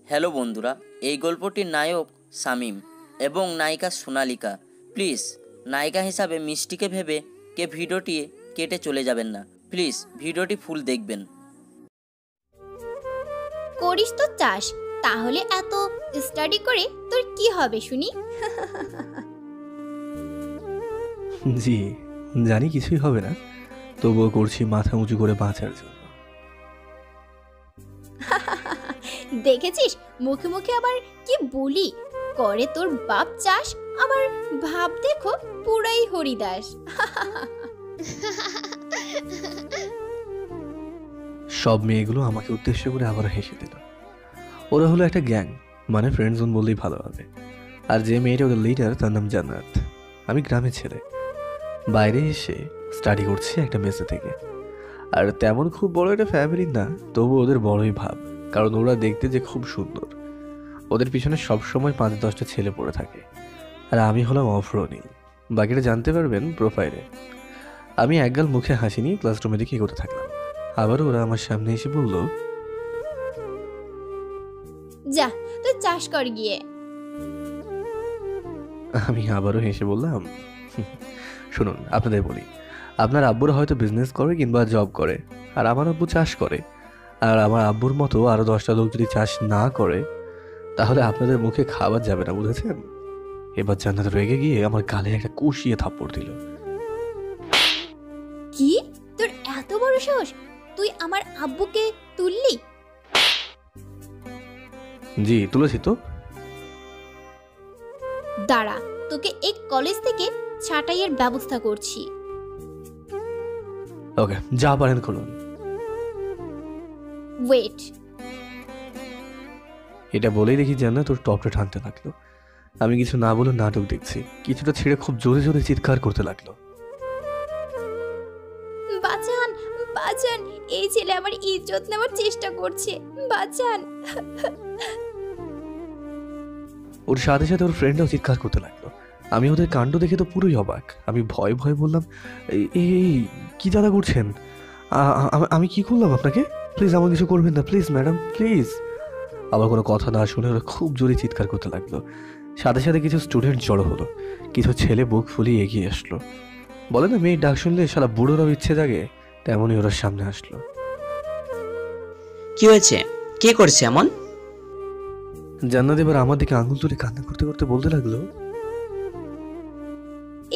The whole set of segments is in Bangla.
হ্যালো বন্ধুরা, এই গল্পটির নায়ক শামীম এবং নায়িকা সোনালিকা। প্লিজ নায়িকা হিসাবে মিষ্টিকে ভেবে ভিডিওটি কেটে চলে যাবেন না। প্লিজ ভিডিওটি ফুল দেখবেন। করিস তো চাস, তাহলে এত স্টাডি করে তোর কি হবে শুনি? জি জানি কিছুই হবে না, তবুও করছি মাথা উঁচু করে বাঁচার জন্য। দেখেছিস মুখে মুখে আবার কি বলি করে তোর বাপ চাস, আবার ভাব দেখো পুরাই হরিদাস। সব মেয়েগুলো আমাকে উদ্দেশ্য করে আবার হেসে দিল। ওরা হলো একটা গ্যাং, মানে ফ্রেন্ড জোন বললেই ভালো হবে। আর যে মেয়েটা ওদের লিডার তার নাম জান্নাত। আমি গ্রামের ছেলে, বাইরে এসে স্টাডি করছি একটা মেসে থেকে। আর তেমন খুব বড় একটা ফ্যামিলি না, তবু ওদের বড়ই ভাব, কারণ ওরা দেখতে যে খুব সুন্দর। ওদের পিছনে সবসময় 5-10টা ছেলে পড়ে থাকে। আর আমি হলাম অফরনীল, বাকিটা জানতে পারবেন প্রোফাইলে। আমি একগাল মুখে হাসি নিয়ে ক্লাসরুমে দিকে এগোতে থাকলাম। আবার ওরা আমার সামনে এসে বলল, যা তুই চাষ কর গিয়ে। আমি আবারও হেসে বললাম, শুনুন আপনাদের বলি, আপনার আব্বুরা হয়তো বিজনেস করে কিংবা জব করে, আর আমার আব্বু চাষ করে। আর আমার আব্বুর মতো আরো 10টা লোক যদি চাষ না করে, তাহলে আপনাদের মুখে খাবার যাবে না, বুঝেছেন? এবার জান্নাত রেগে গিয়ে আমার গালে একটা কষিয়ে থাপ্পড় দিল। কি তোর এত বড় সাহস, তুই আমার আব্বুকে তুললি? জি তুলেছি তো। দাঁড়া, তোকে এই কলেজ থেকে ছাঁটাইয়ের ব্যবস্থা করছি। ওকে, যা পারেন করুন। ওয়েট। এটা বলেই দেখি জান্নাত তোর টপটা টানতে লাগলো। আমি কিছু না বলে নাটক দেখছি, কিছুটা ছেড়ে খুব জোরে জোরে চিৎকার করতে লাগলো। বাঁচান বাঁচান, এই ছেলে আমার ইজ্জত নেওয়ার চেষ্টা করছে, বাঁচান। ওর সাথে সাথে ওর ফ্রেন্ডরাও চিৎকার করতে লাগলো। আমি ওদের কাণ্ড দেখে তো পুরোই অবাক। আমি ভয় ভয় বললাম, এই কি জ্বালা করছেন? আমি কি করলাম আপনাকে? প্লিজ আমার কিছু করবেন না, প্লিজ ম্যাডাম, প্লিজ। আবার কোনো কথা না শুনে ওরা খুব জোরে চিৎকার করতে লাগলো। সাথে সাথে কিছু স্টুডেন্ট জড়ো হলো, কিছু ছেলে বুক ফুলিয়ে এগিয়ে আসলো। বলে না মেয়ের ডাক শুনলে শালা বুড়োরাও ইচ্ছে জাগে, তেমনই ওরা সামনে আসলো। কি হয়েছে? কে করছে এমন? জান্নাত এবার আমার দিকে আঙুল তুলে কান্না করতে করতে বলতে লাগলো,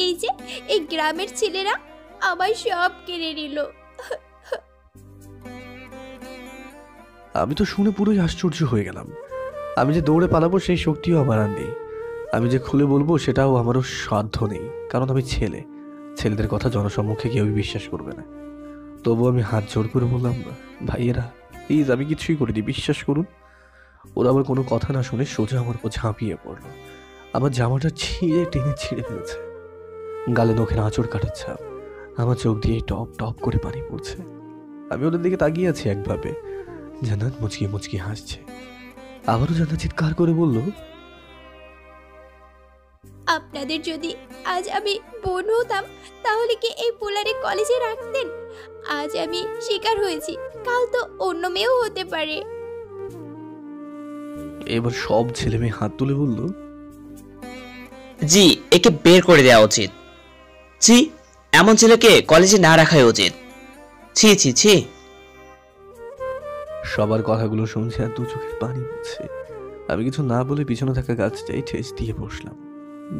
এই যে এই গ্রামের ছেলেরা আমার সব কেড়ে নিল। আমি তো শুনে পুরোই আশ্চর্য হয়ে গেলাম। আমি যে দৌড়ে পালাবো সেই শক্তিও আমার আর নেই। আমি যে খুলে বলবো সেটাও আমারও সাধ্য নেই, কারণ আমি ছেলে। ছেলেদের কথা জনসম্মুখে কেউই বিশ্বাস করবে না। তবু আমি হাত জোর করে বললাম, ভাইয়েরা প্লিজ, আমি কিছুই করিনি, বিশ্বাস করুন। ওরা আবার কোনো কথা না শুনে সোজা আমার উপর ঝাঁপিয়ে পড়লো। আমার জামাটা ছিঁড়ে টেনে ছিঁড়ে ফেলেছে, গালে নখের আঁচড় কাটার ছাপ। আমার চোখ দিয়ে টপ টপ করে পানি পড়ছে। আমি ওদের দিকে তাকিয়ে আছি একভাবে। জান্নাত মুচকি মুচকি হাসছে। আবারও জান্নাত চিৎকার করে বলল, আপনাদের যদি আজ আমি বোন হতাম, তাহলে কি এই পোলারে কলেজে রাখতেন? আজ আমি শিকার হয়েছি, কাল তো অন্য মেয়েও হতে পারে। এবার সব ছেলে মেয়ে হাত তুলে বলল, জি, একে বের করে দেওয়া উচিত। জি, এমন ছেলেকে কলেজে না রাখাই উচিত। ছি ছি ছি। সবার কথাগুলো শুনছে আর দু চোখের পানি পড়ছে। আমি কিছু না বলে পিছনে থাকা গাছটাই ঠেস দিয়ে বসলাম।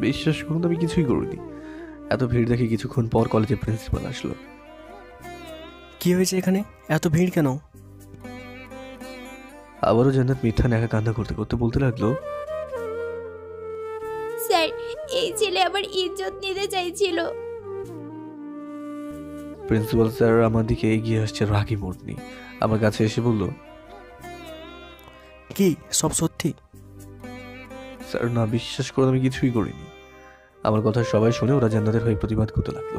বিশ্বাস করুন আমি কিছুই করিনি। এত ভিড় দেখে কিছুক্ষণ পর কলেজের প্রিন্সিপাল আসলো। কি হয়েছে এখানে? এত ভিড় কেন? আবারও জান্নাত মিথ্যা নেকা কান্না করতে করতে বলতে লাগলো, স্যার, এই ছেলে আমার ইজ্জত নিতে চাইছিল। প্রিন্সিপাল স্যার আমার দিকে এগিয়ে আসছে রাগি মোড় নিয়ে। আমার কাছে এসে বলল, কি সব সত্যি? স্যার না, বিশ্বাস করুন আমি কিছুই করিনি। আমার কথা সবাই শুনে ওরা জান্নাতের হয়ে প্রতিবাদ করতে লাগলো।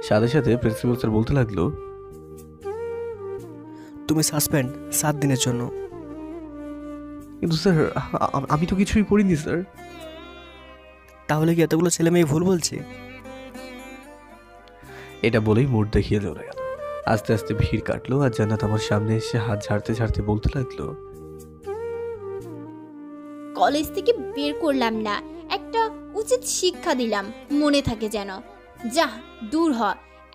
সাথে সাথে প্রিন্সিপাল স্যার বলতে লাগলো, তুমি সাসপেন্ড 7 দিনের জন্য। কিন্তু স্যার আমি তো কিছুই করিনি স্যার। তাহলে কি এতগুলো ছেলে মেয়ে ভুল বলছে? এটা বলেই মুড দেখিয়ে চলে গেল। আস্তে আস্তে ভিড় কাটলো আর জান্নাত আমার সামনে এসে হাত ঝাড়তে ঝাড়তে বলতে লাগলো, কলেজ থেকে বের করলাম না, একটা উচিত শিক্ষা দিলাম, মনে থাকে যেন। যা, দূর হ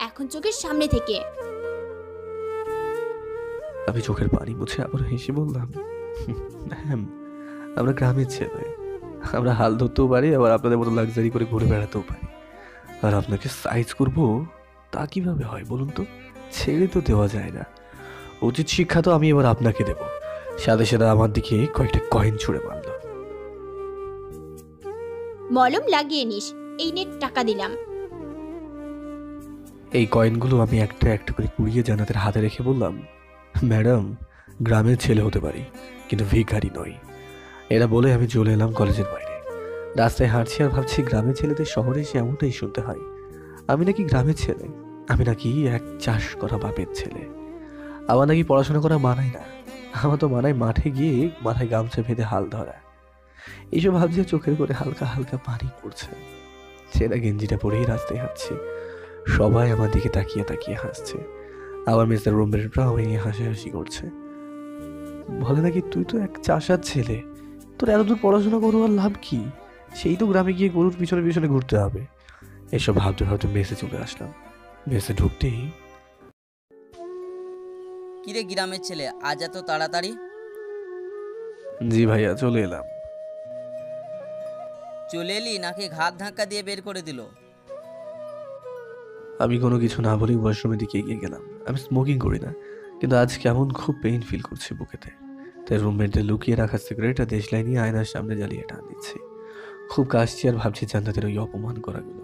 এখন চোখের সামনে থেকে। আমি চোখের পানি মুছে আবার হেসে বললাম, ম্যাম, আমরা গ্রামের ছেলে, আমরা হাল ধরতেও পারি, আবার আপনাদের মতো লাক্সারি করে ঘুরে বেড়াতেও পারি। আর আপনাকে সাইজ করব তা কিভাবে হয় বলুন তো? ছেড়ে তো দেওয়া যায় না। উচিত শিক্ষা তো আমি এবার আপনাকে দেব। সাথে সাথে আমার দিকে কয়েকটা কয়েন ছুঁড়ে মারল। মলম লাগিয়ে নিস, এই নে টাকা দিলাম। এই কয়েনগুলো আমি একটা একটা করে কুড়িয়ে জান্নাতের হাতে রেখে বললাম, ম্যাডাম, গ্রামের ছেলে হতে পারি কিন্তু ভিখারি নই। এরা বলে আমি চলে এলাম কলেজের বাইরে। রাস্তায় হাঁটছি আর ভাবছি গ্রামের ছেলেদের শহরে এসে এমনটাই শুনতে হয়। আমি নাকি গ্রামের ছেলে, আমি নাকি এক চাষ করা বাপের ছেলে। আমার নাকি পড়াশোনা করা মানায় না, আমার তো মানায় মাঠে গিয়ে মাথায় গামছা বেঁধে হাল ধরা। এইসব ভাবছি, চোখের করে হালকা হালকা পানি পড়ছে। ছেঁড়া গেঞ্জিটা পরেই রাস্তায় হাঁটছি। সবাই আমার দিকে তাকিয়ে তাকিয়ে হাসছে। আবার মিস্টার রুমমেটরাও এই হাসাহাসি করছে। বলে নাকি, তুই তো এক চাষার ছেলে, তোর এত দূর পড়াশোনা করো আর লাভ কি? সেই তো গ্রামে গিয়ে গরুর পিছনে পিছনে ঘুরতে হবে। এসব ভাবতে ভাবতে মেসে চলে আসলাম। মেসে ঢুকতেই, কিরে গ্রামের ছেলে, আজ এত তাড়াতাড়ি? জি ভাইয়া, চলে এলাম। চলে এলি নাকি ঘাত ধাক্কা দিয়ে বের করে দিল? আমি কোনো কিছু না বলেই ওয়াশরুমের দিকে এগিয়ে গেলাম। আমি স্মোকিং করি না, কিন্তু আজ কেমন খুব পেইন ফিল করছি বুকেতে। তাই রুমমেটদের লুকিয়ে রাখা সিগারেট আর দেশলাই নিয়ে আয়নার সামনে জ্বালিয়ে টান দিচ্ছি। খুব কাশছি আর ভাবছি জান্নাতের ওই অপমান করাগুলো।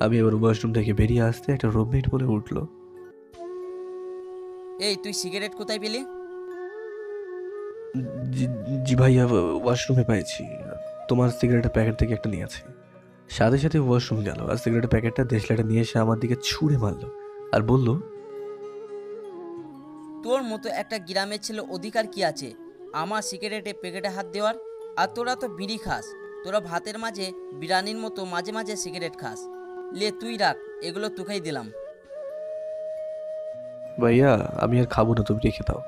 আমি এবার ওয়াশরুম থেকে বেরিয়ে আসতে একটা রুমমেট বলে উঠলো, এই তুই সিগারেট কোথায় পেলি? জি ভাইয়া, ওয়াশরুমে পাইছি। তোমার সিগারেটের প্যাকেট থেকে একটা নিয়েছি। সাথে সাথে ওয়াশরুম গেল আর সিগারেটের প্যাকেটটা দেশলাইটা নিয়ে এসে আমার দিকে ছুঁড়ে মারলো আর বলল, তোর মতো একটা গ্রামের ছেলে অধিকার কি আছে আমার সিগারেটে প্যাকেটে হাত দেওয়ার? আর তোরা তো বিড়ি খাস, তোরা ভাতের মাঝে বিরিয়ানির মতো মাঝে মাঝে সিগারেট খাস। লে তুই রাখ, এগুলো তোকেই দিলাম। ভাইয়া, আমি আর খাবো না, তুমি রেখে দাও।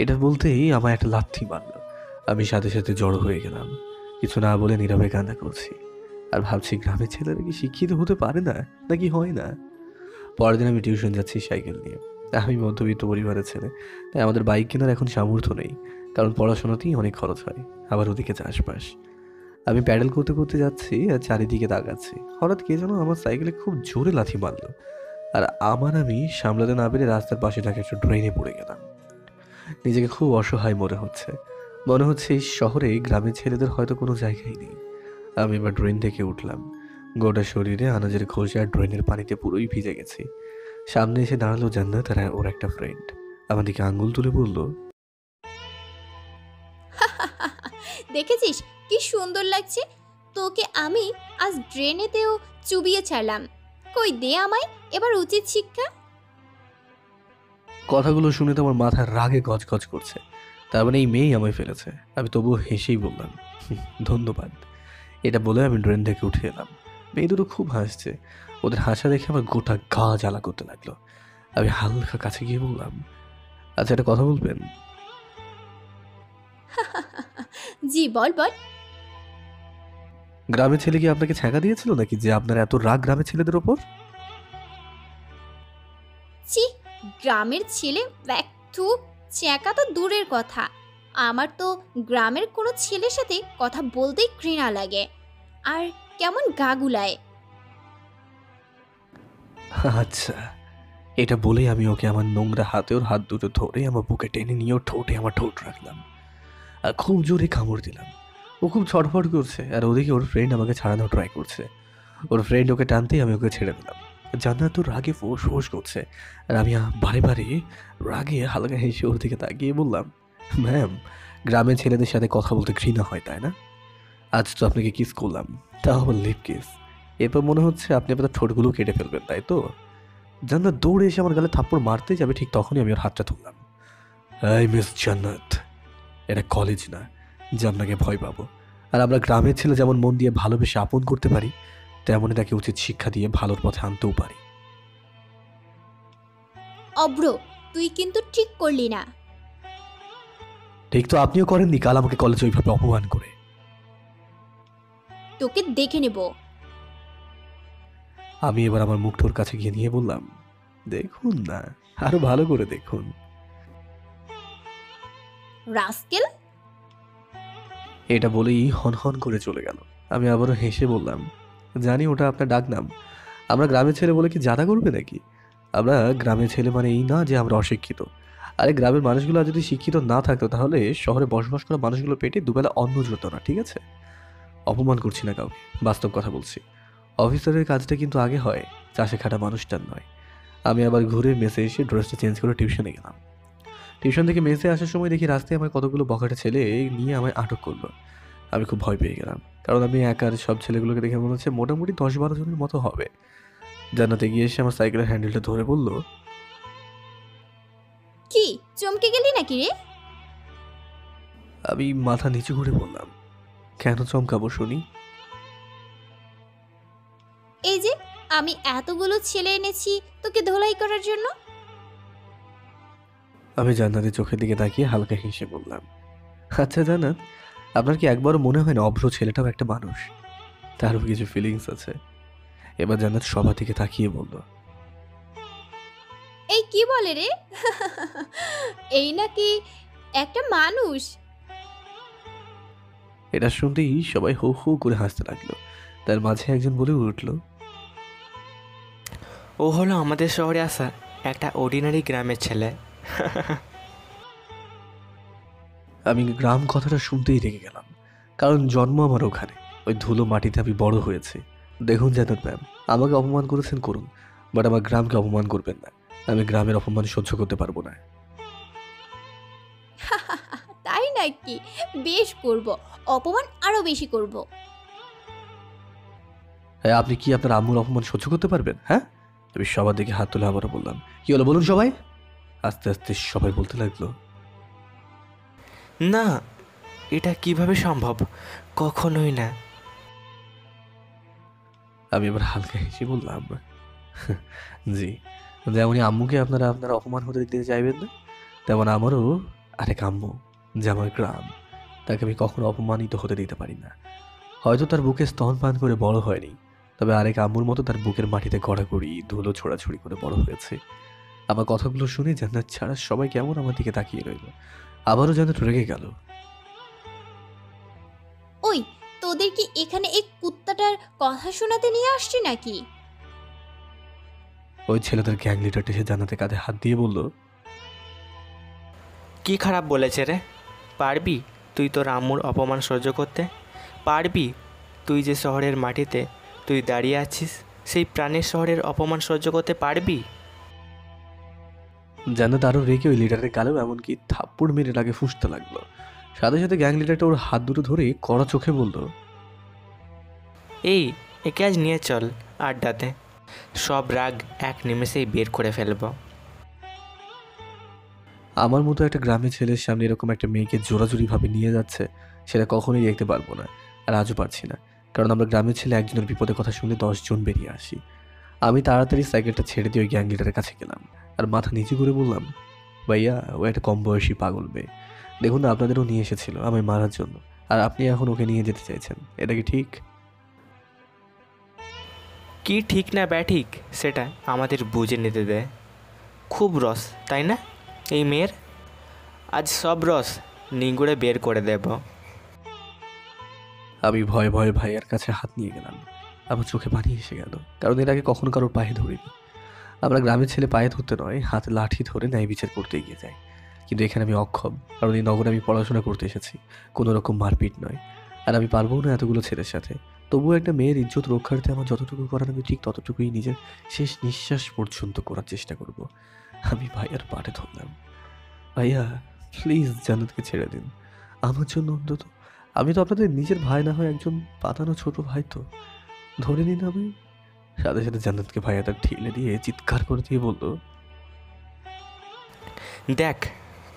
এটা বলতেই আমার একটা লাথি মারলো। আমি সাথে সাথে জড়ো হয়ে গেলাম। কিছু না বলে নীরবে কান্না করছি আর ভাবছি গ্রামের ছেলেরা কি শিক্ষিত হতে পারে না নাকি হয় না। পরের দিন আমি টিউশন যাচ্ছি সাইকেল নিয়ে। আমি মধ্যবিত্ত পরিবারের ছেলে, তাই আমাদের বাইক কেনার এখন সামর্থ্য নেই, কারণ পড়াশোনাতেই অনেক খরচ হয়, আবার ওদিকে চাষবাস। আমি প্যাডেল করতে করতে যাচ্ছি আর চারিদিকে তাকাচ্ছি। হঠাৎ কে যেন আমার সাইকেলে খুব জোরে লাথি মারলো আর আমি সামলাতে না পেরে রাস্তার পাশে থাকা একটা ড্রেনে পড়ে গেলাম। নিজেকে খুব অসহায় মনে হচ্ছে এই শহরে গ্রামের ছেলেদের হয়তো কোনো জায়গায় নেই। আমি এবার ড্রেন থেকে উঠলাম। গোটা শরীরে আনাজের খোসা আর ড্রেনের পানিতে পুরোই ভিজে গেছি। সামনে এসে দাঁড়ালো জান্নাত আর ওর একটা ফ্রেন্ড। আমার দিকে আঙ্গুল তুলে বলল, দেখেছিস কি সুন্দর লাগছে তোকে? আমি আজ ড্রেনেতেও চুবিয়ে ছাড়লাম। কই দে আমায় এবার উচিত শিক্ষা। কথাগুলো শুনে তো আমার মাথা রাগে গজগজ করছে। তার মানে এই মেয়েই আমায় ফেলেছে। আমি তবুও হেসেই বললাম, ধন্যবাদ। এটা বলে আমি ড্রেন থেকে উঠে এলাম। মেয়ে দুটো খুব হাসছে। ওদের হাসা দেখে আমার গোটা গা জ্বালা করতে লাগলো। আমি হালকা কাছে গিয়ে বললাম, আচ্ছা, একটা কথা বলবেন? জি বল বল। গ্রামের ছেলে কি আপনাকে ছ্যাঁকা দিয়েছিল নাকি যে আপনার এত রাগ গ্রামের ছেলেদের ওপর? ছি, গ্রামের ছেলে ব্যক্তু, চ্যাকা তো দূরের কথা। আমার তো গ্রামের কোনো ছেলের সাথে কথা বলতেই ঘৃণা লাগে আর কেমন গা গুলায়। আচ্ছা, এটা বলেই আমি ওকে আমার নোংরা হাতে ওর হাত দুটো ধরে আমার বুকে টেনে নিয়ে ওর ঠোঁটে আমার ঠোঁট রাখলাম আর খুব জোরে কামড় দিলাম। ও খুব ছটফট করছে আর ওদিকে ওর ফ্রেন্ড আমাকে ছাড়ানোর ট্রাই করছে। ওর ফ্রেন্ড ওকে টানতেই আমি ওকে ছেড়ে দিলাম। জান্নাত তো রাগে ফোঁস ফোঁস করছে আর আমি বারে বারে রাগে হালকা হেসে ওর দিকে তাকিয়ে বললাম, ম্যাম, গ্রামের ছেলেদের সাথে কথা বলতে ঘৃণা হয় তাই না? আজ তো আপনাকে কিস করলাম, তাও আবার লিপ কিস। এরপর মনে হচ্ছে আপনি আপনার ঠোঁটগুলো কেটে ফেলবেন, তাই তো? জান্নাত দৌড়ে এসে আমার গালে থাপ্পড় মারতে যাবে, ঠিক তখনই আমি ওর হাতটা তুললাম। এই মিস জান্নাত, এটা কলেজ না যে আপনাকে ভয় পাবো। আর আমরা গ্রামের ছেলে যেমন মন দিয়ে ভালোবেসে আপন করতে পারি, তেমনই তাকে উচিত শিক্ষা দিয়ে ভালোর পথে আনতেও পারি। অব্র, তুই কিন্তু ঠিক করলি না। ঠিক তো আপনিও করেননি কাল আমাকে কলেজে ওইভাবে অপমান করে। তোকে দেখে নেব। আমি এবার আমার মুখটোর কাছে গিয়ে নিয়ে বললাম, দেখুন না, আরো ভালো করে দেখুন। রাস্কেল। এটা বলেই হনহন করে চলে গেল। আমি আবারও হেসে বললাম, জানি ওটা আপনার ডাক নাম। আমরা গ্রামের ছেলে বলে কি জাদা করবে নাকি? আমরা গ্রামের ছেলে মানে এই না যে আমরা অশিক্ষিত। আরে গ্রামের মানুষগুলো যদি শিক্ষিত না থাকতো তাহলে শহরে বসবাস করা মানুষগুলো পেটে দুবেলা অন্ন জুড়তো না, ঠিক আছে? অপমান করছি না কাউকে, বাস্তব কথা বলছি। অফিসারের কাজটা কিন্তু আগে হয়, চাষে খাটা মানুষটার নয়। আমি আবার ঘুরে মেসে এসে ড্রেসটা চেঞ্জ করে টিউশনে গেলাম। টিউশন থেকে মেসে আসার সময় দেখি রাস্তায় আমার কতগুলো বখাটে ছেলে নিয়ে আমায় আটক করলো। আমি খুব ভয় পেয়ে গেলাম, কারণ আমি একার সব ছেলেগুলোকে দেখে মনে হচ্ছে মোটামুটি 10-12 জনের মতো হবে। জান্নাতে গিয়ে এসে আমার সাইকেলের হ্যান্ডেলটা ধরে বলল, কি চমকে গেলি নাকি রে? আমি মাথা নিচু করে বললাম, কেন চমকাবো শুনি? এই যে আমি এতগুলো ছেলে এনেছি তোকে ধোলাই করার জন্য। আমি জান্নাতের চোখের দিকে তাকিয়ে হালকা হেসে বললাম, আচ্ছা জান্নাত, আপনার কি একবারও মনে হয় না অভ্র ছেলেটাও একটা মানুষ, তারও কিছু ফিলিংস আছে? এবার জান্নাত সবার দিকে তাকিয়ে বলল, এই কি বলে রে? এই নাকি একটা মানুষ? এটা শুনতেই সবাই হো হো করে হাসতে লাগলো। তার মাঝে একজন বলে উঠল, ও হলো আমাদের শহরে আসা একটা অর্ডিনারি গ্রামের ছেলে। আমি গ্রাম কথাটা শুনতেই রেগে গেলাম, কারণ জন্ম আমার ওখানে, ওই ধুলো মাটিতে আমি বড় হয়েছি। দেখুন জান্নাত ম্যাম, আমাকে অপমান করেছেন করুন, বাট আমার গ্রামকে অপমান করবেন না। আমি গ্রামের অপমান সহ্য করতে পারবো না। তাই নাকি? বেশ করব, অপমান আরো বেশি করব। হ্যাঁ, আপনি কি আপনার আম্মুর অপমান সহ্য করতে পারবেন? হ্যাঁ? আমি সবার দিকে হাত তুলে আবারও বললাম, কি হলো বলুন সবাই? আস্তে আস্তে সবাই বলতে লাগলো, না, এটা কিভাবে সম্ভব? কখনোই না। আমি এবার হালকা হেসে বললাম, জি, যেমনই আম্মুকে আপনারা আপনারা অপমান হতে দিতে চাইবেন না, তেমন আমারও আরেক আম্মু, যে আমার গ্রাম, তাকে আমি কখনো অপমানিত হতে দিতে পারি না। হয়তো তার বুকে স্তনপান করে বড় হয়নি, তবে আরেক আম্মুর মতো তার বুকের মাটিতে গড়াগড়ি ধুলো ছোড়াছুড়ি করে বড় হয়েছে। আমার কথাগুলো শুনে জান্নাত ছাড়া সবাই কেমন আমার দিকে তাকিয়ে রইল। আবারও জান্নাত রেগে গেল। ওই, তোদের কি এখানে এই কুত্তাটার কথা শোনাতে নিয়ে আসছি নাকি? ওই ছেলেদের গ্যাং লিডারটা এসে জান্নাতের কাঁধে হাত দিয়ে বলল, কি খারাপ বলেছে রে? পারবি তুই তোর আম্মুর অপমান সহ্য করতে? পারবি তুই যে শহরের মাটিতে তুই দাঁড়িয়ে আছিস, সেই প্রাণের শহরের অপমান সহ্য করতে পারবি? জান্নাত আরও রেগে ওই লিডারের গালেও এমনকি থাপ্পড় মেরে লাগে ফুঁসতে লাগলো। সাথে সাথে গ্যাং লিডারটা ওর হাত দুটো ধরে কড়া চোখে বলল, এই, একে আজ নিয়ে চল আড্ডাতে, সব রাগ এক নিমেষেই বের করে ফেলবো। আমার মতো একটা গ্রামের ছেলের সামনে এরকম একটা মেয়েকে জোরাজুরিভাবে নিয়ে যাচ্ছে, সেটা কখনোই দেখতে পারবো না, আর আজও পারছি না। কারণ আমরা গ্রামের ছেলে একজনের বিপদের কথা শুনলে 10 জন বেরিয়ে আসি। আমি তাড়াতাড়ি সাইকেলটা ছেড়ে দিয়ে ওই গ্যাং লিডারের কাছে গেলাম, আর মাথা নিচু করে বললাম, ভাইয়া, ও একটা কম বয়সী পাগল মেয়ে। দেখুন না, আপনাদেরও নিয়ে এসেছিল আমায় মারার জন্য, আর আপনি এখন ওকে নিয়ে যেতে চাইছেন, এটা কি ঠিক? কি ঠিক না ব্যাঠিক সেটা আমাদের বুঝে নিতে দে। খুব রস, তাই না এই মেয়ের? আজ সব রস নিগুড়ে বের করে দেব। আমি ভয়ে ভয়ে ভাইয়ের কাছে হাত নিয়ে গেলাম। আমার চোখে পানি এসে গেল, কারণ এর আগে কখনো কারোর পায়ে ধরিনি। আমরা গ্রামের ছেলে পায়ে ধরতে নয়, হাতে লাঠি ধরে ন্যায় বিচার করতে এগিয়ে যাই। কিন্তু এখানে আমি অক্ষম, কারণ এই নগরে আমি পড়াশোনা করতে এসেছি, কোনো রকম মারপিট নয়। আর আমি পারবো না এতগুলো ছেলের সাথে। তবুও একটা মেয়ের ইজ্জত রক্ষার্থে আমার যতটুকু করার আমি ঠিক ততটুকুই নিজের শেষ নিঃশ্বাস পর্যন্ত করার চেষ্টা করব। আমি ভাইয়ার পাটে ধরলাম, ভাইয়া প্লিজ জান্নাতকে ছেড়ে দিন আমার জন্য অন্তত। আমি তো আপনাদের নিজের ভাই না হয় একজন পাতানো ছোট ভাই, তো ধরে নিন আমি। সাথে সাথে জান্নাতকে ভাইয়া তার ঠেলে দিয়ে চিৎকার করে দিয়ে বলল, দেখ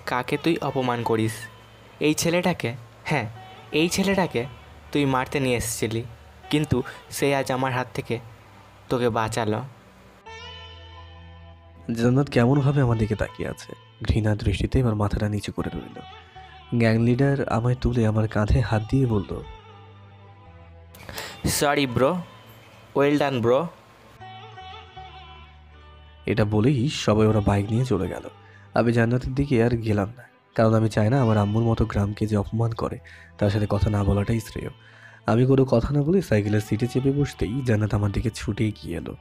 কাকে তুই অপমান করিস। এই ছেলেটাকে, হ্যাঁ এই ছেলেটাকে তুই মারতে নিয়ে এসেছিলি, কিন্তু সে আজ আমার হাত থেকে তোকে বাঁচালো। জান্নাত কেমনভাবে আমার দিকে তাকিয়ে আছে, ঘৃণা দৃষ্টিতে এবার মাথাটা নিচু করে রইল। গ্যাং লিডার আমায় তুলে আমার কাঁধে হাত দিয়ে বলল, sorry bro, well done bro. এটা বলেই সবাই ওরা বাইক নিয়ে চলে গেল। আমি জান্নাতের দিকে আর গেলাম না, কারণ আমি চাই না আমার আম্মুর মতো গ্রামকে যে অপমান করে তার সাথে কথা না বলাটাই শ্রেয়। আমি কোনো কথা না বলে সাইকেলের সিটে চেপে বসতেই জান্নাত আমার দিকে ছুটে গিয়ে এলো।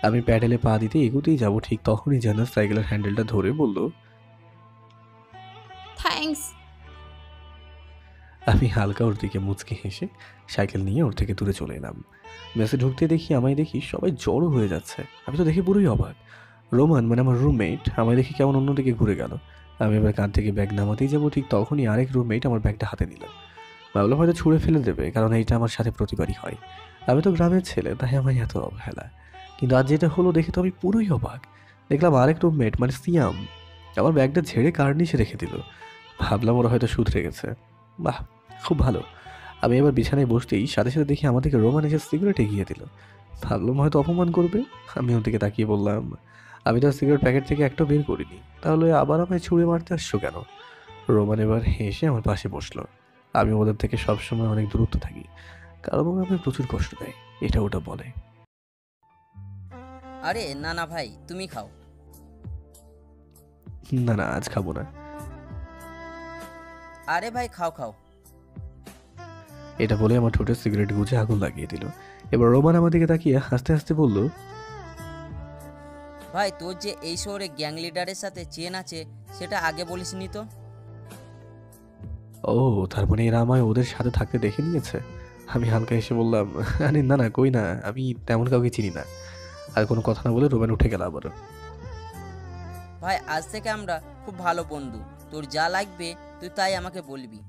আমি প্যাডেলে পা দিতে এগোতেই যাব, ঠিক তখনই জান্নাত সাইকেলের হ্যান্ডেলটা ধরে বলল, থ্যাঙ্কস। আমি হালকা ওর দিকে মুচকি হেসে সাইকেল নিয়ে ওর থেকে দূরে চলে এলাম। মেসে ঢুকতে আমায় দেখি সবাই জড়ো হয়ে যাচ্ছে। আমি তো দেখে পুরোই অবাক। রোমান মানে আমার রুমমেট আমায় দেখে কেমন অন্যদিকে ঘুরে গেল। আমি এবার কাঁধ থেকে ব্যাগ নামাতেই যাবো, ঠিক তখনই আরেক রুমমেট আমার ব্যাগটা হাতে নিল। ভাবলাম হয়তো ছুঁড়ে ফেলে দেবে, কারণ এইটা আমার সাথে প্রতিবারই হয়। আমি তো গ্রামের ছেলে, তাই আমার এত অবহেলা। কিন্তু আজ যেটা হলো দেখে তো আমি পুরোই অবাক। দেখলাম আরেক রুমমেট মানে সিয়াম আমার ব্যাগটা ঝেড়ে কার্নিশে রেখে দিল। ভাবলাম ওরা হয়তো শুধরে গেছে। বাহ, খুব ভালো। আমি এবার বিছানায় বসতেই সাথে সাথে দেখি আমাদেরকে রোমান এসে সিগারেট এগিয়ে দিল। ভাবলাম হয়তো অপমান করবে। আমি ওর দিকে তাকিয়ে বললাম, আমি তো সিগারেট প্যাকেট থেকে একটা বের করিনি, তাহলে আবার আমায় ছুঁড়ে মারতে আসছো কেন? রোমান এবার হেসে আমার পাশে বসলো। আমি ওদের থেকে সবসময় অনেক দূরত্ব থাকি, কারণ ওরা আমাকে প্রচুর কষ্ট দেয়, এটা ওটা বলে। আরে না না ভাই, তুমি খাও। না না, আজ খাবো না। আরে ভাই খাও খাও। এটা বলে আমার ঠোঁটে সিগারেট গুজে আগুন লাগিয়ে দিল। এবার রোমান আমার দিকে তাকিয়ে হাসতে হাসতে বলল, ভাই তোর যে এই শহরে গ্যাং লিডারের সাথে চেন আছে সেটা আগে বলিসনি তো। ও তার মানে এরা আমায় ওদের সাথে থাকতে দেখে নিয়েছে। আমি হালকা এসে বললাম, আরে না না, কই না, আমি তেমন কাউকে চিনি না। আর কোনো কথা না বলে রোমান উঠে গেল আবার। ভাই আজ থেকে আমরা খুব ভালো বন্ধু, তোর যা লাগবে তুই তাই আমাকে বলবি।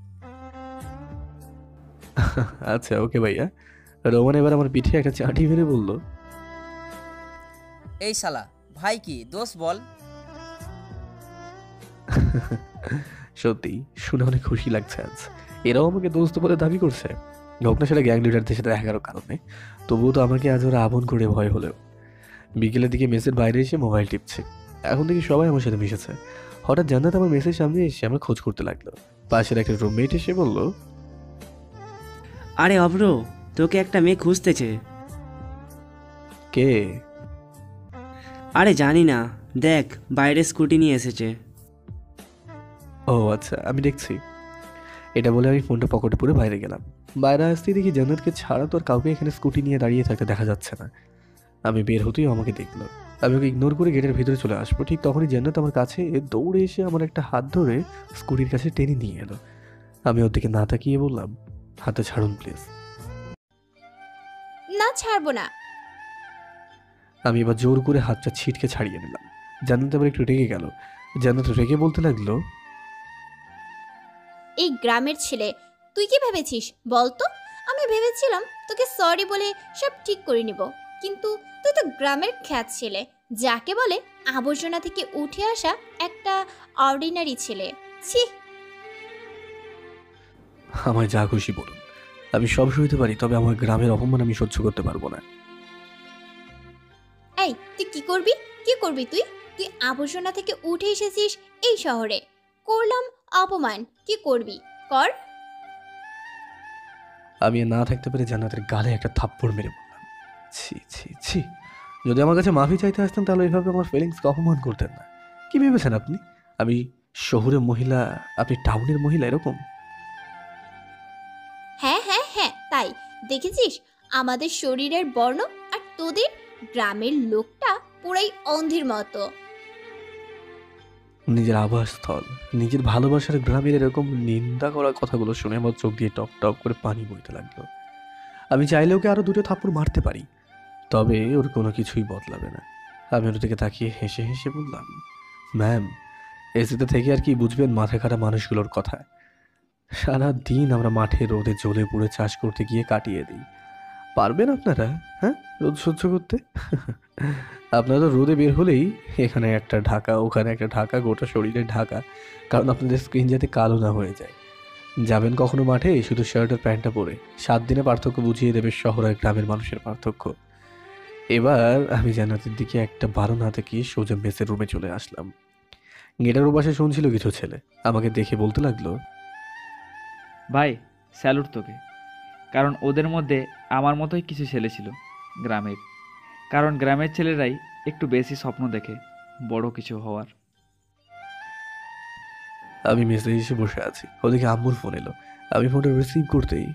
আচ্ছা ওকে ভাইয়া। রোমান এবার আমার পিঠে একটা চাটি মেরে বলল, এই শালা ভাই কি দোষ বল। সত্যি শুনে অনেক খুশি লাগছে আজ। এরাও আমাকে দোস্ত বলে দাবি করছে, হোক না সেটা গ্যাং লিডারদের সাথে দেখার কারণে। তবুও তো আমাকে আজ ওরা আপন করে ভয় হলেও। বিকেলের দিকে মেসের বাইরে এসে মোবাইল টিপছে। এখন থেকে সবাই আমার সাথে মিশেছে। হঠাৎ জান্নাত আমার মেসের সামনে এসে আমার খোঁজ করতে লাগলো। পাশের একটা রুমমেট এসে বলল, আরে অব্র, তোকে একটা মেয়ে খুঁজতেছে। কে? আরে জানি না, দেখ বাইরে স্কুটি নিয়ে এসেছে। ও আচ্ছা, আমি দেখছি। এটা বলে আমি ফোনটা পকেটে পুরে বাইরে গেলাম। বাইরে আসতেই দেখি জান্নাতকে ছাড়া তো আর কাউকে এখানে স্কুটি নিয়ে দাঁড়িয়ে থাকতে দেখা যাচ্ছে না। আমি বের হতেই আমাকে দেখলো। আমি ওকে ইগনোর করে গেটের ভিতরে চলে আসবো, ঠিক তখনই জান্নাত আমার কাছে দৌড়ে এসে আমার একটা হাত ধরে স্কুটির কাছে টেনে নিয়ে এলো। আমি ওর দিকে না তাকিয়ে বললাম, হাতটা ছাড়ুন প্লিজ। না, ছাড়বো না। আমি এবার জোর করে হাতটা ছিটকে ছাড়িয়ে নিলাম। জান্নাত আবার একটু রেগে গেল। জান্নাত রেগে বলতে লাগলো, এই গ্রামের ছেলে, তুই কি ভেবেছিস বল তো? আমি ভেবেছিলাম তোকে সরি বলে সব ঠিক করে নিব, কিন্তু তুই তো গ্রামের খ্যাত ছেলে, যাকে বলে আবর্জনা থেকে উঠে আসা একটা অর্ডিনারি ছেলে। ছি। আমায় যা খুশি বলুন, আমি সব সইতে পারি, তবে আমার গ্রামের অপমান আমি সহ্য করতে পারবো না। এই তুই কি করবি? কি করবি তুই? তুই আবর্জনা থেকে উঠে এসেছিস এই শহরে, করলাম অপমান, কি করবি কর। আমি আর না থাকতে পেরে জান্নাতের গালে একটা থাপ্পড় মেরে বললাম, ছি ছি ছি, যদি আমার কাছে মাফি চাইতে আসতেন তাহলে এইভাবে আমার ফিলিংসকে অপমান করতেন না। কি ভেবেছেন আপনি? আমি শহরের মহিলা, আপনি টাউনের মহিলা, এরকম? হ্যাঁ হ্যাঁ হ্যাঁ, তাই দেখেছিস আমাদের শরীরের বর্ণ, আর তোদের গ্রামের লোকটা পুরাই অন্ধের মতো। নিজের আবাসস্থল, নিজের ভালোবাসার গ্রামের এরকম নিন্দা করা কথাগুলো শুনে আমার চোখ দিয়ে টপ টপ করে পানি বইতে লাগলো। আমি চাইলে ওকে আরো দুটো থাপ্পড় মারতে পারি, তবে ওর কোনো কিছুই বদলাবে না। আমি ওর দিকে তাকিয়ে হেসে হেসে বললাম, ম্যাম, এসিতে থেকে আর কি বুঝবেন মাথা খারাপ মানুষগুলোর কথা। সারা দিন আমরা মাঠে রোদে জ্বলে পুড়ে চাষ করতে গিয়ে কাটিয়ে দিই। পারবেন আপনারা, হ্যাঁ, রোদ সহ্য করতে? আপনারা তো রোদে বের হলেই এখানে একটা ঢাকা, ওখানে একটা ঢাকা, গোটা শরীরে ঢাকা, কারণ আপনাদের স্কিন যাতে কালো না হয়ে যায়। যাবেন কখনো মাঠে শুধু শার্ট আর প্যান্টটা পরে, 7 দিনে পার্থক্য বুঝিয়ে দেবে শহর আর গ্রামের মানুষের পার্থক্য। এবার আমি জান্নাতের দিকে একটা বারো না থেকে সোজা মেসের রুমে চলে আসলাম। গেটের ওপাশে শুনছিল কিছু ছেলে, আমাকে দেখে বলতে লাগলো, ভাই স্যালুট তোকে, কারণ ওদের মধ্যে আমার মতোই কিছু ছেলে ছিল গ্রামের, কারণ গ্রামের ছেলেরাই একটু বেশি স্বপ্ন দেখে বড় কিছু হওয়ার। আমি মেসেজ এসে বসে আছি, ওদিকে আম্মুর ফোন এলো। আমি ফোনটা রিসিভ করতেই,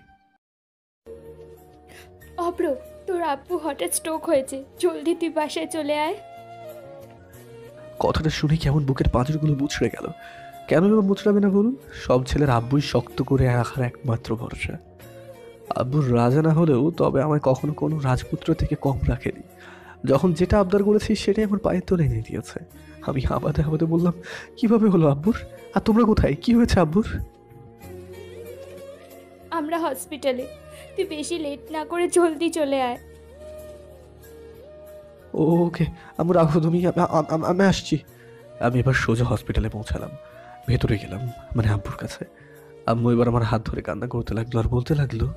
অব্র, তোর আব্বু হঠাৎ স্ট্রোক হয়েছে, জলদি তুই বাসায় চলে আয়। কথাটা শুনে কেমন বুকের পাঁজরগুলো মুচড়ে গেল। কেন এবার মুচড়াবে না বলুন? সব ছেলের আব্বুই শক্ত করে রাখার একমাত্র ভরসা। আব্বুর রাজা না হলেও তবে আমায় কখনো কোনো রাজপুত্র থেকে কম রাখেনি। যখন যেটা আবদার করেছি সেটাই আমার পায়ের তলে এনে দিয়েছে। আমি হাবাতে হাবাতে বললাম, কিভাবে হলো আব্বুর? আর তোমরা কোথায়? কি হয়েছে আব্বুর? আমরা হসপিটালে, তুই বেশি লেট না করে জলদি চলে আয়। ওকে আম্মু রাখো তুমি, আমি আসছি। আমি এবার সোজা হসপিটালে পৌঁছালাম। ভেতরে গেলাম, মানে আব্বুর কাছে। আম্মু এবার আমার হাত ধরে কান্না করতে লাগলো আর বলতে লাগলো,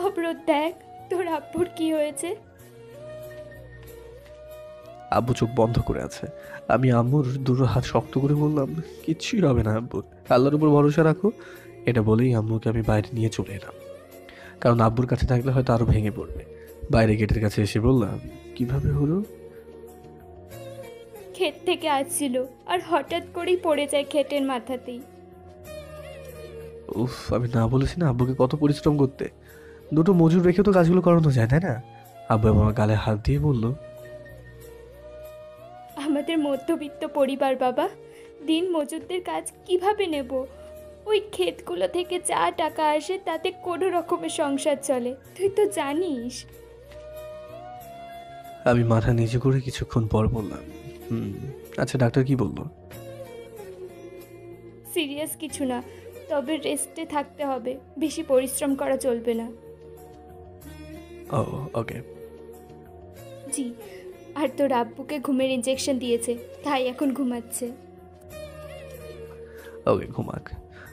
অব্র দেখ তোর আব্বুর কি হয়েছে। আব্বু চোখ বন্ধ করে আছে। আমি আম্মুর দুটো হাত শক্ত করে বললাম, কিচ্ছুই হবে না আব্বু, আল্লাহর উপর ভরসা রাখো। এটা বলেই আম্মুকে আমি বাইরে নিয়ে চলে এলাম, কারণ আব্বুর কাছে থাকলে হয়তো আরো ভেঙে পড়বে। বাইরে গেটের কাছে এসে বললাম, কিভাবে হলো? ক্ষেত থেকে আসছিল আর হঠাৎ করেই পড়ে যায় ক্ষেতের মাথাতেই। উফ, আমি না বলেছি না আব্বুকে কত পরিশ্রম করতে। দুটো মজুর রেখে তো কাজগুলো করানো যায়, তাই না? আব্বু আমার গালে হাত দিয়ে বলল, আমাদের মধ্যবিত্ত পরিবার বাবা, দিন মজুরদের কাজ কিভাবে নেব? ওই ক্ষেতগুলো থেকে যা টাকা আসে তাতে কোনো রকমের সংসার চলে, তুই তো জানিস। আমি মাথা নিচু করে কিছুক্ষণ পর বললাম, আচ্ছা ডাক্তার কি বললো? সিরিয়াস কিছু না, তবে রেস্টে থাকতে হবে, বেশি পরিশ্রম করা চলবে না। ও ওকে। জি, আর তোর আব্বুকে ঘুমের ইঞ্জেকশন দিয়েছে, তাই এখন ঘুমাচ্ছে। ওকে ঘুমাক।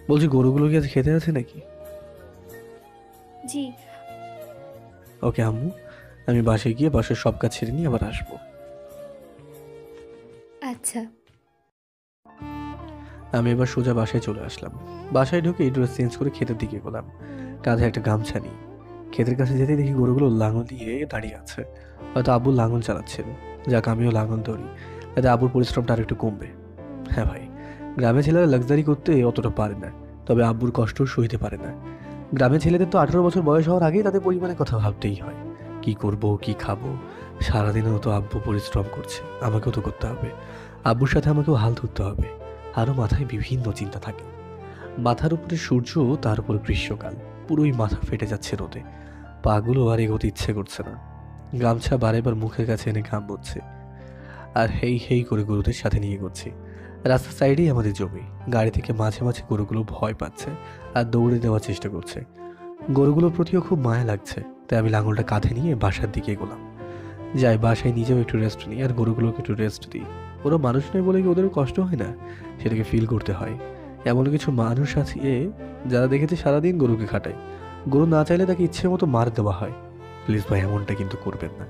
বলছি গরুগুলো কি আজ খেতে আছে নাকি? জি। ওকে আম্মু, আমি বাসায় গিয়ে বাসার সব কাজ ছেড়ে নিয়ে আবার আসবো। আচ্ছা। আমি এবার সোজা বাসায় চলে আসলাম। বাসায় ঢুকে ড্রেস চেঞ্জ করে ক্ষেতের দিকে গেলাম, কাঁধে একটা গামছা নিয়ে। ক্ষেতের কাছে যেতে দেখি গরুগুলো লাঙল দিয়ে দাঁড়িয়ে আছে। হয়তো আব্বু লাঙল চালাচ্ছেন, যাক আমিও লাঙল ধরি, যাতে আব্বুর পরিশ্রমটা আর একটু কমবে। হ্যাঁ ভাই, গ্রামে ছেলেরা লাক্সারি করতে অতটা পারে না, তবে আব্বুর কষ্ট সইতে পারে না। গ্রামের ছেলেদের তো 18 বছর বয়স হওয়ার আগেই তাদের পরিবারের কথা ভাবতেই হয়, কি করব কি খাবো। সারাদিনেও তো আব্বু পরিশ্রম করছে, আমাকেও তো করতে হবে। আব্বুর সাথে আমাকেও হাল ধরতে হবে। আরও মাথায় বিভিন্ন চিন্তা থাকে। মাথার উপরে সূর্য, তার উপর গ্রীষ্মকাল, পুরোই মাথা ফেটে যাচ্ছে রোদে। পাগুলো আর এগোতে ইচ্ছে করছে না। গামছা বারেবার মুখের কাছে এনে ঘাম বচ্ছে, আর হেই হেই করে গরুদের সাথে নিয়ে গেছি। রাস্তার সাইডেই আমাদের জমি। গাড়ি থেকে মাঝে মাঝে গরুগুলো ভয় পাচ্ছে আর দৌড়ে দেওয়ার চেষ্টা করছে। গরুগুলোর প্রতিও খুব মায়া লাগছে, তাই আমি লাঙলটা কাঁধে নিয়ে বাসার দিকে এগোলাম। যাই বাসায় নিজেও একটু রেস্ট নিই আর গরুগুলোকে একটু রেস্ট দিই। ওরা মানুষ নয় বলে কি ওদেরও কষ্ট হয় না? সেটাকে ফিল করতে হয়। এমন কিছু মানুষ আছে যারা দেখেছে সারাদিন গরুকে খাটায়, গরু না চাইলে তাকে ইচ্ছে মতো মার দেওয়া হয়। প্লিজ ভাই, এমনটা কিন্তু করবেন না।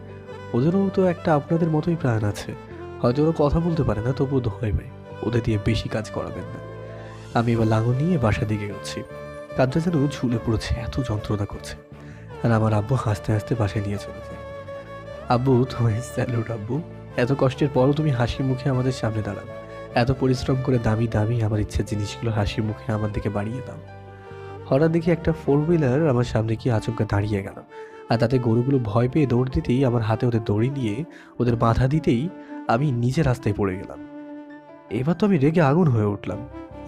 ওদেরও তো একটা আপনাদের মতোই প্রাণ আছে। হয়তো ওরা কথা বলতে পারে না, তবুও দোহাই ভাই, ওদের দিয়ে বেশি কাজ করাবেন না। আমি এবার লাঙল নিয়ে বাসার দিকে গেছি। কাজটা যেন ঝুলে পড়েছে, এত যন্ত্রণা করছে। আর আমার আব্বু হাসতে হাসতে বাসায় নিয়ে চলে যায়। আব্বু তোমায় স্যালুট আব্বু, এত কষ্টের পরও তুমি হাসি মুখে আমাদের সামনে দাঁড়াও। এত পরিশ্রম করে দামি দামি আমার ইচ্ছের জিনিসগুলো হাসি মুখে আমার দিকে বাড়িয়ে দাও। হঠাৎ দেখি একটা 4 হুইলার আমার সামনে গিয়ে আচমকা দাঁড়িয়ে গেল, আর তাতে গরুগুলো ভয় পেয়ে দৌড় দিতেই আমার হাতে ওদের দড়ি নিয়ে ওদের বাধা দিতেই আমি নিজে রাস্তায় পড়ে গেলাম। এবার তো আমি রেগে আগুন হয়ে উঠলাম।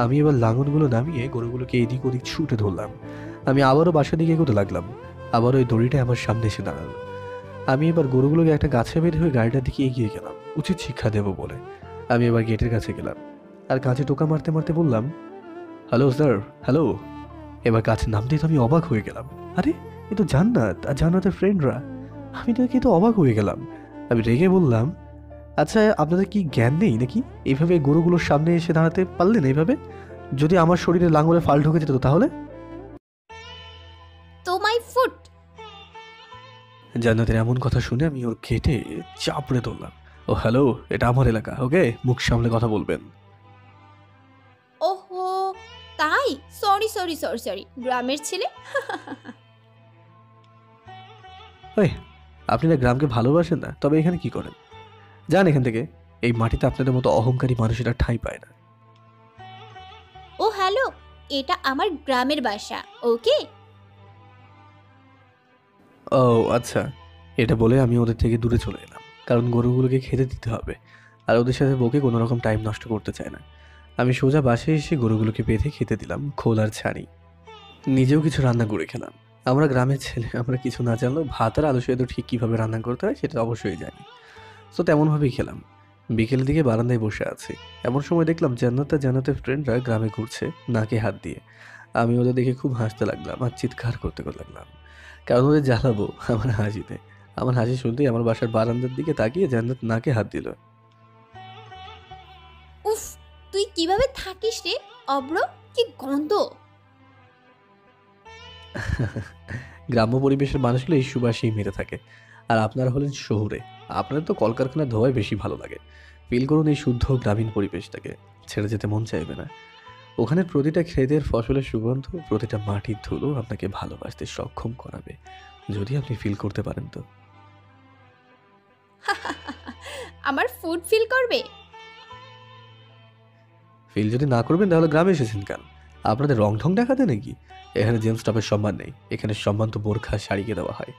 আমি এবার লাঙলগুলো নামিয়ে গরুগুলোকে এদিক ওদিক ছুটে ধরলাম। আমি আবারও বাসার দিকে এগোতে লাগলাম। আবার ওই দড়িটা আমার সামনে এসে দাঁড়ালো। আমি এবার গরুগুলোকে একটা গাছে বেঁধে হয়ে গাড়িটার দিকে এগিয়ে গেলাম, উচিত শিক্ষা দেবো বলে। আমি এবার গেটের কাছে গেলাম আর কাছে টোকা মারতে মারতে বললাম, হ্যালো স্যার, হ্যালো। এবার কাছে নামতেই তো আমি অবাক হয়ে গেলাম। আরে এ তো জান্নাত আর জান্নাতের ফ্রেন্ডরা। আমি তো অবাক হয়ে গেলাম। আমি রেগে বললাম, আচ্ছা আপনাদের কি জ্ঞান নেই নাকি? এইভাবে গরুগুলোর সামনে এসে দাঁড়াতে পারলেন এইভাবে? যদি আমার শরীরে লাঙলে ফাল ঢুকে যেত তাহলে? তো মাই ফুট। জান্নাতের এমন কথা শুনে আমি ওর ঘেটে চাপড়ে ধরলাম। ও হ্যালো, এটা আমার এলাকা, ওকে? মুখ সামলে কথা বলবেন। ওহো, তাই? সরি সরি সরি সরি, গ্রামের ছেলে। ওই, আপনি না গ্রামকে ভালোবাসেন না, তবে এখানে কি করেন? যান এখান থেকে। এই মাটিতে আপনাদের মতো অহংকারী মানুষেরা ঠাঁই পায় না। ও হ্যালো, এটা আমার গ্রামের বাসা, ওকে? ও আচ্ছা, এটা বলে আমি ওদের থেকে দূরে চলে এলাম, কারণ গরুগুলোকে খেতে দিতে হবে, আর ওদের সাথে বকে কোনো রকম টাইম নষ্ট করতে চায় না। আমি সোজা বাসায় এসে গরুগুলোকে বেঁধে খেতে দিলাম খোল আর ছাড়ি। নিজেও কিছু রান্না করে খেলাম। আমরা গ্রামের ছেলে, আমরা কিছু না জানলেও ভাত আর আলু সেদ্ধ ঠিক কীভাবে রান্না করতে হয় সেটা অবশ্যই জানি। তো তেমনভাবেই খেলাম। বিকেলের দিকে বারান্দায় বসে আছি, এমন সময় দেখলাম জান্নাত আর জান্নাতের ফ্রেন্ডরা গ্রামে ঘুরছে নাকে হাত দিয়ে। আমি ওদের দেখে খুব হাসতে লাগলাম আর চিৎকার করতে লাগলাম, কারণ ওদের জ্বালাবো আমার হাসিতে। আমার হাসি শুনতেই আমার বাসার বারান্দার দিকে তাকিয়ে জান্নাত নাকে হাত দিল। উফ, তুই কিভাবে থাকিস রে অব্র, কি গন্ধ! গ্রাম্য পরিবেশের মানুষগুলো এই সুবাসেই মেরে থাকে, আর আপনারা হলেন শহুরে। আপনাদের তো কলকারখানার ধোঁয়ায় বেশি ভালো লাগে। ফিল করুন এই শুদ্ধ গ্রামীণ পরিবেশটাকে, ছেড়ে যেতে মন চাইবে না। ওখানে প্রতিটা ক্ষেতের ফসলের সুগন্ধ, প্রতিটা মাটির ধুলো আপনাকে ভালোবাসতে সক্ষম করাবে, যদি আপনি ফিল করতে পারেন তো। আমার ফুড ফিল করবে? ফিল যদি না করবেন তাহলে গ্রামে এসেছেন কেন? আপনাদের রং ঢং দেখাতে নাকি? এখানে জেন্টস স্টাফের সম্মান নেই, এখানে সম্মান তো বোরখা শাড়িকে দেওয়া হয়।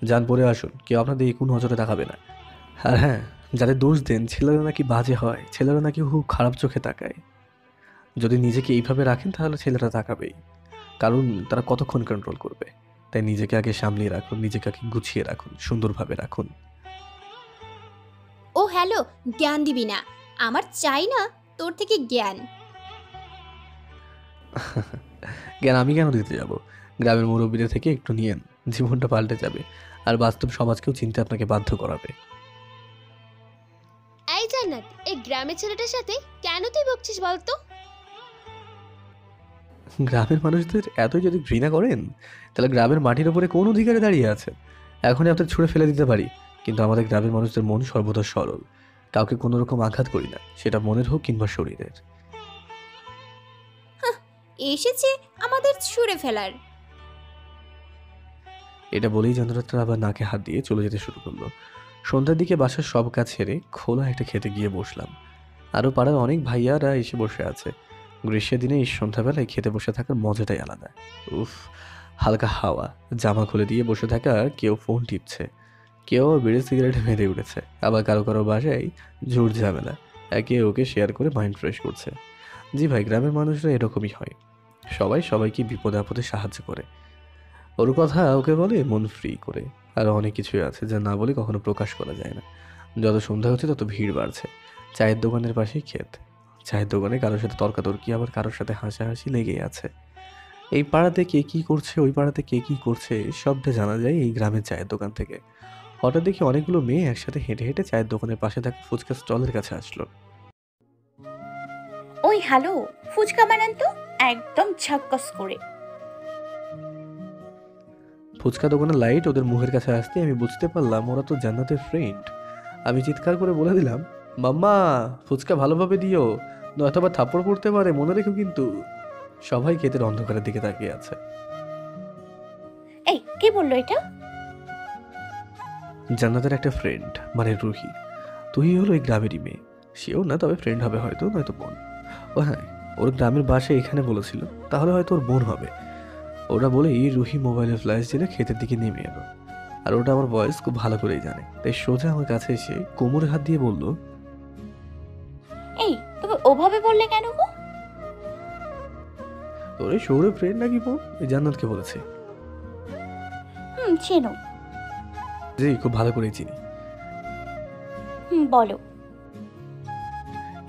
যান পরে আসুন, কেউ আপনাদের এই কোনো নজরে তাকাবে না। আর হ্যাঁ, যাদের দোষ দেন ছেলেরা নাকি বাজে হয়, ছেলেরা নাকি খুব খারাপ চোখে তাকায়, যদি নিজেকে এইভাবে রাখেন তাহলে ছেলেরা তাকাবেই, কারণ তারা কতক্ষণ কন্ট্রোল করবে। তাই নিজেকে আগে সামলিয়ে রাখুন, নিজেকে আগে গুছিয়ে রাখুন, সুন্দরভাবে রাখুন। ও হ্যালো, জ্ঞান দিবি না, আমার চাই না তোর থেকে জ্ঞান। জ্ঞান আমি কেন দিতে যাব? গ্রামের মুরব্বীদের থেকে একটু নিয়েন, জীবনটা পাল্টে যাবে, আর বাস্তব সমাজকেও চিনতে আপনাকে বাধ্য করাবে। এই জান্নাত, এই গ্রামের ছেলেটার সাথে কেন তুই বকছিস বলতো? গ্রামের মানুষদের এতই যদি ঘৃণা করেন, তাহলে গ্রামের মাটির উপরে কোন অধিকারে দাঁড়িয়ে আছে? এখনই আপনার ছুঁড়ে ফেলে দিতে পারি, কিন্তু আমাদের গ্রামের মানুষদের মন সর্বদা সরল। কাউকে কোনো রকম আঘাত করি না, সেটা মনের হোক কিংবা শরীরের। এসেছে আমাদের ছুঁড়ে ফেলার। এটা বলেই জান্নাতরা আবার নাকে হাত দিয়ে চলে যেতে শুরু করলো। সন্ধ্যার দিকে বাসার সব কাজ ছেড়ে খোলা একটা খেতে গিয়ে বসলাম। আরও পাড়ার অনেক ভাইয়ারা এসে বসে আছে। গ্রীষ্মের দিনে এই সন্ধ্যাবেলায় খেতে বসে থাকার মজাটাই আলাদা। উফ, হালকা হাওয়া, জামা খুলে দিয়ে বসে থাকা, কেউ ফোন টিপছে, কেউ বিড়ি সিগারেটে মেরে উঠেছে, আবার কারো কারো বাসায় ঝুট ঝামেলা, একে ওকে শেয়ার করে মাইন্ড ফ্রেশ করছে। জি ভাই, গ্রামের মানুষরা এরকমই হয়, সবাই সবাইকে বিপদে আপদে সাহায্য করে। ওর কথা ওকে বলে মন ফ্রি করে। আর অনেক কিছুই আছে যা না বলে কখনো প্রকাশ করা যায় না। যত সন্ধ্যা হচ্ছে তত ভিড় বাড়ছে। চায়ের দোকানের পাশেই ক্ষেত, চায়ের দোকানে কারোর সাথে তর্কাতর্কি, আবার কারোর সাথে হাসাহাসি লেগেই আছে। এই পাড়াতে কে কী করছে, ওই পাড়াতে কে কী করছে, সবটা জানা যায় এই গ্রামের চায়ের দোকান থেকে। হঠাৎ দেখি অনেকগুলো মেয়ে একসাথে হেঁটে হেঁটে চায়ের দোকানের পাশে থাকা ফুচকা স্টলের কাছে আসলো। ওই হ্যালো, ফুচকা বানান তো, একদম ঝাক্কাস করে। ফুচকা দোকানের লাইট ওদের মুখের কাছে আসতে আমি বুঝতে পারলাম ওরা তো জান্নাতের ফ্রেন্ড। আমি চিৎকার করে বলে দিলাম, মাম্মা ফুচকা ভালোভাবে দিও, নয়তো আবার থাপ্পড় পড়তে পারে, মনে রেখো কিন্তু। সবাই ক্ষেতের অন্ধকারের দিকে তাকিয়ে আছে। এই কে বললো এটা? জান্নাতের একটা ফ্রেন্ড, মানে রুহি। তুই হলো এই গ্রামেরই মেয়ে, সেও না, তবে ফ্রেন্ড হবে হয়তো, নয়তো বোন। ও হ্যাঁ, ওর গ্রামের বাসা এখানে বলেছিল, তাহলে হয়তো ওর বোন হবে। ওরা বলেই রুহি মোবাইলে ফ্ল্যাশ দিলে ক্ষেতের দিকে নেমে এলো। আর ওটা আমার ভয়েস খুব ভালো করেই জানে, তাই সোজা আমার কাছে এসে কোমরে হাত দিয়ে বলল, এই তবে ওভাবে বললে কেন গো? তোর এই শহরের ফ্রেন্ড নাকি বোন? এই জান্নাতকে বলেছে। চেনো? জি, খুব ভালো করেই চিনি। বলো।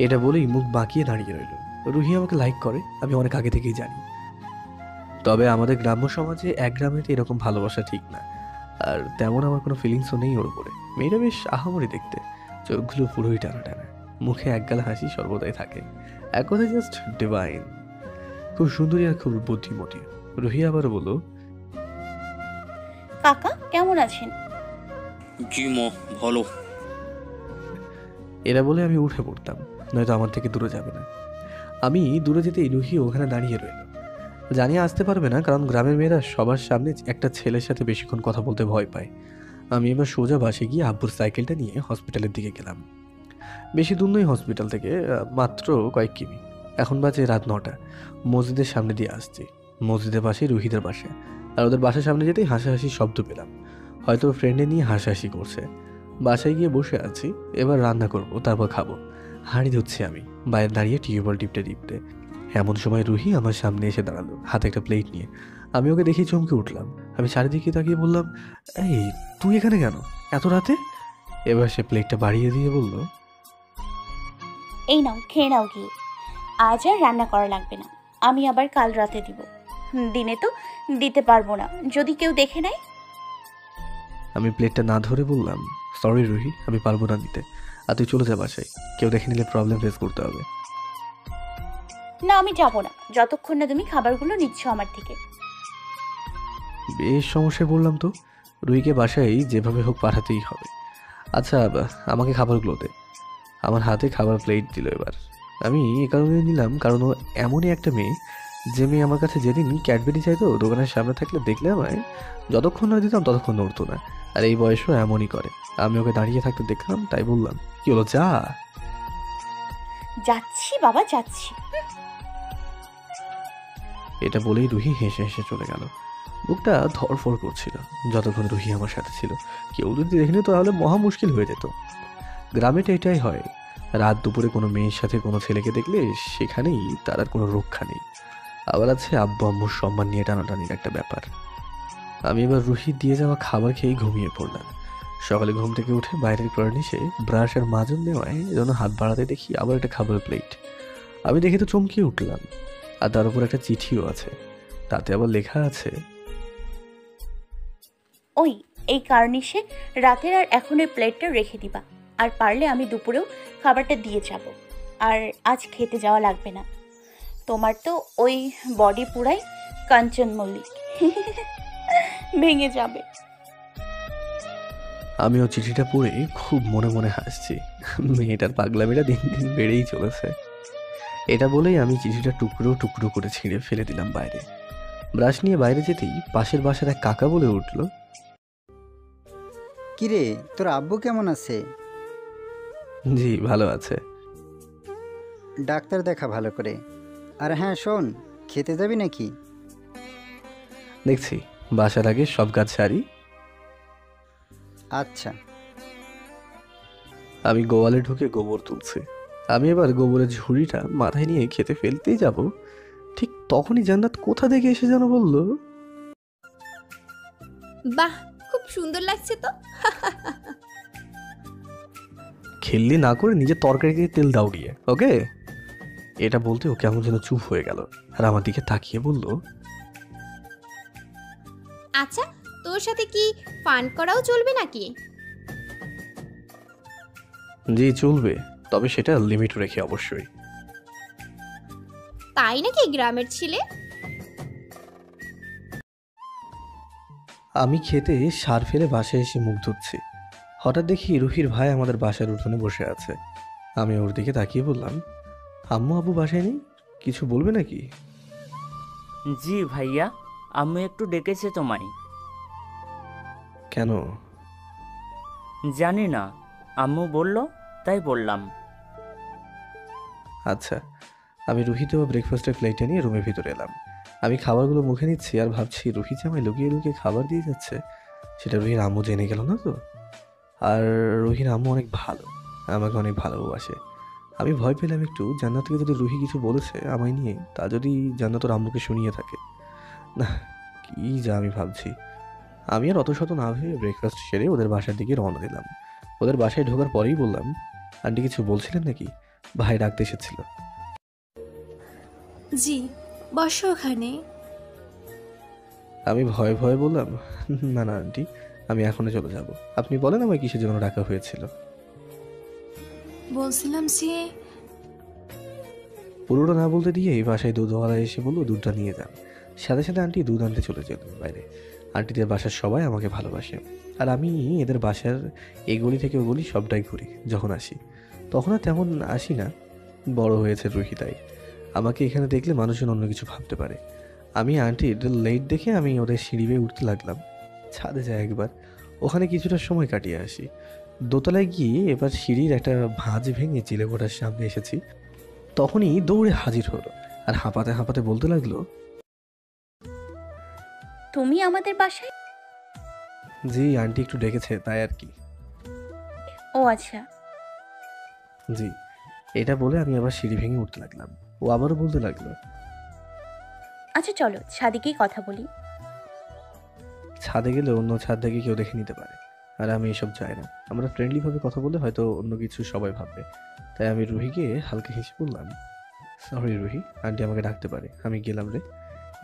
এটা বলেই মুখ বাঁকিয়ে দাঁড়িয়ে রইল। রুহি আমাকে লাইক করে, আমি অনেক আগে থেকেই জানি। তবে আমাদের গ্রাম্য সমাজে এক গ্রামেতে এরকম ভালোবাসা ঠিক না, আর তেমন আমার কোনো ফিলিংসও নেই ওর উপরে। মেয়েটা বেশ আহামরি দেখতে, চোখগুলো পুরোই টানা টানা, মুখে একগাল হাসি সর্বদাই থাকে, এক কথা জাস্ট ডিভাইন। খুব সুন্দরী আর খুব বুদ্ধিমতী। রুহি আবার বলল, কাকা কেমন আছেন? জি মা, ভালো। এরা বলে আমি উঠে পড়তাম, নয়তো আমার থেকে দূরে যাবে না। আমি দূরে যেতেই রুহি ওখানে দাঁড়িয়ে রইল। জানিয়ে আসতে পারবে না, কারণ গ্রামের মেয়েরা সবার সামনে একটা ছেলের সাথে বেশিক্ষণ কথা বলতে ভয় পায়। আমি এবার সোজা বাসে গিয়ে আব্বুর সাইকেলটা নিয়ে হসপিটালের দিকে গেলাম। বেশি দূর নয় হসপিটাল থেকে, মাত্র কয়েক কিমি। এখন বাজে রাত 9টা। মসজিদের সামনে দিয়ে আসছি। মসজিদের পাশে রুহিদের বাসা, আর ওদের বাসার সামনে যেতেই হাসাহাসির শব্দ পেলাম। হয়তো ফ্রেন্ডে নিয়ে হাসাহাসি করছে। বাসায় গিয়ে বসে আছি, এবার রান্না করব, তারপর খাবো। হাঁড়ি ধুচ্ছি আমি, বাইরে দাঁড়িয়ে টিউবওয়েল টিপতে টিপতে। এমন সময় রুহি আমার সামনে এসে দাঁড়ালো, হাতে একটা প্লেট নিয়ে। আমি ওকে দেখে চমকে উঠলাম। আমি চারিদিকে তাকিয়ে বললাম, এই তুই এখানে কেন এত রাতে? এবার সে প্লেটটা বাড়িয়ে দিয়ে বলল, এই নাও, খেয়ে নাও গিয়ে। আজ আর রান্না করা লাগবে না, আমি আবার কাল রাতে দিব। দিনে তো দিতে পারবো না, যদি কেউ দেখে নেয়। আমি প্লেটটা না ধরে বললাম, সরি রুহি, আমি পারবো না দিতে। আর তুই চলে যা বাসায়, কেউ দেখে নিলে প্রবলেম ফেস করতে হবে। না, আমি যাব না যতক্ষণ না তুমি খাবারগুলো নিচ্ছ আমার থেকে। বেশ সমস্যায় পড়লাম তো। রুহিকে বাসায় যেভাবে হোক পাঠাতেই হবে। আচ্ছা, আমাকে খাবারগুলো দে। আমার হাতে খাবার প্লেট দিল এবার। আমি এ কারণে নিলাম, কারণ ও এমনই একটা মেয়ে, যে মেয়ে আমার কাছে যেদিন ক্যাডবেরি চাইতো দোকানের সামনে থাকলে দেখলে আমায় যতক্ষণ না দিতাম ততক্ষণ নড়তো না। আর এই বয়সও এমনই করে। আমি ওকে দাঁড়িয়ে থাকতে দেখলাম, তাই বললাম, কি হলো, যা। যাচ্ছি বাবা, যাচ্ছি। এটা বলেই রুহি হেসে হেসে চলে গেল। বুকটা ধরফর করছিল যতক্ষণ রুহি আমার সাথে ছিল। কেউ যদি দেখেনি তাহলে মহা মুশকিল হয়ে যেত। গ্রামেটা এটাই হয়, রাত দুপুরে কোনো মেয়ের সাথে কোনো ছেলেকে দেখলে সেখানেই তার আর কোনো রক্ষা নেই। আবার আছে আব্বু আম্মুর সম্মান নিয়ে টানাটানির একটা ব্যাপার। আমি এবার রুহি দিয়ে যাওয়া খাবার খেয়েই ঘুমিয়ে পড়লাম। সকালে ঘুম থেকে উঠে বাইরের কর্নিশে ব্রাশ আর মাজন নেওয়ায় যেন হাত বাড়াতে দেখি আবার একটা খাবারের প্লেট। আমি দেখে তো চমকিয়ে উঠলাম। আর তার উপর একটা চিঠিও আছে, তাতে আবার লেখা আছে, ওই এই কার্নিশে রাতের আর এখনের প্লেটটা রেখে দিবা। আর পারলে আমি দুপুরেও খাবারটা দিয়ে যাব। আর আজ খেতে যাওয়া লাগবে না, তোমার তো ওই বডি পুরাই কাঞ্চন মল্লিক, ভেঙে যাবে। আমিও চিঠিটা পড়ে খুব মনে মনে হাসছি। মেয়েটার পাগলামিটা দিন দিন বেড়েই চলেছে। এটা বলেই আমি চিঠিটা টুকরো টুকরো করে ছিঁড়ে ফেলে দিলাম বাইরে। ব্রাশ নিয়ে বাইরে যেতেই পাশের বাসার এক কাকা বলে উঠল, কিরে, তোর আব্বু কেমন আছে? জি ভালো আছে। ডাক্তার দেখা ভালো করে। আর হ্যাঁ শোন, খেতে যাবি নাকি? দেখছি বাসার আগে সব কাজ সারি। আচ্ছা। আমি গোয়ালে ঢুকে গোবর তুলছি। আমি এবার গোবরের ঝুড়িটা মাথায় নিয়ে খেতে ফেলতেই যাব, ঠিক তখনই জান্নাত কোথা থেকে এসে যেন বলল, বাহ, খুব সুন্দর লাগছে তো। খেললি না করে নিজের তরকারিতে তেল দাও গিয়ে, ওকে? এটা বলতে ও কেমন যেন চুপ হয়ে গেল আর আমার দিকে তাকিয়ে বলল, আচ্ছা, তোর সাথে কি ফান করাও চলবে নাকি? জি চলবে, তবে সেটা লিমিট রেখে অবশ্যই। তাই নাকি গ্রামের ছেলে? আমি খেতে সার ফেলে বাসায় এসে মুখ ধুচ্ছি। হঠাৎ দেখি রুহির ভাই আমাদের বাসার উঠোনে বসে আছে। আমি ওর দিকে তাকিয়ে বললাম, আম্মু আব্বু বাসায় নেই, কিছু বলবে নাকি? জি ভাইয়া, আম্মু একটু ডেকেছে তোমায়। কেন? জানি না, আম্মু বলল তাই বললাম। আচ্ছা। আমি রুহি দেওয়া ব্রেকফাস্টের প্লেটটা নিয়ে রুমের ভিতরে এলাম। আমি খাবারগুলো মুখে নিচ্ছি আর ভাবছি, রুহি যে আমায় লুকিয়ে লুকিয়ে খাবার দিয়ে যাচ্ছে, সেটা রুহির আম্মু জেনে গেল না তো? আর রুহির আম্মু অনেক ভালো, আমাকে অনেক ভালোবাসে। আমি ভয় পেলাম একটু, জান্নাতকে যদি রুহি কিছু বলেছে আমায় নিয়ে, তা যদি জান্নাত ওর আম্মুকে শুনিয়ে থাকে। না, কি যা আমি ভাবছি। আমি আর অত শত না ভেবে ব্রেকফাস্ট সেরে ওদের বাসার দিকে রওনা দিলাম। ওদের বাসায় ঢোকার পরেই বললাম, আন্টি কিছু বলছিলেন নাকি? ভাই ডাকতে এসেছিল। জি, বসো ওখানে। আমি ভয়ে ভয়ে বললাম, না না আন্টি, আমি এখনো চলে যাব। আপনি বলেন আমায় কিসের জন্য ডাকা হয়েছিল? বলছিলাম যে, পুরোটা না বলতে দিয়ে এই বাসায় দুধওয়ালা এসে বললো দুধটা নিয়ে যান। সাথে সাথে আন্টি দুধ আনতে চলে যেত বাইরে। আন্টিদের বাসার সবাই আমাকে ভালোবাসে, আর আমি এদের বাসার এই গলি থেকে ওই গলি সবটাই ঘুরি। যখন আসি তখন আর তেমন আসি না, বড় হয়েছে রুহি, তাই আমাকে এখানে দেখলে মানুষজন অন্য কিছু ভাবতে পারে। আমি আন্টির লেট দেখে আমি ওদের সিঁড়ি বেয়ে উঠতে লাগলাম। ছাদে যাই একবার, ওখানে কিছুটা সময় কাটিয়ে আসি। দোতলায় গিয়ে এবার সিঁড়ির একটা ভাঁজ ভেঙে চিলেকোঠার সামনে এসেছি। তখনই দৌড়ে হাজির হলো আর হাঁপাতে হাঁপাতে বলতে লাগলো, তুমি আমাদের বাসায়? জি আন্টি একটু ডেকেছে তাই আর কি। ও আচ্ছা। জি, এটা বলে আমি আবার সিঁড়ি ভেঙে উঠতে লাগলাম। ও আবারও বলতে লাগলো, আচ্ছা চলো ছাদে গিয়ে কথা বলি। ছাদে গেলে অন্য ছাদ থেকে কেউ দেখে নিতে পারে, আর আমি এসব চাই না। আমরা ফ্রেন্ডলিভাবে কথা বলে হয়তো অন্য কিছু সবাই ভাববে। তাই আমি রুহিকে হালকা হেসে বললাম, সরি রুহি, আন্টি আমাকে ডাকতে পারে, আমি গেলাম রে।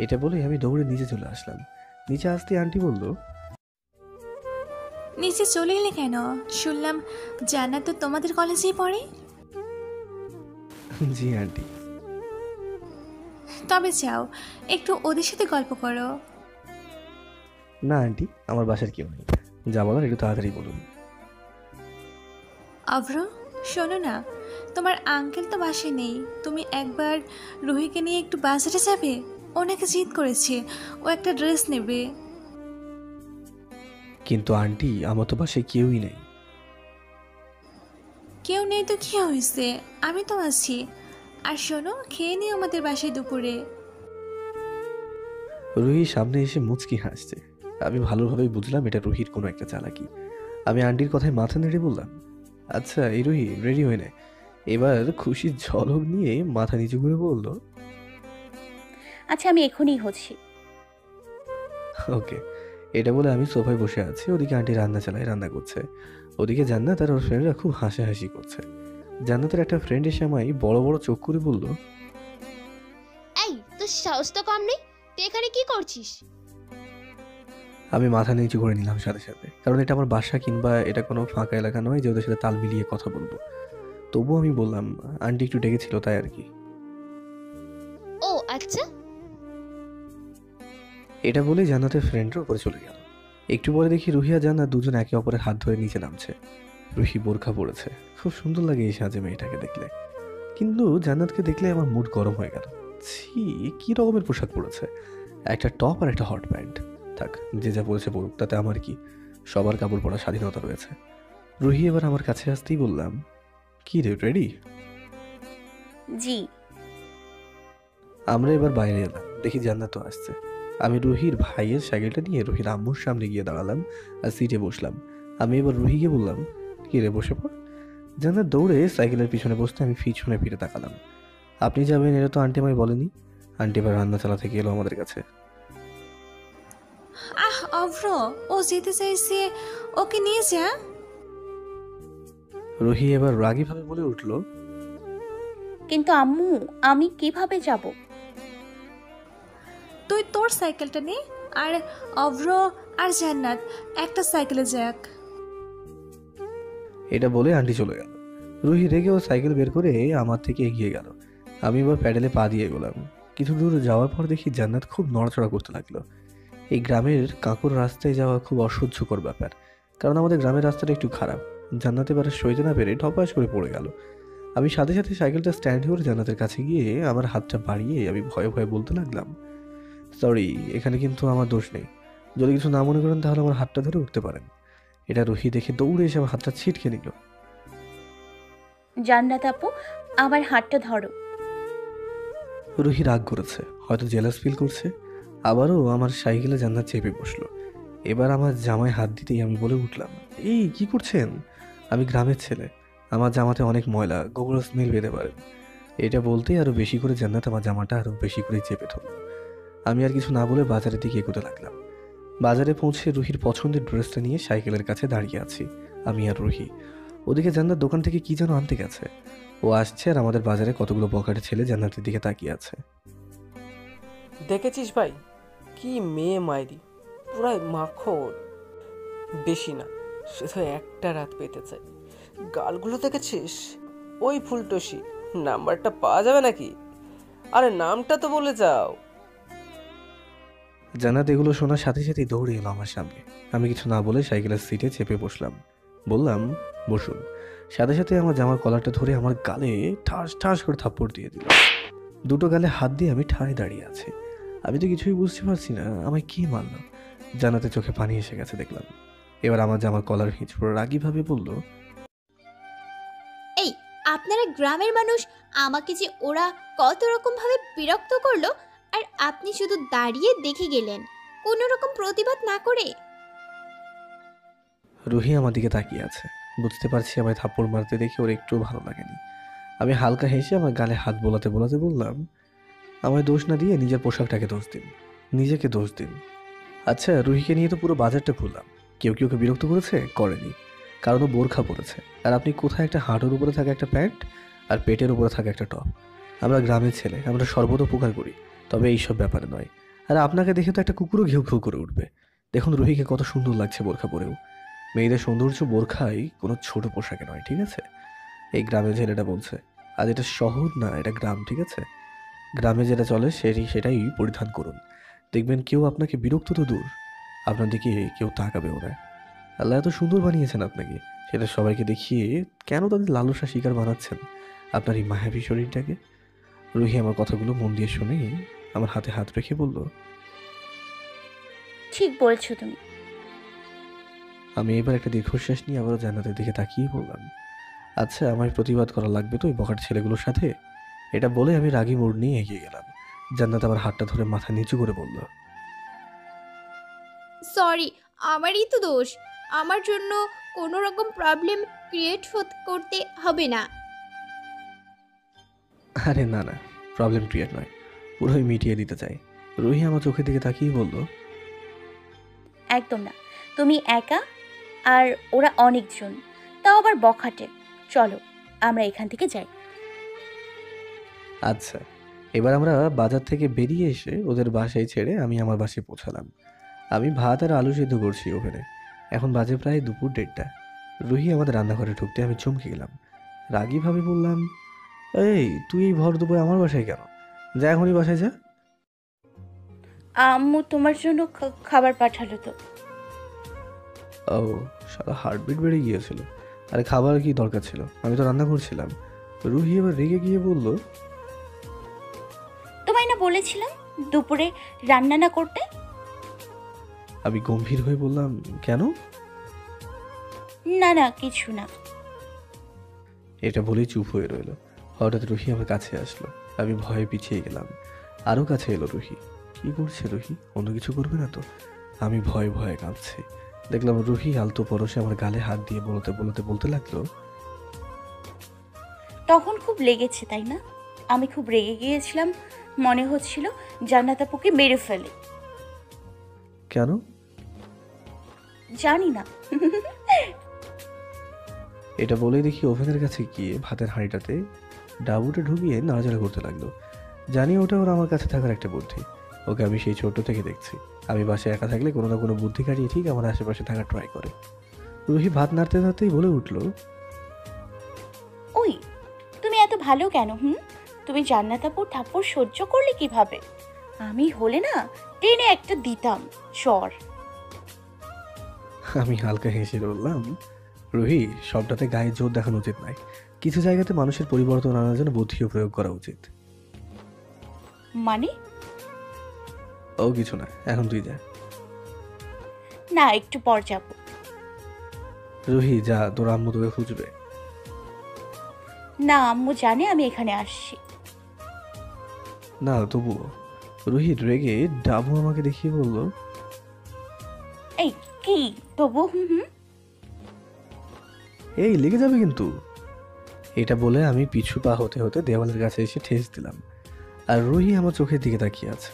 এটা বলে আমি দৌড়ে নিচে চলে আসলাম। নিচে আসতে আন্টি বলল, নিচে চলে এলে কেন? শুনলাম জান্নাত তো তোমাদের কলেজেই পড়ে। জি আন্টি। তবে যাও, একটু ওদের সাথে গল্প করো। না আন্টি, আমার বাসার কেউ নেই, যা বলার একটু তাড়াতাড়ি বলুন। অভ্র, শোনো না, তোমার আঙ্কেল তো বাসায় নেই, তুমি একবার রুহিকে নিয়ে একটু বাজারে যাবে। ওনাকে জিদ করেছে, ও একটা ড্রেস নেবে। কিন্তু আন্টি, আমার তো বাসায় কেউই নেই। কেউ নেই তো কি হয়েছে, আমি তো আছি। আর শোনো, খেয়ে নিও আমাদের বাসায় দুপুরে। রুহি সামনে এসে মুচকি হাসছে। আমি ভালোভাবেই বুঝলাম এটা রুহির কোনো একটা চালাকি। আমি আন্টির কথায় মাথা নেড়ে বললাম, আচ্ছা এই রুহি, রেডি হয়ে নে। এবার খুশির ঝলক নিয়ে মাথা নিচু করে বলল, আচ্ছা আমি এখনই হচ্ছি। ওকে। এটা বলে আমি সোফায় বসে আছি, ওদিকে আন্টি রান্না চালায়, রান্না করছে। ওদিকে জান্নাত আর ওর ফ্রেন্ডরা খুব হাসাহাসি করছে। জান্নাতের একটা ফ্রেন্ড এসে আমায় বড় বড় চোখ করে বলল, এই তোর সাহস তো কম নেই, তুই এখানে কি করছিস? আমি মাথা নিচু করে নিলাম সাথে সাথে, কারণ এটা আমার বাসা কিংবা এটা কোনো ফাঁকা এলাকা নয় যে ওদের সাথে তাল মিলিয়ে কথা বলবো। তবুও আমি বললাম, আন্টি একটু ডেকেছিল তাই আর কি। ও আচ্ছা। এটা বলে জান্নাতের ফ্রেন্ডরা উপরে চলে গেল। একটু পরে দেখি রুহি আর জান্নাত দুজন একে অপরের হাত ধরে নিচে নামছে। রুহি বোরখা পড়েছে, খুব সুন্দর লাগে এই সাজে মেয়েটাকে দেখলে। কিন্তু জান্নাতকে দেখলে আমার মুড গরম হয়ে গেল। ছি, কি রকমের পোশাক পরেছে, একটা টপ আর একটা হট প্যান্ট। থাক, যে যা বলছে বলুক, তাতে আমার কি, সবার কাপড় পরার স্বাধীনতা রয়েছে। রুহি এবার আমার কাছে আসতেই বললাম, কি রে, রেডি? জি। আমরা এবার বাইরে এলাম, দেখি জান্নাতও আসছে। আমি রুহির ভাইয়ের সাইকেলটা নিয়ে রুহির আম্মুর সামনে গিয়ে দাঁড়ালাম আর সিটে বসলাম। আমি এবার রুহিকে বললাম, কি রে, বসে পড়। জান্নাত দৌড়ে সাইকেলের পিছনে বসতে আমি পিছনে ফিরে তাকালাম। আপনি যাবেন এটা তো আন্টি আমায় বলেনি। আন্টি এবার রান্না চালা থেকে এলো আমাদের কাছে। আহ অভ্র, ও যেতে চাইছে, ওকে নিয়ে যা। রুহি এবার রাগীভাবে বলে উঠল, কিন্তু আম্মু, আমি কিভাবে যাব? তুই তোর সাইকেলটা নে, আর অভ্র আর জান্নাত একটা সাইকেলে যাক। এটা বলে আন্টি চলে গেল। রুহি রেগে ও সাইকেল বের করে আমার থেকে এগিয়ে গেল। আমি এবার প্যাডেলে পা দিয়ে এগোলাম। কিছু দূর যাওয়ার পর দেখি জান্নাত খুব নড়াচড়া করতে লাগলো। এই গ্রামের কাঁকুর রাস্তায় যাওয়া খুব অসহ্যকর ব্যাপার, কারণ আমাদের গ্রামের রাস্তাটা একটু খারাপ। জান্নাত এবার সইতে না পেরে ঢপাস করে পড়ে গেল। আমি সাথে সাথে সাইকেলটা স্ট্যান্ড করে জান্নাতের কাছে গিয়ে আমার হাতটা বাড়িয়ে আমি ভয়ে ভয়ে বলতে লাগলাম, সরি, এখানে কিন্তু আমার দোষ নেই। যদি কিছু না মনে করেন তাহলে আমার হাতটা ধরে উঠতে পারেন। এটা রুহি দেখে দৌড়ে এসে আমার হাতটা ছিটকে নিল। জান্নাত আপু, আমার হাতটা ধরো। রুহি রাগ করেছে, হয়তো জেলাস ফিল করছে। আবারও আমার সাইকেলে জান্নাত চেপে বসলো। এবার আমার জামায় হাত দিতেই আমি বলে উঠলাম, এই কি করছেন? আমি গ্রামের ছেলে, আমার জামাতে অনেক ময়লা, গোবর স্মেল পেতে পারেন। এটা বলতেই আরও বেশি করে জান্নাত আমার জামাটা আরও বেশি করে চেপে ধরল। আমি আর কিছু না বলে বাজারের দিকে এগোতে লাগলাম। বাজারে পৌঁছে রুহির পছন্দের ড্রেসটা নিয়ে সাইকেলের কাছে দাঁড়িয়ে আছি আমি আর রুহি। ওদিকে জান্নাত দোকান থেকে কি যেন আনতে গেছে। ও আসছে আর আমাদের বাজারে কতগুলো বকাটে ছেলে জান্নাতের দিকে তাকিয়ে আছে। দেখেছিস ভাই, কি মেয়ে মাইরি, পুরাই মাখন। বেশি না, শুধু একটা রাত পেতে চাই। গালগুলো দেখেছিস? ওই ফুলটসি, নাম্বারটা পাওয়া যাবে নাকি? আরে নামটা তো বলে যাও। জান্নাত এগুলো শোনার সাথে সাথেই দৌড়ে এলো আমার সামনে। আমি কিছু না বলে সাইকেলের সিটে চেপে বসলাম। বললাম, বসুন। সাথে সাথে আমার জামার কলারটা ধরে আমার গালে ঠাস ঠাস করে থাপ্পড় দিয়ে দিল। দুটো গালে হাত দিয়ে আমি ঠাড়ে দাঁড়িয়ে আছি। আমি তো কিছুই বুঝতে পারছি না আমায় কে মারল। জান্নাতের চোখে পানি এসে গেছে দেখলাম। এবার আমার জামার কলার হিঁচড়ে রাগীভাবে বলল, এই আপনারা গ্রামের মানুষ, আমাকে যে ওরা কত রকমভাবে বিরক্ত করলো, আর আপনি শুধু দাঁড়িয়ে দেখে গেলেন কোনো রকম প্রতিবাদ না করে। রুহি আমার দিকে তাকিয়ে আছে। বুঝতে পারছি আমায় থাপ্পড় মারতে দেখে ওর একটুও ভালো লাগেনি। আমি হালকা হেসে আমার গালে হাত বোলাতে বোলাতে বললাম, আমায় দোষ না দিয়ে নিজের পোশাকটাকে দোষ দিন, নিজেকে দোষ দিন। আচ্ছা, রুহিকে নিয়ে তো পুরো বাজারটা ঘুরলাম, কেউ কেউ ওকে বিরক্ত করেছে? করেনি, কারণ ও বোরখা পরেছে। আর আপনি কোথায় একটা হাঁটুর উপরে থাকা একটা প্যান্ট আর পেটের উপরে থাকা একটা টপ। আমরা গ্রামের ছেলে, আমরা সর্বদা উপকার করি, তবে এইসব ব্যাপারে নয়। আর আপনাকে দেখে তো একটা কুকুরও ঘেউ ঘেউ করে উঠবে। দেখুন রুহিকে কত সুন্দর লাগছে বোরখা পরেও। মেয়েদের সৌন্দর্য বোরখাই কোনো ছোট পোশাকে নয়, ঠিক আছে? এই গ্রামের ছেলেটা বলছে। আর এটা শহর না, এটা গ্রাম, ঠিক আছে? গ্রামে যেটা চলে সেটাই পরিধান করুন। দেখবেন কেউ আপনাকে বিরক্ত তো দূর, আপনার দিকে কেউ তাকাবেও না। আল্লাহ এত সুন্দর বানিয়েছেন আপনাকে, সেটা সবাইকে দেখিয়ে কেন তাদের লালসা শিকার বানাচ্ছেন আপনার এই মায়াবী শরীরটাকে? রুহি আমার কথাগুলো মন দিয়ে শুনে আমার হাতে হাত রেখে বলল, ঠিক বলছো তুমি। আমি এবার একটা দীর্ঘশ্বাস নিয়ে আবারও জান্নাতের দিকে তাকিয়ে বললাম, আচ্ছা আমায় প্রতিবাদ করা লাগবে তো ওই বকার ছেলেগুলোর সাথে? এটা বলে আমি রাগী মোড় নিয়ে এগিয়ে গেলাম। জান্নাত আমার হাতটা ধরে মাথা নিচু করে বলল, সরি, আমারই তো দোষ। আমার জন্য কোনো রকম প্রবলেম ক্রিয়েট করতে হবে না। আরে না না, প্রবলেম ক্রিয়েট নয়, পুরোই মিটিয়ে দিতে চাই। রুহি আমার চোখের দিকে তাকিয়ে বলল, একদম না, তুমি একা আর ওরা অনেকজন, তাও আবার বখাটে। চলো আমরা এখান থেকে যাই। আচ্ছা। এবার আমরা বাজার থেকে বেরিয়ে এসে ওদের বাসায় ছেড়ে আমি আমার বাসায় পৌঁছালাম। আমি ভাত আর আলু সিদ্ধ করছি ওভেনে। এখন বাজে প্রায় দুপুর 1:30। রুহি আমাদের রান্নাঘরে ঢুকতে আমি চমকে গেলাম। রাগীভাবে বললাম, এই তুই এই ভর দুপুরে আমার বাসায় কেন? যা এখনই বাসায় যা। আম্মু তোমার জন্য খাবার পাঠালো তো। ও সারা হার্টবিট বেড়ে গিয়েছিল। আরে খাবার কি দরকার ছিল? আমি তো রান্না করছিলাম। রুহি এবার রেগে গিয়ে বলল, তোমায় না বলেছিলাম দুপুরে রান্না না করতে? আমি গম্ভীর হয়ে বললাম, কেন? না না, কিছু না। এটা বলেই চুপ হয়ে রইল। হঠাৎ রুহি আমার কাছে আসলো। আমি ভয়ে পিছিয়ে গেলাম। আরও কাছে এলো রুহি। কি করছে রুহি? অন্য কিছু করবে না তো? আমি ভয়ে ভয়ে কাঁপছি। দেখলাম রুহি আলতো পরশে আমার গালে হাত দিয়ে বলতে লাগলো, তখন খুব লেগেছে তাই না? আমি খুব রেগে গিয়েছিলাম, মনে হচ্ছিল জান্নাত আপুকে মেরে ফেলে। কেন? জানি না। এটা বলেই দেখি ওভেনের কাছে গিয়ে ভাতের হাঁড়িটাতে ডাবুটা ঢুকিয়ে নাড়াচাড়া করতে লাগলো। জানি ওটা ওর আমার কাছে থাকার একটা বুদ্ধি। ওকে আমি সেই ছোট থেকে দেখছি। আমি বাসায় একা থাকলে কোনো না কোনো বুদ্ধি কাটিয়ে ঠিক আমার আশেপাশে থাকার ট্রাই করে। রুহি ভাত নাড়তে নাড়তেই বলে উঠলো, ওই তুমি এত ভালো কেন? তুমি জান্নাত আপুর থাপ্পড় সহ্য করলে কিভাবে? আমি হলে না টেনে একটা দিতাম চর। আমি হালকা হেসে বললাম, রুহি সবটাতে গায়ে জোর দেখানো উচিত নয়। কিছু জায়গাতে মানুষের পরিবর্তন আনার জন্য বুদ্ধিও প্রয়োগ করা উচিত। মানে? ও কিছু না, এখন তুই যা। না, একটু পর যাব। রুহি যা, তোর আম্মু তোকে খুঁজবে। না, আম্মু জানে আমি এখানে আসছি। না তবুও। রুহি রেগে ডাবু আমাকে দেখিয়ে বলল, এই কি তবু? এই লেগে যাবে কিন্তু। এটা বলে আমি পিছু পা হতে হতে দেওয়ালের কাছে এসে ঠেস দিলাম। আর রুহি আমার চোখের দিকে তাকিয়ে আছে।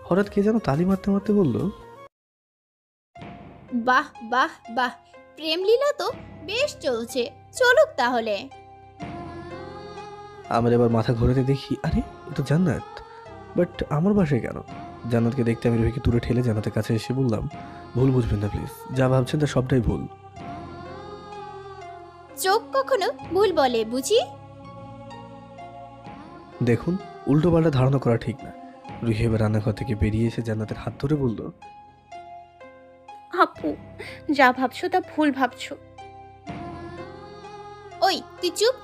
হঠাৎ কে যেন তালি মারতে মারতে বলল, বাহ বাহ বাহ, প্রেম লীলা তো বেশ চলছে, চলুক তাহলে। আমার এবার মাথা ঘোরাতে দেখি, আরে এ তো জান্নাত। বাট আমার বাসায় কেন? জান্নাতকে দেখতে আমি রুহিকে দূরে ঠেলে জান্নাতের কাছে এসে বললাম, ভুল বুঝবেন না প্লিজ, যা ভাবছেন তা সবটাই ভুল। চোখ কখনো ভুল বলে বুঝি? দেখুন, উল্টো পাল্টা ধারণা করা ঠিক না। রুহি এবার রান্নাঘর থেকে বেরিয়ে এসে জান্নাতের হাত ধরে বলল, আপু যা ভাবছো তা ভুল ভাবছো। ওই তুই চুপ,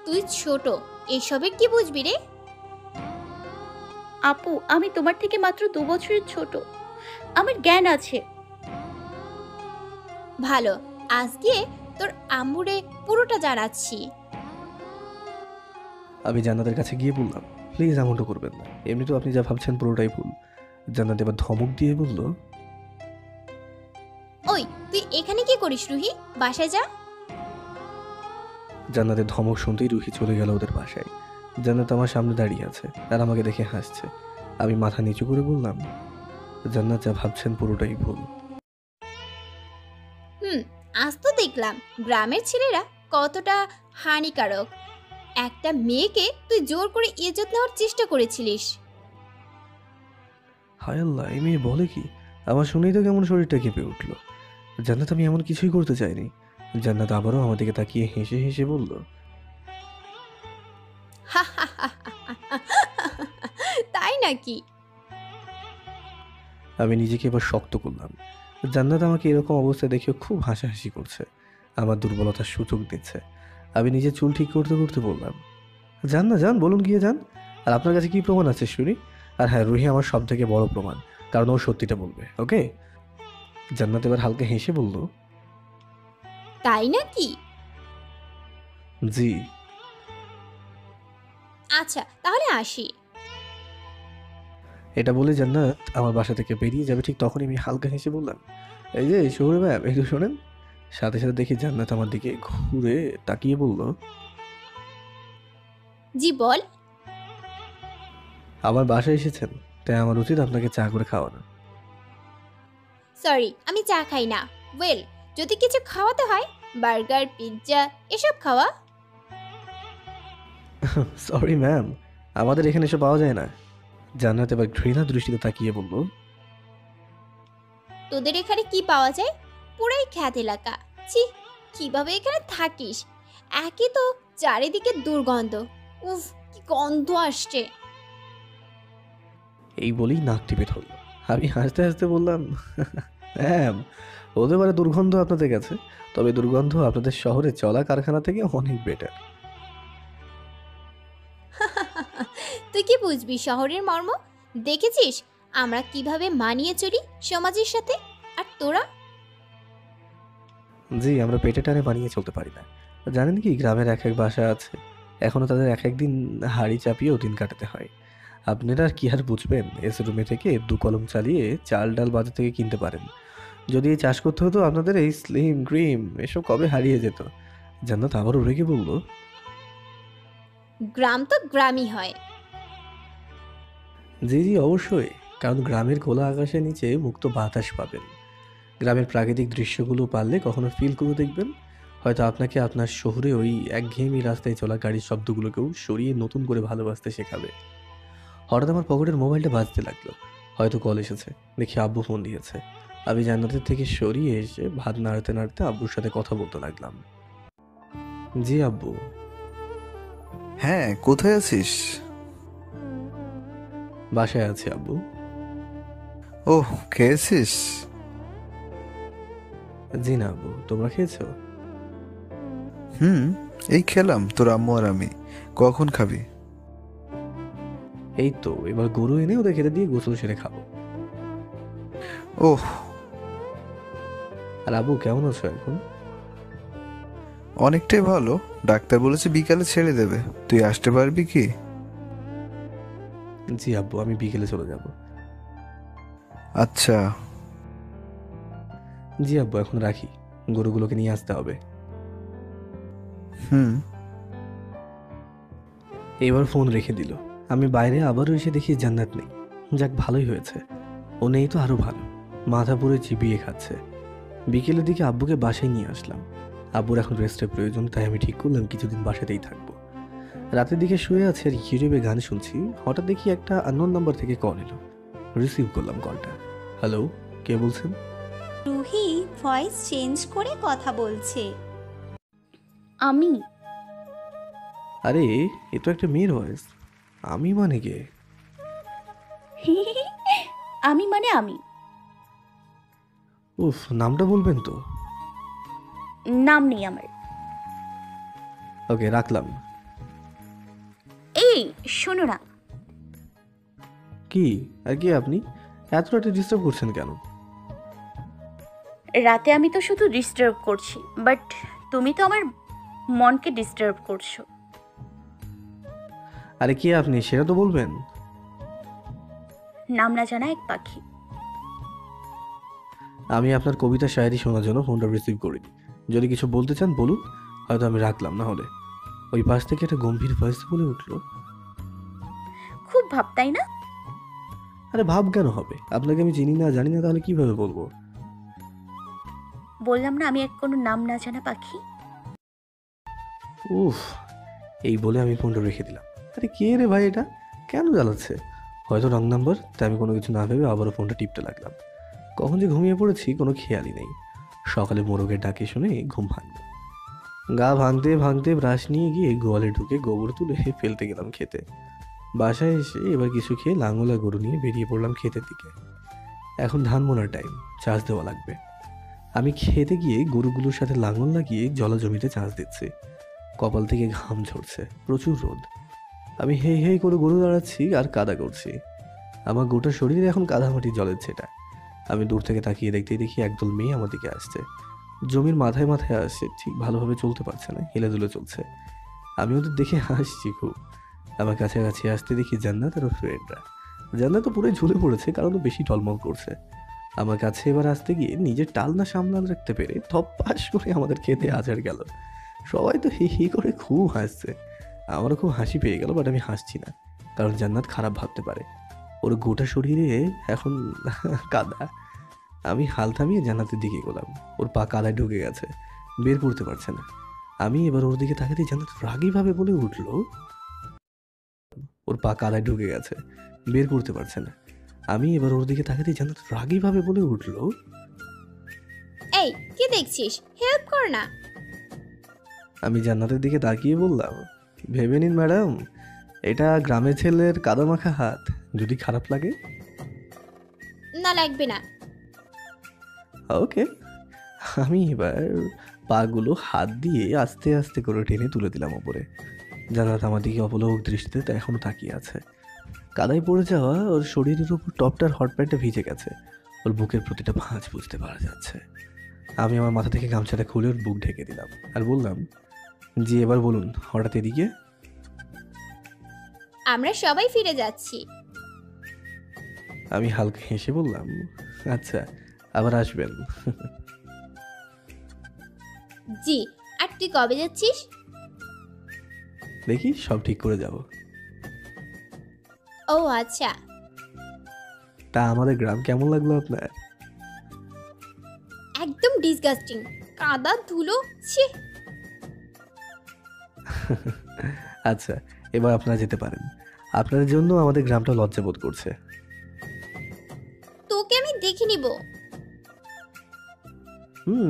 তুই ছোট, এসবের কি বুঝবি রে? আপু আমি তোমার থেকে মাত্র 2 বছরের ছোট, আমার জ্ঞান আছে। ভালো, আজকে তোর আম্মুরে পুরোটা জানাচ্ছি। আমি জান্নাতের কাছে গিয়ে বললাম, প্লিজ এমনটা করবেন না, এমনিতেও আপনি যা ভাবছেন পুরোটাই ভুল। জান্নাত এবার ধমক দিয়ে বলল, ওই তুই এখানে কি করিস রুহি? বাসায় যা। জান্নাতের ধমক শুনতেই রুহি চলে গেল ওদের বাসায়। জান্নাত আমার সামনে দাঁড়িয়ে আছে আর আমাকে দেখে হাসছে। আমি মাথা নিচু করে বললাম, জান্নাত যা ভাবছেন পুরোটাই ভুল। আজ তো দেখলাম গ্রামের ছেলেরা কতটা হানিকারক। একটা মেয়েকে তুই জোর করে ইজ্জত নেওয়ার চেষ্টা করেছিলিস। হায় আল্লাহ, এই মেয়ে বলে কি? আমার শুনেই তো কেমন শরীরটা কেঁপে উঠলো। জান্নাত আমি এমন কিছুই করতে চাইনি। জান্নাত আবারও আমার দিকে তাকিয়ে হেসে হেসে বলল, তাই নাকি? আমি নিজেকে এবার শক্ত করলাম। জান্নাত আমাকে এরকম অবস্থায় দেখে খুব হাসাহাসি করছে, আমার দুর্বলতার সুযোগ দিচ্ছে। আমি নিজের চুল ঠিক করতে করতে বললাম, যান না যান, বলুন গিয়ে যান। আর আপনার কাছে কি প্রমাণ আছে শুনি? আর হ্যাঁ, রুহি আমার সব থেকে বড় প্রমাণ, কারণ ও সত্যিটা বলবে। ওকে? জান্নাত এবার হালকা হেসে বলল, তাই নাকি? জি। আচ্ছা তাহলে আসি। এটা বলে জান্নাত আমার বাসা থেকে বেরিয়ে যাবে, ঠিক তখনই আমি হালকা হেসে বললাম, এই যে শহুরে ম্যাম, একটু শোনেন। সাথে সাথে দেখি জান্নাত আমার দিকে ঘুরে তাকিয়ে বলল, জি বল। আমার বাসায় এসেছেন, তাই আমার উচিত আপনাকে চা করে খাওয়ানো। সরি, আমি চা খাই না। ওয়েল, যদি কিছু খাওয়াতে হয়, বার্গার, পিৎজা এসব খাওয়া। সরি ম্যাম, আমাদের এখানে এসব পাওয়া যায় না। জান্নাত এবার ঘৃণা দৃষ্টিতে তাকিয়ে বলল, তোদের এখানে কি পাওয়া যায়? পুরাই খ্যাত এলাকা। ছি, কিভাবে এখানে থাকিস? একই তো চারিদিকে দুর্গন্ধ। উফ, কি গন্ধ আসছে। এই বলেই নাক টিপে ধরল। আমি হাসতে হাসতে বললাম, ম্যাম, হতে পারে দুর্গন্ধ আপনাদের কাছে, তবে দুর্গন্ধ আপনাদের শহরে চলা কারখানা থেকে অনেক বেটার। তুই কি বুঝবি শহরের মর্ম? দেখেছিস আমরা কিভাবে মানিয়ে চলি সমাজের সাথে, আর তোরা? জি, আমরা পেটে টানে বানিয়ে চলতে পারি না। জানেন কি, গ্রামের এক এক বাসা আছে, এখনো তাদের এক একদিন হাড়ি চাপিয়েও দিন কাটাতে হয়। আপনারা আর কি আর বুঝবেন? এসি রুমে থেকে 2 কলম চালিয়ে চাল ডাল বাজার থেকে কিনতে পারেন। যদি এই চাষ করতে হতো, আপনাদের এই স্লিম ক্রিম এসব কবে হারিয়ে যেত। জান্নাত আবারও রেগে বলল, গ্রাম তো গ্রামই হয়। জি জি অবশ্যই, কারণ গ্রামের খোলা আকাশের নিচে মুক্ত বাতাস পাবেন। গ্রামের প্রাকৃতিক দৃশ্যগুলো পারলে কখনো ফিল করে দেখবেন। হয়তো আপনাকে আপনার শহরে ওই একঘেয়েমি রাস্তায় চলা গাড়ির শব্দগুলোকেও সরিয়ে নতুন করে ভালোবাসতে শেখাবে। হঠাৎ আমার পকেটের মোবাইলটা বাজতে লাগলো। হয়তো কল এসেছে। দেখি আব্বু ফোন দিয়েছে। আমি জান্নাতের থেকে সরিয়ে এসে ভাত নাড়তে নাড়তে আব্বুর সাথে কথা বলতে লাগলাম। জি আব্বু। হ্যাঁ, কোথায় আছিস? বাসায় আছি আব্বু। ওহ, খেয়েছিস? জি না আব্বু, তোমরা খেয়েছো? এই খেলাম, তোর আম্মু আর আমি। কখন খাবি? এই তো এবার গরু এনে ওদের খেতে দিয়ে গোসল সেরে খাবো। ওহ। আর আব্বু কেমন আছো এখন? অনেকটাই ভালো। ডাক্তার বলেছে বিকালে ছেড়ে দেবে। তুই আসতে পারবি কি? জি আব্বু, আমি বিকেলে চলে যাব। আচ্ছা। জি আব্বু, এখন রাখি, গরুগুলোকে নিয়ে আসতে হবে। এবার ফোন রেখে দিল। আমি বাইরে আবারও এসে দেখি জান্নাত নেই। যাক, ভালোই হয়েছে, ও নেই তো আরো ভালো। মাথা পুরো চিবিয়ে খাচ্ছে। বিকেলের দিকে আব্বুকে বাসায় নিয়ে আসলাম। আব্বুর এখন রেস্টের প্রয়োজন, তাই আমি ঠিক করলাম কিছুদিন বাসাতেই থাকবো। রাতের দিকে শুয়ে আছে আর ইউটিউবে গান শুনছি। হঠাৎ দেখি একটা আননোন নাম্বার থেকে কল এলো। রিসিভ করলাম কলটা। হ্যালো, কে বলছেন? রুহি ভয়েস চেঞ্জ করে কথা বলছে। আমি? আরে, এ তো একটা মেয়ের ভয়েস। আমি মানে কে? আমি মানে আমি। উফ, নামটা বলবেন তো? নাম নেই আমার। ওকে, রাখলাম। এই শোনো না। কি আর কি, আপনি এত রাতে ডিস্টার্ব করছেন কেন? রাতে আমি তো শুধু ডিস্টার্ব করছি, বাট তুমি তো আমার মনকে ডিস্টার্ব করছো। আরে কি আপনি, সেটা তো বলবেন। নাম না জানা এক পাখি। আমি আপনার কবিতা শায়েরি শোনার জন্য ফোনটা রিসিভ করিনি। যদি কিছু বলতে চান বলুন, হয়তো আমি রাখলাম। না হলে ওই পাশ থেকে একটা গম্ভীর ভয়েস বলে উঠলো, খুব ভাব তাই না? আরে ভাব কেন হবে, আপনাকে আমি চিনি না জানি না, তাহলে কিভাবে বলবো? বললাম না আমি এক কোনো নাম না জানা পাখি। উফ, এই বলে আমি ফোনটা রেখে দিলাম। আরে কে রে ভাই, এটা কেন জ্বালাচ্ছে? হয়তো রং নাম্বার, তাই আমি কোনো কিছু না ভেবে আবারও ফোনটা টিপতে লাগলাম। কখন যে ঘুমিয়ে পড়েছি কোনো খেয়ালই নেই। সকালে মোরগের ডাকে শুনে ঘুম ভাঙল। গা ভাঙতে ভাঙতে ব্রাশ নিয়ে গিয়ে গোয়ালে ঢুকে গোবর তুলে ফেলতে গেলাম খেতে। বাসায় এসে এবার কিছু খেয়ে লাঙ্গলা গরু নিয়ে বেরিয়ে পড়লাম ক্ষেতের দিকে। এখন ধান মোনার টাইম, চাষ দেওয়া লাগবে। আমি খেতে গিয়ে গরুগুলোর সাথে লাঙল লাগিয়ে জলা জমিতে চাষ দিচ্ছি। কপাল থেকে ঘাম ঝরছে, প্রচুর রোদ। আমি হেই হেই করে গরু দাঁড়াচ্ছি আর কাদা করছি। আমার গোটা শরীরে এখন কাদামাটি জলের ছেটা। আমি দূর থেকে তাকিয়ে দেখতেই দেখি একদল মেয়ে আমার দিকে আসছে। জমির মাথায় মাথায় আসছে, ঠিক ভালোভাবে চলতে পারছে না, হেলে দুলে চলছে। আমি ওদের দেখে হাসছি খুব। আমার কাছাকাছি আসতে দেখি জান্নাত আর ওর ফ্রেন্ডরা। জান্নাত তো পুরোই ঝুলে পড়েছে, কারণ ও বেশি টলমল করছে। আমার কাছে এবার আসতে গিয়ে নিজের টাল না সামলান রাখতে পেরে ধপাস করে আমাদের খেতে আছাড় গেল। সবাই তো হি হি করে খুব হাসছে। আমারও খুব হাসি পেয়ে গেল, বাট আমি হাসছি না, কারণ জান্নাত খারাপ ভাবতে পারে। ওর গোটা শরীরে এখন কাদা। আমি হাল থামিয়ে জান্নাতের দিকে গেলাম। ওর পা কাদায় ঢুকে গেছে, বের করতে পারছে না। আমি এবার ওর দিকে তাকাতেই জান্নাত রাগীভাবে বলে উঠল, ওর পা কাদায় ঢুকে গেছে, বের করতে পারছে না। আমি এবার ওর দিকে তাকাতেই জান্নাত রাগীভাবে বলে উঠল, এই কি দেখছিস, হেল্প কর না। আমি জান্নাতের দিকে তাকিয়ে বললাম, ভেবে নিন ম্যাডাম, এটা গ্রামের ছেলের কাদামাখা হাত, যদি খারাপ লাগে। না লাগবে না। ওকে। আমি এবার পাগুলো হাত দিয়ে আস্তে আস্তে করে টেনে তুলে দিলাম ওপরে। জান্নাত আমার দিকে অপলক দৃষ্টিতে তা এখনো তাকিয়ে আছে। কাদায় পড়ে যাওয়া ওর শরীরের উপর টপটার হট প্যান্টটা ভিজে গেছে। ওর বুকের প্রতিটা ভাঁজ বুঝতে পারা যাচ্ছে। আমি আমার মাথা থেকে গামছাটা খুলে ওর বুক ঢেকে দিলাম আর বললাম, জি এবার বলুন, হঠাৎ এদিকে? আমরা সবাই ফিরে যাচ্ছি। আমি হালকা হেসে বললাম, আচ্ছা আবার আসবেন। জি, আর তুই কবে যাচ্ছিস? দেখি সব ঠিক করে যাব। ও আচ্ছা। তা আমাদের গ্রাম কেমন লাগলো আপনার? একদম ডিসগাস্টিং, কাদা ধুলো, ছি। আচ্ছা এবার আপনারা যেতে পারেন। আপনার জন্য আমাদের গ্রামটা লজ্জাবোধ করছে। তোকে আমি দেখে নিব।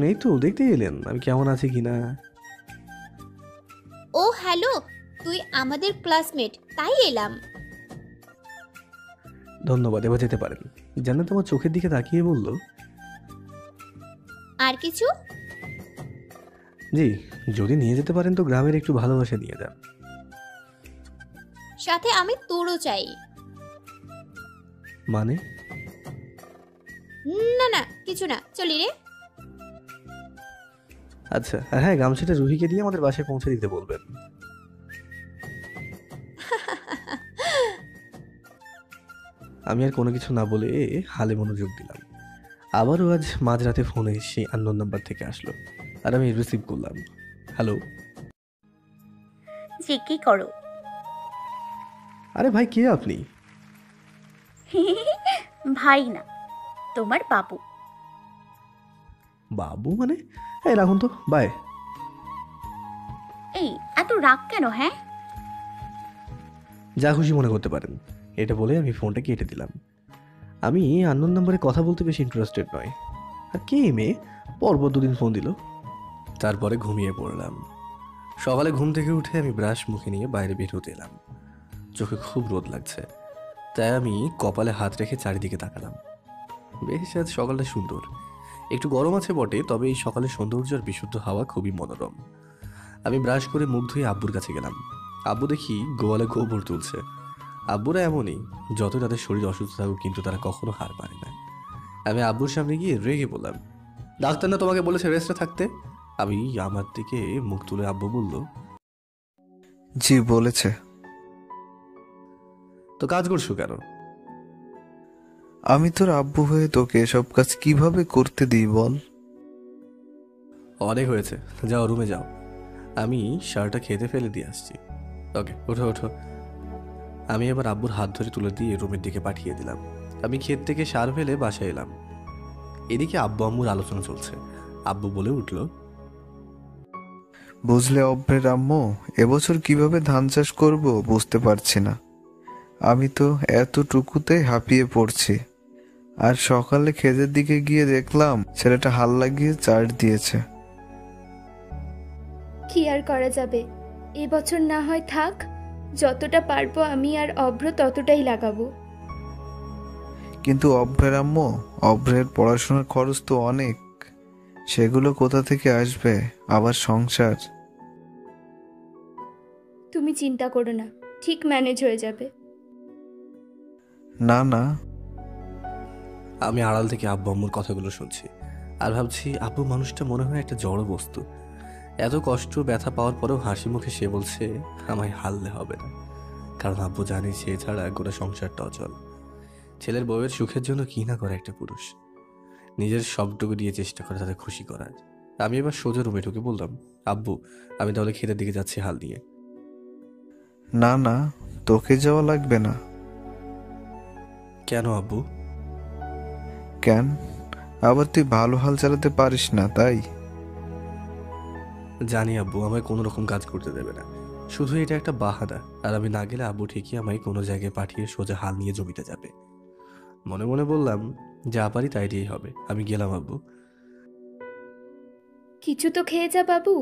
এই তো দেখতে এলেন আমি কেমন আছি কিনা। ও হ্যালো, তুই আমাদের ক্লাসমেট, তাই এলাম। ধন্যবাদ, এবার যেতে পারেন। জান্নাত আমার চোখের দিকে তাকিয়ে বলল, আর কিছু? জি, যদি নিয়ে যেতে পারেন তো গ্রামের একটু ভালোবাসা নিয়ে যান। সাথে আমি তোরও চাই। মানে? না না কিছু না, চলি রে। আচ্ছা হ্যাঁ, গামছাটা রুহিকে দিয়ে আমাদের বাসায় পৌঁছে দিতে বলবেন। আমি আর কোনো কিছু না বলে হালে মনোযোগ দিলাম। আবারও আজ মাঝরাতে ফোনে সেই আননোন নাম্বার থেকে আসলো আর আমি রিসিভ করলাম। হ্যালো। জি কি করো? আরে ভাই কে আপনি? ভাই না, তোমার বাবু। বাবু মানে? এই রাখুন তো, বাই। এই এত রাগ কেন? হ্যাঁ যা খুশি মনে করতে পারেন, এটা বলে আমি ফোনটা কেটে দিলাম। আমি আননোন নাম্বারে কথা বলতে বেশি ইন্টারেস্টেড নয়। আর কে মেয়ে পরপর দুদিন ফোন দিল। তারপরে ঘুমিয়ে পড়লাম। সকালে ঘুম থেকে উঠে আমি ব্রাশ মুখে নিয়ে বাইরে বের হতে এলাম। চোখে খুব রোদ লাগছে, তাই আমি কপালে হাত রেখে চারিদিকে তাকালাম। বেশ আজ সকালটা সুন্দর, একটু গরম আছে বটে, তবে এই সকালের সৌন্দর্য আর বিশুদ্ধ হাওয়া খুবই মনোরম। আমি ব্রাশ করে মুখ ধুয়ে আব্বুর কাছে গেলাম। আব্বু দেখি গোয়ালে গোবর তুলছে। আব্বুরা এমনই, যত তাদের শরীর অসুস্থ থাকুক কিন্তু তারা কখনো হার মানে না। আমি আব্বুর সামনে গিয়ে রেগে বললাম, ডাক্তার না তোমাকে বলেছে রেস্টে থাকতে? আমি আমার দিকে মুখ তুলে আব্বু বলল, জি বলেছে। তো কাজ করছো কেন? আমি তোর আব্বু হয়ে তোকে এসব কাজ কিভাবে করতে দিই বল? অনেক হয়েছে, যাও রুমে যাও, আমি শার্টটা খেতে ফেলে দিয়ে আসছি। ওকে, ওঠো ওঠো। আমি এবার আব্বুর হাত ধরে তুলে দিয়ে রুমের দিকে পাঠিয়ে দিলাম। আমি ক্ষেত থেকে সার ফেলে বাসায় এলাম। এদিকে আব্বু আম্মুর আলোচনা চলছে। আব্বু বলে উঠল, বুঝলে অভ্রের আম্মু, এবছর কিভাবে ধান চাষ করব বুঝতে পারছি না। আমি তো এতটুকুতে হাঁপিয়ে পড়ছি। আর সকালে ক্ষেতের দিকে গিয়ে দেখলাম ছেলেটা হাল লাগিয়ে চাষ দিয়েছে। কি আর করা যাবে, এবছর না হয় থাক, যতটা পারবো আমি আর অভ্র ততটাই লাগাবো। কিন্তু অভ্রের আম্মু, অভ্রের পড়াশোনার খরচ তো অনেক, সেগুলো কোথা থেকে আসবে? আবার সংসার। তুমি চিন্তা করো না, ঠিক ম্যানেজ হয়ে যাবে। না না, আমি আড়াল থেকে আব্বু আম্মুর কথাগুলো শুনছি আর ভাবছি, আব্বু মানুষটা মনে হয় একটা জড় বস্তু। এত কষ্ট ব্যথা পাওয়ার পরেও হাসি মুখে সে বলছে আমায় হারলে হবে না, কারণ আব্বু জানে সে ছাড়া গোটা সংসারটা অচল। ছেলের বউয়ের সুখের জন্য কি না করে একটা পুরুষ, নিজের সবটুকু দিয়ে চেষ্টা করে তাদের খুশি করার। আমি এবার সোজা রুমে ঢুকে বললাম, আব্বু আমি তাহলে ক্ষেতের দিকে যাচ্ছি হাল নিয়ে। না না, তোকে যাওয়া লাগবে না। কেন আব্বু? কেন? আবার তুই ভালো হাল চালাতে পারিস না তাই? জানি আব্বু আমায় কোনো রকম কাজ করতে দেবে না, শুধু এটা একটা বাহানা। আর আমি না গেলে আব্বু ঠিকই আমায় কোনো জায়গায় পাঠিয়ে সোজা হাল নিয়ে জমিতে যাবে। মনে মনে বললাম, যা পারি তাই দিয়েই হবে। আমি গেলাম আব্বু। কিছু তো খেয়ে যা বাবু।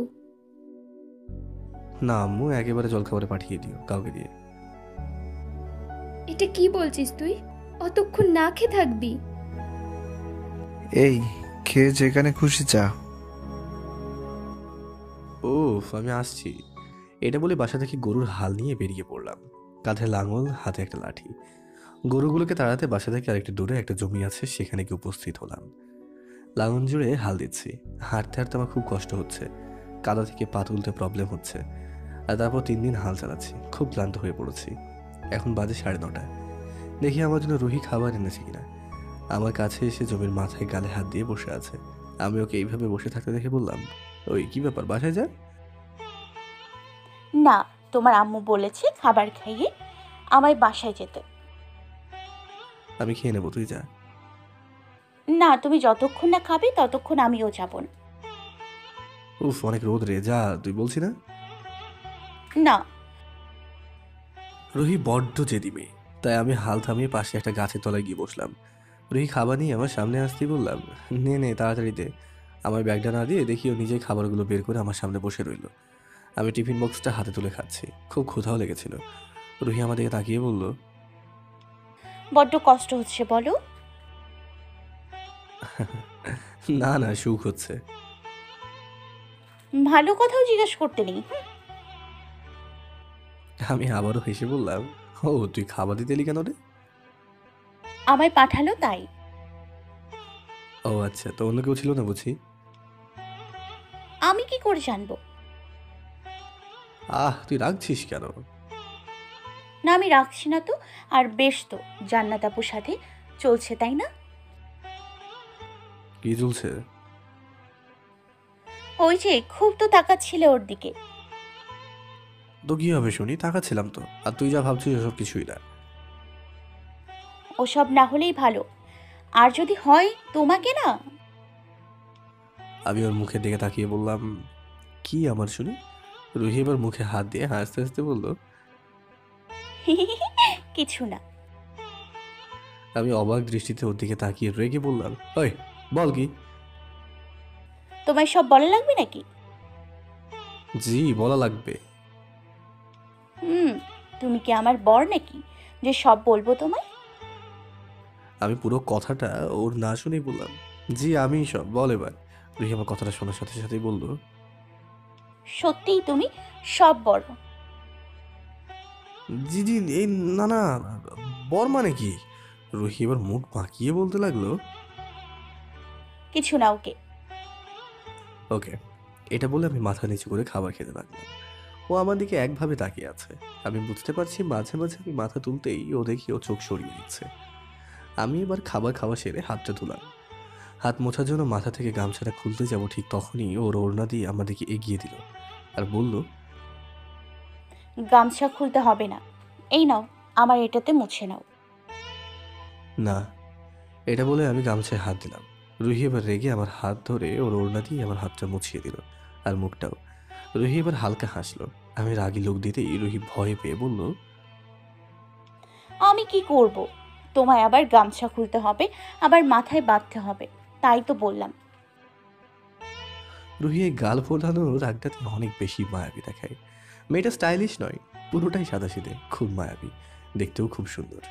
না আম্মু, একেবারে জলখাবারে পাঠিয়ে দিও কাউকে দিয়ে। এটা কি বলছিস তুই? অতক্ষণ না খেয়ে থাকবি? এই খেয়ে যেখানে খুশি যা। ওফ, আমি আসছি। এটা বলে বাসা থেকে গরুর হাল নিয়ে বেরিয়ে পড়লাম। কাঁধে লাঙল, হাতে একটা লাঠি। গরুগুলোকে তাড়াতে বাসা থেকে আরেকটু দূরে একটা জমি আছে, সেখানে গিয়ে উপস্থিত হলাম। লাঙল জুড়ে হাল দিচ্ছি। হাঁটতে হাঁটতে আমার খুব কষ্ট হচ্ছে, কাদা থেকে পা তুলতে প্রবলেম হচ্ছে। আর তারপর 3 দিন হাল চালাচ্ছি, খুব ক্লান্ত হয়ে পড়েছি। এখন বাজে 9:30। দেখি আমার জন্য রুহি খাবার এনেছে কিনা। আমার কাছে এসে জমির মাথায় গালে হাত দিয়ে বসে আছে। আমি ওকে এইভাবে বসে থাকতে দেখে বললাম, ওই কি ব্যাপার, বাসায় যা। না, তোমার আম্মু বলেছে খাবার খাইয়ে আমায় বাসায় যেতে। আমি খেয়ে নেবো, তুই যা। না, তুমি যতক্ষণ না খাবে ততক্ষণ আমিও যাব না। উফ, অনেক রোদ রে, যা তুই, বলছি না। না, রুহি বড্ড জেদি মেয়ে, তাই আমি হাল থামিয়ে পাশে একটা গাছের তলায় গিয়ে বসলাম। রুহি খাবার নিয়ে আমার সামনে আসতেই বললাম, নে নে তাড়াতাড়ি দে। আমার ব্যাগটা না দিয়ে দেখি ও নিজেই খাবারগুলো বের করে আমার সামনে বসে রইল। আমি টিফিন বক্সটা হাতে তুলে খাচ্ছি, খুব ক্ষুধাও লেগেছিল। রুহি আমার দিকে তাকিয়ে বলল, বড্ড কষ্ট হচ্ছে বলো? না না, সুখ হচ্ছে। ভালো কথাও জিজ্ঞেস করতে নেই। আমি আবারও হেসে বললাম, ও তুই খাবার দিতে এলি কেন রে? আমায় পাঠালো তাই। ও আচ্ছা, তো অন্য কেউ ছিল না বুঝি? আমি কি করে জানবো? তুই রাখছিস কেন? না, আমি রাখছি না তো। আর বেশ তো, জান্নাত আপুর সাথে চলছে তাই না? কি চলছে? ওই যে খুব তো তাকাচ্ছিলে ওর দিকে। তো কি হবে শুনি, তাকাচ্ছিলাম তো। আর তুই যা ভাবছিস ওসব কিছুই না। ওসব না হলেই ভালো। আর যদি হয় তোমাকে না। আমি ওর মুখের দিকে তাকিয়ে বললাম, কি আমার শুনি? রুহি এবার মুখে হাত দিয়ে হাসতে হাসতে বলল, কিছু না। আমি অবাক দৃষ্টিতে ওর দিকে তাকিয়ে রেগে বললাম, ওই বল কি? তোমায় সব বলা লাগবে নাকি? জি বলা লাগবে। তুমি কি আমার বর নাকি যে সব বলবো তোমায়? আমি পুরো কথাটা ওর না শুনেই বললাম, জি আমি সব, বল এবার। রুহি আমার কথাটা শোনার সাথে সাথেই বলল, সত্যিই তুমি সব বড়? জি জি, এই না না, বর মানে কি? রুহি এবার মুখ বাঁকিয়ে বলতে লাগলো, কিছু না, ওকে। ওকে, এটা বলে আমি মাথা নিচু করে খাবার খেতে লাগলাম। ও আমার দিকে একভাবে তাকিয়ে আছে। আমি বুঝতে পারছি মাঝে মাঝে আমি মাথা তুলতেই ও দেখি ও চোখ সরিয়ে দিচ্ছে। আমি এবার খাবার খাওয়া সেরে হাতটা ধুলাম। হাত মোছার জন্য মাথা থেকে গামছাটা খুলতে যাব, ঠিক তখনই ওর ওড়না দিয়ে আমার দিকে এগিয়ে দিল আর বলল, গামছা খুলতে হবে না, এই নাও আমার এটাতে মুছে নাও। না। এটা বলে আমি গামছায় হাত দিলাম। রুহি এবার রেগে আমার হাত ধরে ওর ওড়না দিয়ে আমার হাতটা মুছিয়ে দিল আর মুখটাও। রুহি এবার হালকা হাসলো। আমি রাগি লোক দিতেই রুহি ভয় পেয়ে বলল, আমি কি করব? তোমায় আবার গামছা খুলতে হবে, আবার মাথায় বাঁধতে হবে, তাই তো বললাম। রুহি এই গাল ফোলানো রাগটাতে অনেক বেশি মায়াবী দেখায়। মেয়েটা স্টাইলিশ নয়, পুরোটাই সাদাসিধে, খুব মায়াবী, দেখতেও খুব সুন্দর।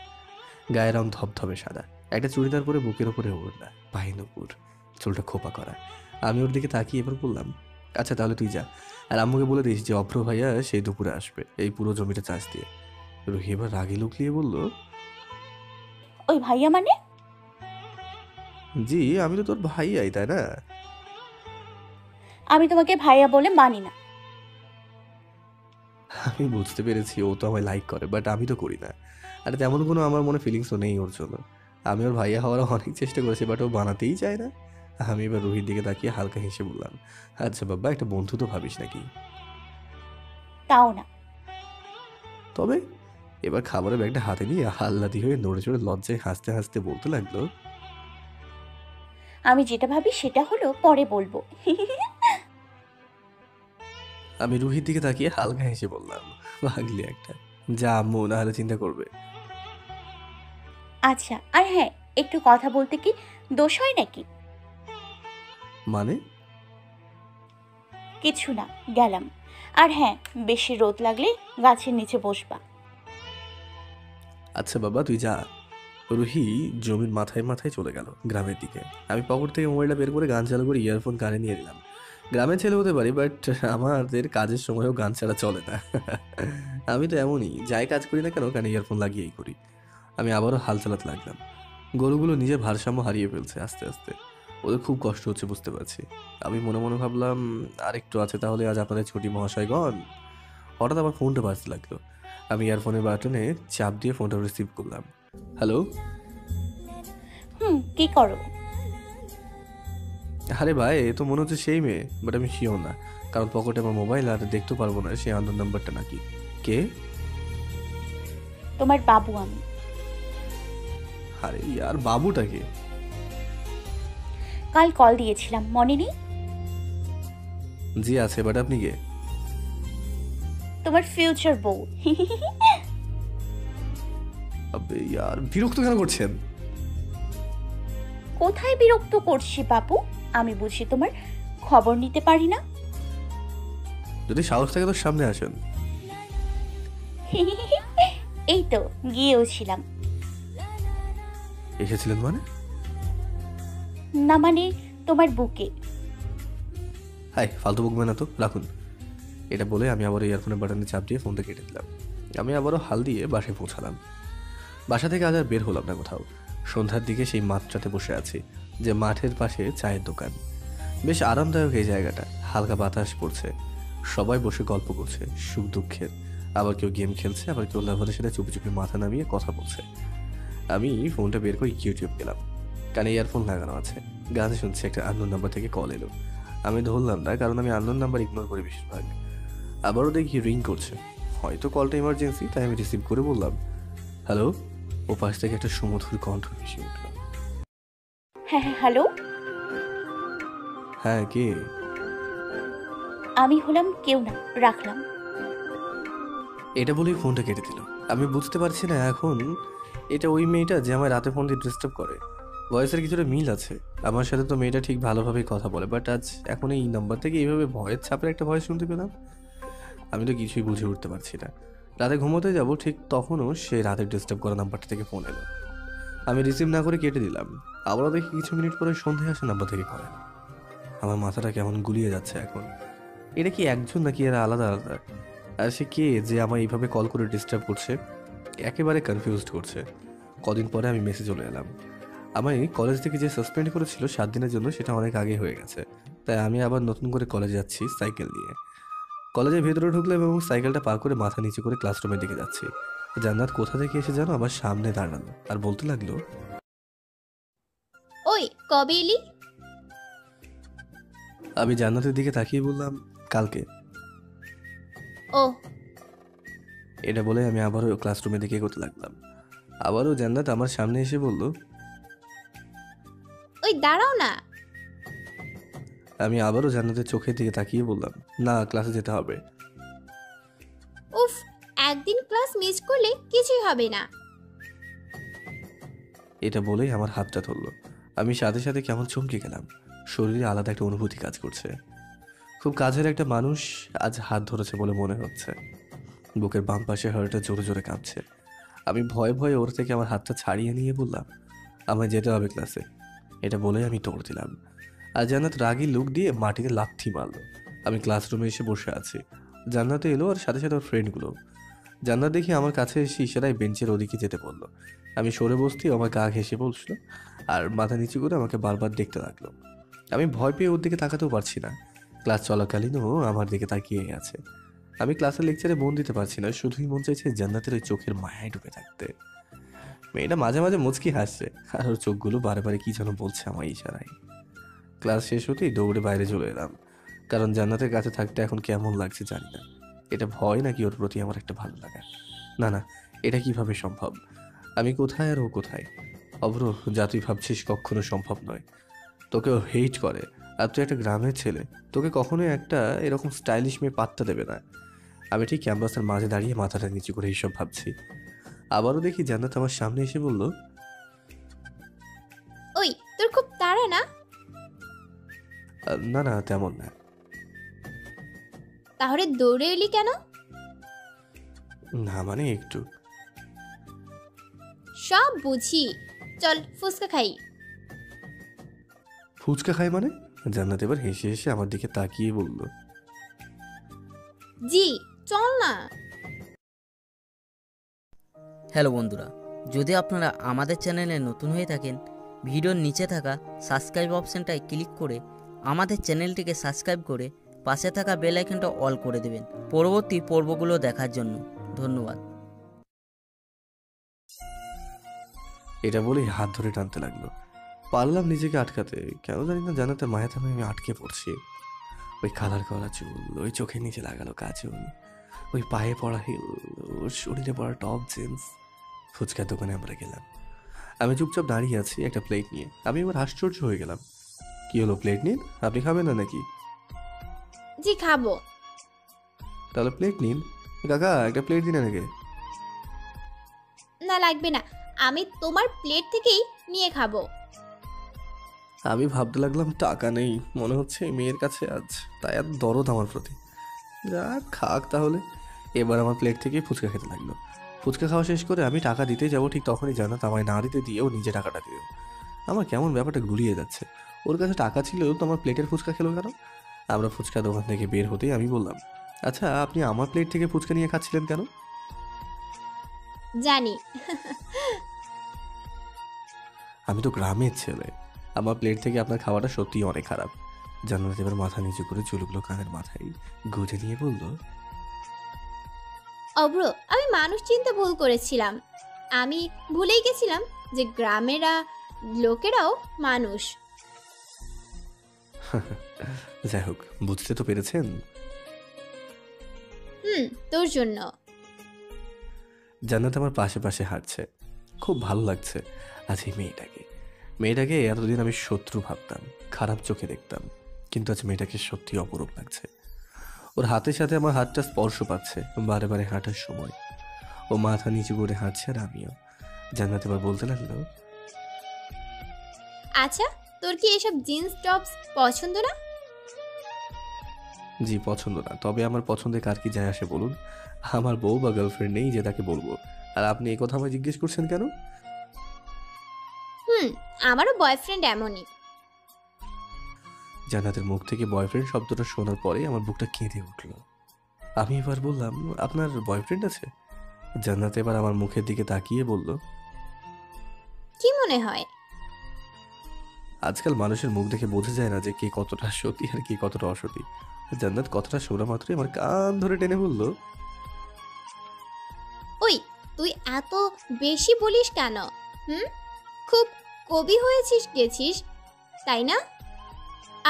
গায়ের রং ধবধবে সাদা, একটা চুড়িদার পরে বুকের ওপরে ওড়না, পায়ের উপর, চুলটা খোপা করা। আমি ওর দিকে তাকিয়ে এবার বললাম, আচ্ছা তাহলে তুই যা, আর আম্মুকে বলে দিস যে অভ্র ভাইয়া সেই দুপুরে আসবে এই পুরো জমিটা চাষ দিয়ে। রুহি এবার রাগি লুকলিয়ে বলল, ওই ভাইয়া মানে? জি, আমি তো তোর ভাইয়াই, তাই না? আমি তোমাকে ভাইয়া বলে মানি না। আমি বুঝতে পেরেছি ও তো আমায় লাইক করে, বাট আমি তো করি না। আর তেমন কোনো আমার মনে ফিলিংসও নেই ওর জন্য। আমি ওর ভাইয়া হওয়ার অনেক চেষ্টা করেছি, বাট ও বানাতেই চায় না। আমি এবার রুহির দিকে তাকিয়ে হালকা হেসে বললাম, আচ্ছা বাবা, একটা বন্ধু তো ভাবিস নাকি? তাও না। তবে এবার খাবারের ব্যাগটা হাতে নিয়ে আহ্লাদি হয়ে নড়ে চড়ে লজ্জায় হাসতে হাসতে বলতে লাগলো, আমি যেটা ভাবি সেটা হলো পরে বলবো। আমি রুহির দিকে তাকিয়ে হালকা হেসে বললাম, ভাগলি একটা, যা আম্মু না হলে চিন্তা করবে। আচ্ছা, আর হ্যাঁ, একটু কথা বলতে কি দোষ হয় নাকি? মানে? কিছু না, গেলাম। আর হ্যাঁ, বেশি রোদ লাগলে গাছের নিচে বসবা। আচ্ছা বাবা, তুই যা। রুহি জমির মাথায় মাথায় চলে গেল গ্রামের দিকে। আমি পকেট থেকে মোবাইলটা বের করে গান চালু করে ইয়ারফোন কানে নিয়ে নিলাম। গ্রামের ছেলে হতে পারি, বাট আমাদের কাজের সময়ও গান ছাড়া চলে না। আমি তো এমনই, যাই কাজ করি না কেন কানে ইয়ারফোন লাগিয়েই করি। আমি আবারও হাল চালাতে লাগলাম। গরুগুলো নিজের ভারসাম্য হারিয়ে ফেলছে আস্তে আস্তে, ওদের খুব কষ্ট হচ্ছে বুঝতে পারছি। আমি মনে মনে ভাবলাম, আরেকটু আছে তাহলে আজ আপনাদের ছুটি মহাশয়গণ। হঠাৎ আমার ফোনটা বাজতে লাগলো। আমি ইয়ারফোনের বাটনে চাপ দিয়ে ফোনটা রিসিভ করলাম। হ্যালো। কি করো? আরে ভাই, এ তো মনে হচ্ছে সেই মেয়ে, বাট আমি শিওর না, কারণ পকেটে আমার মোবাইল আর দেখতে পারবো না সেই আন্দোলন নাম্বারটা নাকি। কে? তোমার বাবু আমি। আরে ইয়ার, বাবুটাকে? কাল কল দিয়েছিলাম, মনে নেই? জি আছে, বাট আপনি কে? তোমার ফিউচার বউ। আবে ইয়ার, বিরক্ত কেন করছেন? কোথায় বিরক্ত করছি বাবু? আমি বুঝি তোমার খবর নিতে পারি না? যদি সাহস থাকে তো সামনে আসেন। এই তো গিয়েও ছিলাম। এসেছিলেন মানে? না মানে তোমার বুকে। হাই, ফালতু বকবেন না তো, রাখুন। এটা বলে আমি আবার ইয়ারফোনের বাটনে চাপ দিয়ে ফোনটা কেটে দিলাম। আমি আবারও হাল দিয়ে বাসায় পৌঁছালাম। বাসা থেকে আজ আর বের হলাম না কোথাও। সন্ধ্যার দিকে সেই মাঠটাতে বসে আছি, যে মাঠের পাশে চায়ের দোকান। বেশ আরামদায়ক এই জায়গাটা, হালকা বাতাস পড়ছে, সবাই বসে গল্প করছে সুখ দুঃখের। আবার কেউ গেম খেলছে, আবার কেউ লাভারের সাথে চুপি চুপি মাথা নামিয়ে কথা বলছে। আমি ফোনটা বের করে ইউটিউব গেলাম, কানে ইয়ারফোন লাগানো আছে, গান শুনছি। একটা আননোন নাম্বার থেকে কল এলো। আমি ধরলাম না, কারণ আমি আননোন নাম্বার ইগনোর করি বেশিরভাগ। আবারও দেখি রিং করছে, হয়তো কলটা ইমার্জেন্সি, তাই আমি রিসিভ করে বললাম, হ্যালো। ও পাশ থেকে একটা সুমধুর কণ্ঠ ভেসে উঠল। হ্যাঁ হ্যালো। হ্যাঁ, কে? আমি হলাম কেউ না, রাখলাম। এটা বলেই ফোনটা কেটে দিল। আমি বুঝতে পারছি না এখন এটা ওই মেয়েটা যে আমার রাতে ফোন দিয়ে ডিস্টার্ব করে। ভয়েসের কিছুটা মিল আছে, আমার সাথে তো মেয়েটা ঠিক ভালোভাবেই কথা বলে, বাট আজ এখন এই নাম্বার থেকে এইভাবে ভয়ের ছাপের একটা ভয়েস শুনতে পেলাম। আমি তো কিছুই বুঝে উঠতে পারছি না। রাতে ঘুমোতে যাব ঠিক তখনও সে রাতে ডিস্টার্ব করা নাম্বারটা থেকে ফোন এলো। আমি রিসিভ না করে কেটে দিলাম। আবারও দেখি কিছু মিনিট পরে সন্ধ্যে আসে নাম্বার থেকে করে। আমার মাথাটা কেমন গুলিয়ে যাচ্ছে এখন। এটা কি একজন নাকি এরা আলাদা আলাদা? আর সে কে যে আমায় এইভাবে কল করে ডিস্টার্ব করছে? একেবারে কনফিউজড করছে। কদিন পরে আমি মেসেজ চলে এলাম। আমায় কলেজ থেকে যে সাসপেন্ড করেছিল 7 দিনের জন্য, সেটা অনেক আগে হয়ে গেছে, তাই তাই আমি আবার নতুন করে কলেজে যাচ্ছি সাইকেল নিয়ে। কলেজের ভেতরে ঢুকলাম এবং সাইকেলটা পার করে মাথা নিচু করে ক্লাসরুমের দিকে যাচ্ছি। জান্নাত কোথা থেকে এসে যেন আমার সামনে দাঁড়ালো আর বলতে লাগলো, ওই কবে এলি? আমি জান্নাতের দিকে তাকিয়ে বললাম, কালকে। ও এটা বলে আমি আবারও ক্লাসরুমের দিকে এগোতে লাগলাম। আবারও জান্নাত আমার সামনে এসে বলল, ওই দাঁড়াও না। আমি আবারও জান্নাতের চোখের দিকে তাকিয়ে বললাম, না, ক্লাসে যেতে হবে। উফ, একদিন ক্লাস মিস করলে কিছুই হবে না। এটা বলেই আমার হাতটা ধরলো। আমি সাথে সাথে কেমন চমকে গেলাম। শরীরে আলাদা একটা অনুভূতি কাজ করছে। খুব কাছের একটা মানুষ আজ হাত ধরেছে বলে মনে হচ্ছে। বুকের বাম পাশে হাড়টা জোরে জোরে কাঁপছে। আমি ভয়ে ভয়ে ওর থেকে আমার হাতটা ছাড়িয়ে নিয়ে বললাম, আমায় যেতে হবে ক্লাসে। এটা বলেই আমি দৌড় দিলাম। আর জান্নাত রাগী লুক দিয়ে মাটিতে লাথি মারলো। আমি ক্লাসরুমে এসে বসে আছি। জান্নাতে এলো আর সাথে সাথে ওর ফ্রেন্ডগুলো। জান্নাত দেখি আমার কাছে এসে ইশারায় বেঞ্চের ওদিকে যেতে বললো। আমি সরে বসতেই আমার গা ঘেঁষে বলছিল আর মাথা নিচু করে আমাকে বারবার দেখতে লাগলো। আমি ভয় পেয়ে ওর দিকে তাকাতেও পারছি না। ক্লাস চলাকালীনও আমার দিকে তাকিয়ে আছে। আমি ক্লাসের লেকচারে মন দিতে পারছি না, শুধুই মন চাইছে জান্নাতের ওই চোখের মায়ায় ডুবে থাকতে। মেয়েটা মাঝে মাঝে মুচকি হাসছে আর ওর চোখগুলো বারে বারে কি যেন বলছে আমার ইশারায়। ক্লাস শেষ হতেই দৌড়ে বাইরে চলে এলাম, কারণ জান্নাতের কাছে থাকতে এখন কেমন লাগছে জানি না। এটা ভয় নাকি ওর প্রতি আমার একটা ভালো লাগা? না না, এটা কিভাবে সম্ভব? আমি কোথায় আর ও কোথায়? অব্র, যা তুই ভাবছিস কখনো সম্ভব নয়। তোকে ও হেট করে আর তুই একটা গ্রামের ছেলে। তোকে কখনোই একটা এরকম স্টাইলিশ মেয়ে পাত্তা দেবে না। আমি ঠিক ক্যাম্পাসের মাঝে দাঁড়িয়ে মাথাটা নিচু করে এইসব ভাবছি। আবারও দেখি জান্নাত আমার সামনে এসে বলল, ওই তোর খুব তাড়া না? না না, তেমন না। তাহলে দৌড়ে এলি কেন? না মানে একটু। সব বুঝি, চল ফুচকা খাই। ফুচকা খাই মানে? জান্নাত এবার হেসে হেসে আমার দিকে তাকিয়ে বলল, জি চল না। হ্যালো বন্ধুরা, যদি আপনারা আমাদের চ্যানেলে নতুন হয়ে থাকেন, ভিডিওর নিচে থাকা সাবস্ক্রাইব অপশানটায় ক্লিক করে আমাদের চ্যানেলটিকে সাবস্ক্রাইব করে পাশে থাকা বেল আইকনটা অল করে দেবেন পরবর্তী পর্বগুলো দেখার জন্য। ধন্যবাদ। এটা বলেই হাত ধরে টানতে লাগলো। পারলাম নিজেকে আটকাতে, কেন জানি না জানাতে মায়াতে আমি আটকে পড়ছি। ওই কালার করা চুল, ওই চোখের নিচে লাগালো কাজল, ওই পায়ে পড়া হিল, ওর শরীরে পড়া টপ জিন্স। ফুচকার দোকানে আমরা গেলাম। আমি চুপচাপ দাঁড়িয়ে আছি একটা প্লেট নিয়ে। আমি এবার আশ্চর্য হয়ে গেলাম। কি হলো, প্লেট নিন? আপনি খাবেন না নাকি? জি খাবো। তাহলে প্লেট নিন। কাকা, একটা প্লেট দিন নাকি? না লাগবে না, আমি তোমার প্লেট থেকেই নিয়ে খাবো। আমি ভাবতে লাগলাম টাকা নেই, মনে হচ্ছে এই মেয়ের কাছে আজ, তাই এত দরদ আমার প্রতি। যা খাক তাহলে। এবার আমার প্লেট থেকেই ফুচকা খেতে লাগলো। ফুচকা খাওয়া শেষ করে আমি টাকা দিতে যাবো, ঠিক তখনই জান্নাত আমায় না দিতে দিয়েও নিজে টাকাটা দিল। আমার কেমন ব্যাপারটা গুলিয়ে যাচ্ছে। ওর কাছে টাকা ছিল তো আমার প্লেটের ফুচকা খেলো কেন? আমরা ফুচকা দোকান থেকে বের হতেই আমি বললাম, আচ্ছা আপনি আমার প্লেট থেকে ফুচকা নিয়ে খাচ্ছিলেন কেন? জানি। আমি তো গ্রামের ছেলে, আমার প্লেট থেকে আপনার খাওয়াটা সত্যিই অনেক খারাপ। জান্নাত এবার মাথা নিচু করে চুলগুলো কানের মাথায় গুজে নিয়ে বলল, অব্র, আমি মানুষ চিনতে ভুল করেছিলাম। আমি ভুলেই গেছিলাম যে গ্রামেরা লোকেরাও মানুষ। যাই হোক, বুঝতে তো পেরেছেন। তোর জন্য। জান্নাত আমার পাশে পাশে হাঁটছে, খুব ভালো লাগছে। আজ এই মেয়েটাকে এতদিন আমি শত্রু ভাবতাম, খারাপ চোখে দেখতাম, কিন্তু আজ মেয়েটাকে সত্যি অপরূপ লাগছে। ওর হাতের সাথে আমার হাতটা স্পর্শ পাচ্ছে বারে বারে হাঁটার সময়। ও মাথা নিচু করে হাঁটছে আর আমিও। জান্নাত এবার বলতে লাগলো, আচ্ছা তোর কি এসব জিন্স টপস পছন্দ না? জি পছন্দ না, তবে আমার পছন্দে কার কি যায় আসে বলুন? আমার বউ বা গার্লফ্রেন্ড নেই যে তাকে বলবো। আর আপনি এই কথা আমায় জিজ্ঞেস করছেন কেন? আমারও বয়ফ্রেন্ড এমনই। জান্নাতের মুখ থেকে বয়ফ্রেন্ড শব্দটা শোনার পরে আমার বুকটা কেঁদে উঠল। আমি এবার বললাম, আপনার বয়ফ্রেন্ড আছে? জান্নাত এবার আমার মুখের দিকে তাকিয়ে বলল, কি মনে হয়? আজকাল মানুষের মুখ দেখে বোঝা যায় না যে কে কতটা সতী আর কে কতটা অসতী। জান্নাত কথাটা শোনা মাত্রই আমার কান ধরে টেনে বলল, ওই তুই এত বেশি বলিস কেন? খুব কবি হয়েছিস গেছিস তাই না?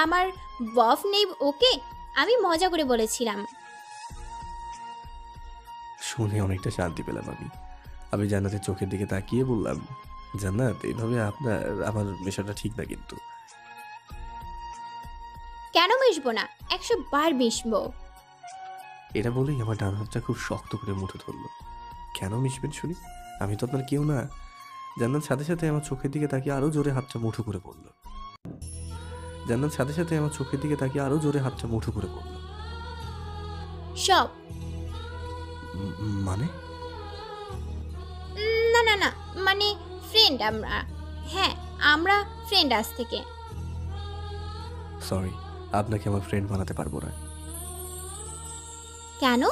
আমার বফ নেই ওকে, আমি মজা করে বলেছিলাম। শুনে অনেকটা শান্তি পেলাম আমি জান্নাতের চোখের দিকে তাকিয়ে বললাম, জান্নাত এইভাবে আমার মেশাটা ঠিক না কিন্তু। কেন মিশবো না? 100 বার মিশবো। এটা বলেই আমার ডান হাতটা খুব শক্ত করে মুঠো ধরলো। কেন মিশবেন শুনি? আমি তো আপনার কেউ না। জান্নাত সাথে সাথে আমার চোখের দিকে তাকিয়ে আরো জোরে হাতটা মুঠো করে বলল। সব মানে? না না না, মানে ফ্রেন্ড আমরা। হ্যাঁ, আমরা ফ্রেন্ড আজ থেকে। সরি, আপনাকে আমার ফ্রেন্ড বানাতে পারবো না। কেন?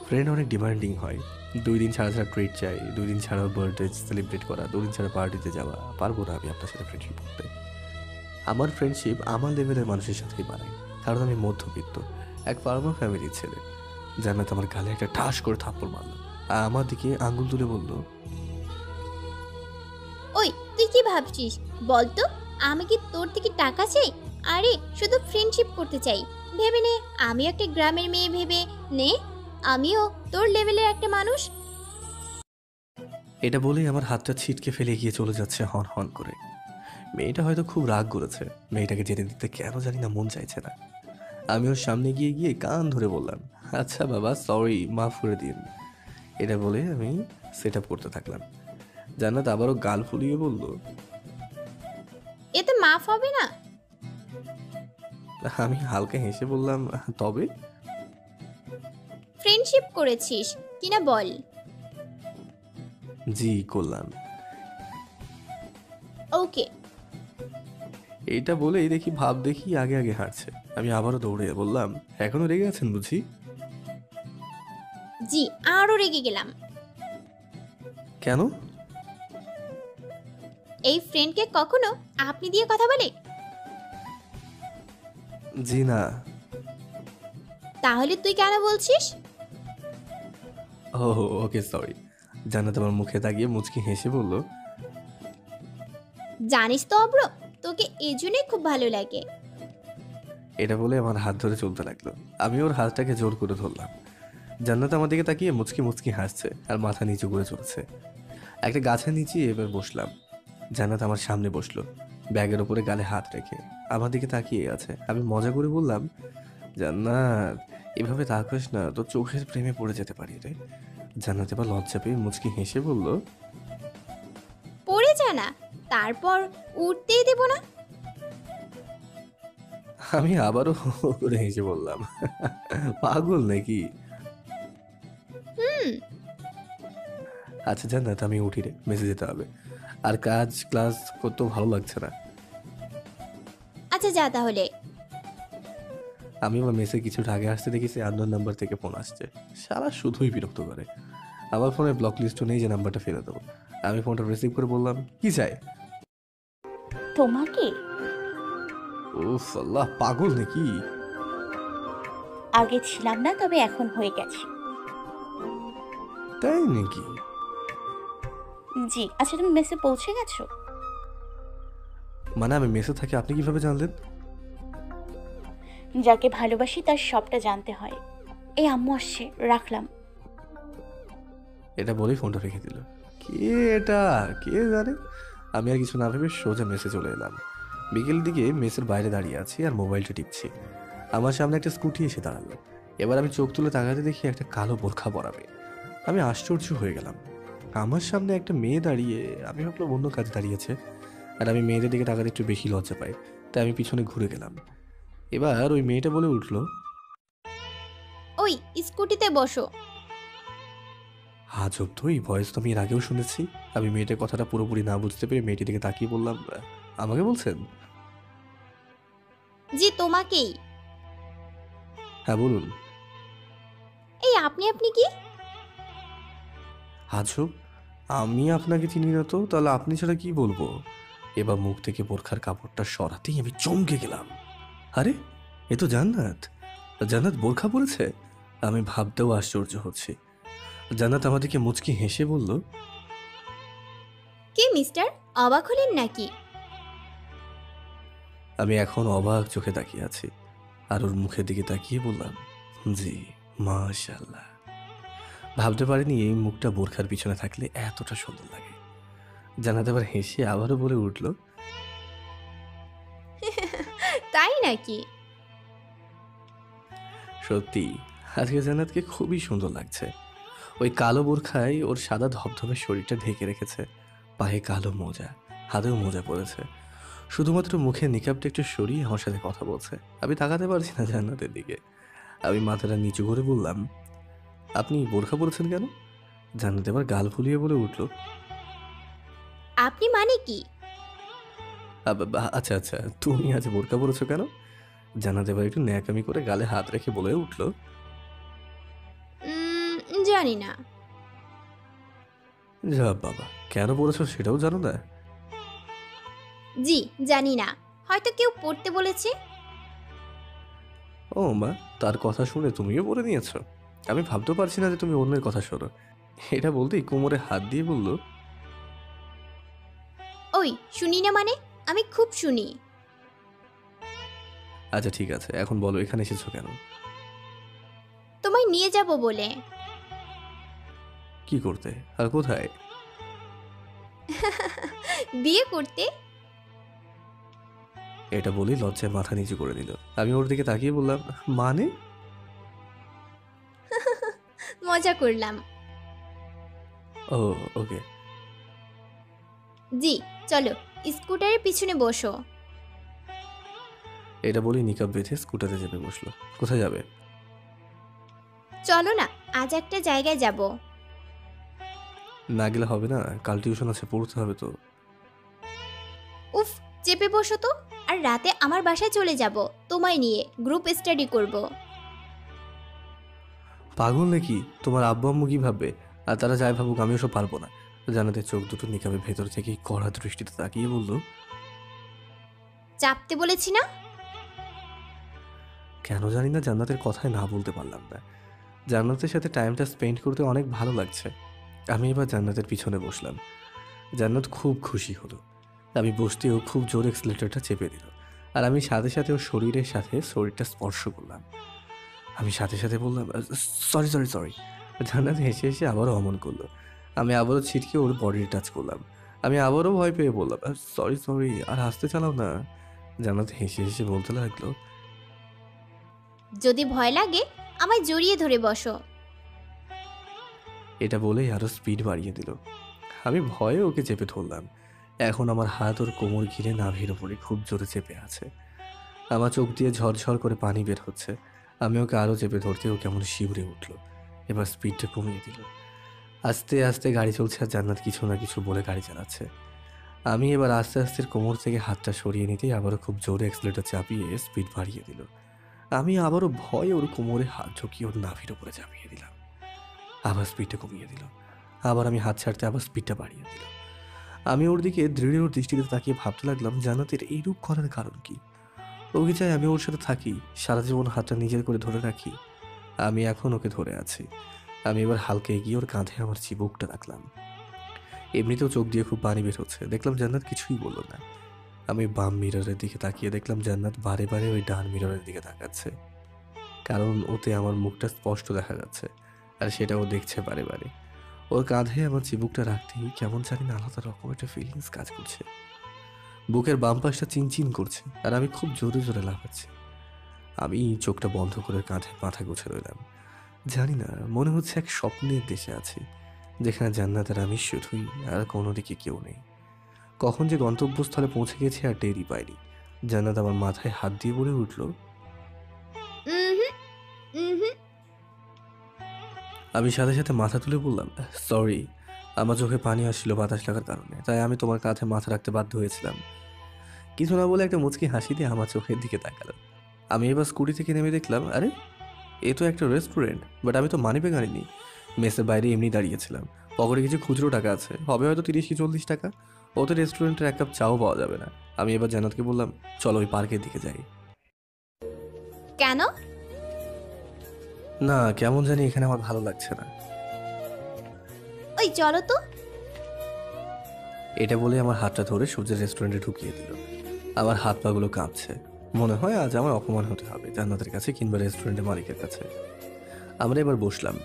ফ্রেন্ড অনেক ডিমান্ডিং হয়। 2 দিন ছাড়া ছাড়া ট্রিট চাই, 2 দিন ছাড়া বার্থডে সেলিব্রেট করা, 2 দিন ছাড়া পার্টিতে যাওয়া। পারবো না আমি আপনার সাথে ফ্রেন্ডশিপ করতে। আমার ফ্রেন্ডশিপ আমার লেভেলের মানুষের সাথেই বানাই, কারণ আমি মধ্যবিত্ত এক ফার্মার ফ্যামিলির ছেলে। জান্নাত আমার গালে একটা ঠাস করে থাপ্পড় মারল, আমার দিকে আঙ্গুল তুলে বলল, ওই তুই কি ভাবছিস বলতো? আমি কি তোর থেকে টাকা চাই? আরে শুধু ফ্রেন্ডশিপ করতে চাই। ভেবে নে, আমিও একটা গ্রামের মেয়ে, ভেবে নে আমিও তোর লেভেলের একটা মানুষ। এটা বলেই আমার হাতটা ছিটকে ফেলে গিয়ে চলে যাচ্ছে হন হন করে। মেয়েটা হয়তো খুব রাগ করেছে, মেয়েটাকে যেতে দিতে কেন জানি না মন চাইছে না। আমি ওর সামনে গিয়ে গিয়ে কান ধরে বললাম, আচ্ছা বাবা সরি, মাফ করে দিন। এটা বলে আমি সেট আপ করতে থাকলাম। জান্নাত আবারও গাল ফুলিয়ে বলল, এতে মাফ হবে না? আমি হালকা হেসে বললাম, তবে ফ্রেন্ডশিপ করেছিস কিনা বল। জি করলাম। ওকে। এইটা বলেই দেখি ভাব দেখি আগে আগে হাঁটছে। আমি আবারও দৌড়ে বললাম, এখনো রেগে আছেন বুঝি? জি, আরো রেগে গেলাম। কেন? এই ফ্রেন্ডকে কখনো আপনি দিয়ে কথা বলে? জি না। তাহলে তুই কেন বলছিস? ও ওকে সরি। জান্নাত আমার মুখে তাকিয়ে মুচকি হেসে বলল, জানিস তো অব্র, তোকে এজন্যই খুব ভালো লাগে। এটা বলে আমার হাত ধরে চলতে লাগলো। আমি ওর হাতটাকে জোর করে ধরলাম। জান্নাত আমার দিকে তাকিয়ে মুচকি মুচকি হাসছে আর মাথা নিচু করে চলছে। একটা গাছের নিচে এবার বসলাম। জান্নাত আমার সামনে বসলো, ব্যাগের উপরে গালে হাত রেখে আমার দিকে তাকিয়ে আছে। আমি মজা করে বললাম, জান্নাত এভাবে তাকাস না, তোর চোখের প্রেমে পড়ে যেতে পারি রে। জান্নাত এবার লজ্জা পেয়ে মুচকি হেসে বলল, পড়ে যা না, তারপর উঠতেই দেব না। আমি আবারও করে হেসে বললাম, পাগল নাকি? আচ্ছা জান্নাত আমি উঠি রে, মেসে যেতে হবে। আর কাজ ক্লাস করতেও ভালো লাগছে না। আচ্ছা যা তাহলে। আমি আমার মেসে কিছুটা আগে আসতে দেখেছি আননোন নাম্বার থেকে ফোন আসছে। সারা শুধুই বিরক্ত করে। আমার ফোনে ব্লক লিস্টও নেই যে নাম্বারটা ফেলে দেবো। আমি ফোনটা রিসিভ করে বললাম, কি চাই? তোমাকে। উফ আল্লাহ, পাগল নাকি? আগে ছিলাম না, তবে এখন হয়ে গেছে। তাই নাকি? জি। আচ্ছা তুমি মেসে পৌঁছে গেছো? মানে আমি মেসে থাকি আপনি কিভাবে জানলেন? যাকে ভালোবাসি তার সবটা জানতে হয়। এই আম্মু আসছে, রাখলাম। এটা বলেই ফোনটা রেখে দিল। কে এটা? কে জানে? আমি আর কিছু না ভেবে সোজা মেসে চলে এলাম। বিকেল দিকে মেসের বাইরে দাঁড়িয়ে আছি আর মোবাইলটা টিপছি। আমার সামনে একটা স্কুটি এসে দাঁড়ালো। এবার আমি চোখ তুলে তাকাতে দেখি একটা কালো বোরখা পরা মেয়ে। আমি আশ্চর্য হয়ে গেলাম। আমার সামনে একটা মেয়ে দাঁড়িয়ে, আমি ভাবলাম অন্য কাজে দাঁড়িয়েছে। আর আমি মেয়েদের দিকে তাকাতে একটু বেশি লজ্জা পাই, তাই আমি পিছনে ঘুরে গেলাম। এবার ওই মেয়েটা বলে উঠলো, ওই স্কুটিতে বসো। আজব তো, এই ভয়েস তো আমি এর আগেও শুনেছি। আমি মেয়েটার কথাটা পুরোপুরি না বুঝতে পেরে মেয়েটির দিকে তাকিয়ে বললাম, আমাকে বলছেন? জি তোমাকেই। হ্যাঁ বলুন। এই আপনি আপনি কি? আজব, আমি আপনাকে চিনি না তো, তাহলে আপনি ছাড়া কি বলবো? এবার মুখ থেকে বোরখার কাপড়টা সরাতেই আমি চমকে গেলাম। আরে এ তো জান্নাত। জান্নাত বোরখা পরেছে। আমি ভাবতেও আশ্চর্য হচ্ছি। জান্নাত আমাদেরকে মুচকি হেসে বলল, কি মিস্টার, অবাক হলেন নাকি? আমি এখন অবাক চোখে তাকিয়ে আছি আর ওর মুখের দিকে তাকিয়ে বললাম, জি মাশাআল্লাহ। ভাবতে পারিনি এই মুখটা বোরখার পিছনে থাকলে এতটা সুন্দর লাগে। জান্নাত আবার হেসে আবারও বলে উঠল, তাই নাকি? সত্যি আজকে জান্নাতকে খুবই সুন্দর লাগছে। ওই কালো বোরখায় ওর সাদা ধবধবে শরীরটা ঢেকে রেখেছে। পায়ে কালো মোজা, হাতেও মোজা পড়েছে। শুধুমাত্র মুখে নিকাবটা একটু সরিয়ে আমার সাথে কথা বলছে। আমি তাকাতে পারছি না জান্নাতের দিকে। আমি মাথাটা নিচু করে বললাম, আপনি বোরখা পরেছেন কেন? জান্নাত এবার গাল ফুলিয়ে বলে উঠল, আপনি মানে কি? আচ্ছা আচ্ছা, তুমি আজ বোরখা পরেছো কেন? জান্নাত এবার একটু ন্যাকামি করে গালে হাত রেখে বলে উঠল, জানি না। যা বাবা, কেন পড়েছো সেটাও জানো না? জি জানি না, হয়তো কেউ পড়তে বলেছে। ও মা, তার কথা শুনে তুমিও পড়ে নিয়েছো? আমি ভাবতে পারছি না যে তুমি অন্যের কথা শোনো। এটা বলতেই কোমরে হাত দিয়ে বলল, ওই শুনি না মানে? আমি খুব শুনি। আচ্ছা ঠিক আছে, এখন বলো এখানে এসেছো কেন? তোমায় নিয়ে যাব বলে। কি করতে আর কোথায়? বিয়ে করতে। এটা বলেই লজ্জায় মাথা নিচু করে দিল। আমি ওর দিকে তাকিয়ে বললাম, মানে? মজা করলাম। ও ওকে। জি চলো, স্কুটারের পিছনে বসো। এটা বলেই নিকাব বেঁধে স্কুটারে চেপে বসলো। কোথায় যাবে? চলো না, আজ একটা জায়গায় যাব। না গেলে হবে না, কাল টিউশন আছে, পড়তে হবে তো। উফ, চেপে বসো তো। আর রাতে আমার বাসায় চলে যাব তোমায় নিয়ে, গ্রুপ স্টাডি করব। পাগল নাকি? তোমার আব্বু আম্মু কি ভাববে? আর তারা যাই ভাবুক, আমি ওসব পারবো না। জান্নাতের চোখ দুটো নিকাবের ভেতর থেকে কড়া দৃষ্টিতে তাকিয়ে বলল, চাপতে বলেছি না? কেন জানি না জান্নাতের কথায় না বলতে পারলাম না। জান্নাতের সাথে টাইমটা স্পেন্ড করতে অনেক ভালো লাগছে। আমি এবার জান্নাতের পিছনে বসলাম। জান্নাত খুব খুশি হলো। আমি বসতেও খুব জোরে এক্সিলেটরটা চেপে দিল। আর আমি সাথে সাথে ওর শরীরের সাথে শরীরটা স্পর্শ করলাম। আমি সাথে সাথে বললাম, সরি সরি সরি। জান্নাত হেসে হেসে আবারও অমন করলো। আমি আবারও ছিটকে ওর বডি টাচ করলাম। আমি আবারও ভয় পেয়ে বললাম, সরি সরি, আর হাসতে চালাও না। জান্নাত হেসে হেসে বলতে লাগলো, যদি ভয় লাগে আমায় জড়িয়ে ধরে বসো। এটা বলেই আরো স্পিড বাড়িয়ে দিল। আমি ভয়ে ওকে চেপে ধরলাম। এখন আমার হাত ওর কোমর ঘিরে নাভির ওপরে খুব জোরে চেপে আছে। আমার চোখ দিয়ে ঝরঝর করে পানি বের হচ্ছে। আমি ওকে আরও চেপে ধরতে ও কেমন শিউরে উঠল। এবার স্পিডটা কমিয়ে দিল। আস্তে আস্তে গাড়ি চলছে আর জান্নাত কিছু না কিছু বলে গাড়ি চালাচ্ছে। আমি এবার আস্তে আস্তে কোমর থেকে হাতটা সরিয়ে নিতেই আবারও খুব জোরে অ্যাক্সিলেটর চাপিয়ে স্পিড বাড়িয়ে দিল। আমি আবারও ভয়ে ওর কোমরে হাত ঝুঁকিয়ে ওর নাভির ওপরে চাপিয়ে দিলাম। আবার স্পিডটা কমিয়ে দিল। আবার আমি হাত ছাড়তে আবার স্পিডটা বাড়িয়ে দিল। আমি ওর দিকে দৃঢ় দৃষ্টিতে তাকিয়ে ভাবতে লাগলাম, জান্নাতের এইরূপ করার কারণ কি? ও কি চাই আমি ওর সাথে থাকি, সারা জীবন হাতটা নিজের করে ধরে রাখি? আমি এখন ওকে ধরে আছি। আমি এবার হালকা এগিয়ে ওর কাঁধে আমার চিবুকটা রাখলাম। এমনিতেও চোখ দিয়ে খুব পানি বের হচ্ছে। দেখলাম জান্নাত কিছুই বলল না। আমি বাম মিররের দিকে তাকিয়ে দেখলাম জান্নাত বারে বারে ওই ডান মিররের দিকে তাকাচ্ছে, কারণ ওতে আমার মুখটা স্পষ্ট দেখা যাচ্ছে আর সেটাও দেখছে বারে বারে। ওর কাঁধে আমার চিবুকটা রাখতেই কেমন জানি না আলাদা রকম একটা ফিলিংস কাজ করছে। বুকের বাম পাশটা চিনচিন করছে আর আমি খুব জোরে জোরে লাফাচ্ছি। আমি চোখটা বন্ধ করে কাঁধে মাথা গুছে রইলাম। জানি না, মনে হচ্ছে এক স্বপ্নের দেশে আছি, যেখানে জান্নাত আর আমি শুধুই, আর কোনো দিকে কেউ নেই। কখন যে গন্তব্যস্থলে পৌঁছে গেছি আর টেরই পাইনি। জান্নাত আমার মাথায় হাত দিয়ে বলে উঠল, আমি সাথে সাথে মাথা তুলে বললাম, সরি, আমার চোখে পানি আসছিল বাতাস লাগার কারণে, তাই আমি তোমার কাঁধে মাথা রাখতে বাধ্য হয়েছিলাম। কিছু না বলে একটা মুচকি হাসি দিয়ে আমার চোখের দিকে তাকালো। আমি এবার স্কুটি থেকে নেমে দেখলাম, আরে এ তো একটা রেস্টুরেন্ট, বাট আমি তো মানিব্যাগ আনিনি। মেসের বাইরে এমনি দাঁড়িয়েছিলাম। পকেটে কিছু খুচরো টাকা আছে, হবে হয়তো 30 কি 40 টাকা। ওদের রেস্টুরেন্টের এক কাপ চাও পাওয়া যাবে না। আমি এবার জান্নাতকে বললাম, চলো ওই পার্কের দিকে যাই। কেন? না, কেমন জানি এখানে আমার ভালো লাগছে না। ওই চলো তো। এটা বলে আমার হাতটা ধরে সূর্যের রেস্টুরেন্টে ঢুকিয়ে দিল। আমার হাত পাগুলো কাঁপছে। মনে হয় আজ আমার অপমান হতে হবে জান্নাতের কাছে কিংবা রেস্টুরেন্টের মালিকের কাছে। আমরা এবার বসলাম।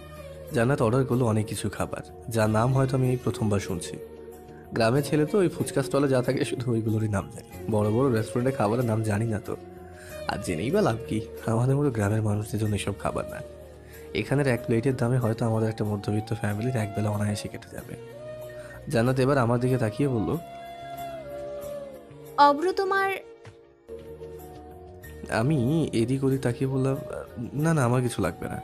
জান্নাত অর্ডার করলো অনেক কিছু খাবার, যার নাম হয়তো আমি এই প্রথমবার শুনছি। গ্রামের ছেলে তো ওই ফুচকা স্টলে যা থাকে শুধু ওইগুলোরই নাম জানি, বড় বড় রেস্টুরেন্টে খাবারের নাম জানি না তো। আর জেনেই বা লাভ কি, আমাদের মতো গ্রামের মানুষদের জন্য এসব খাবার না। এখানের এক প্লেটের দামে হয়তো আমাদের একটা মধ্যবিত্ত ফ্যামিলির একবেলা অনায়াসে কেটে যাবে। জান্নাত এবার আমার দিকে তাকিয়ে বলল, অব্র তোমার? আমি এদিক ওদিক তাকিয়ে বললাম, না না, আমার কিছু লাগবে না।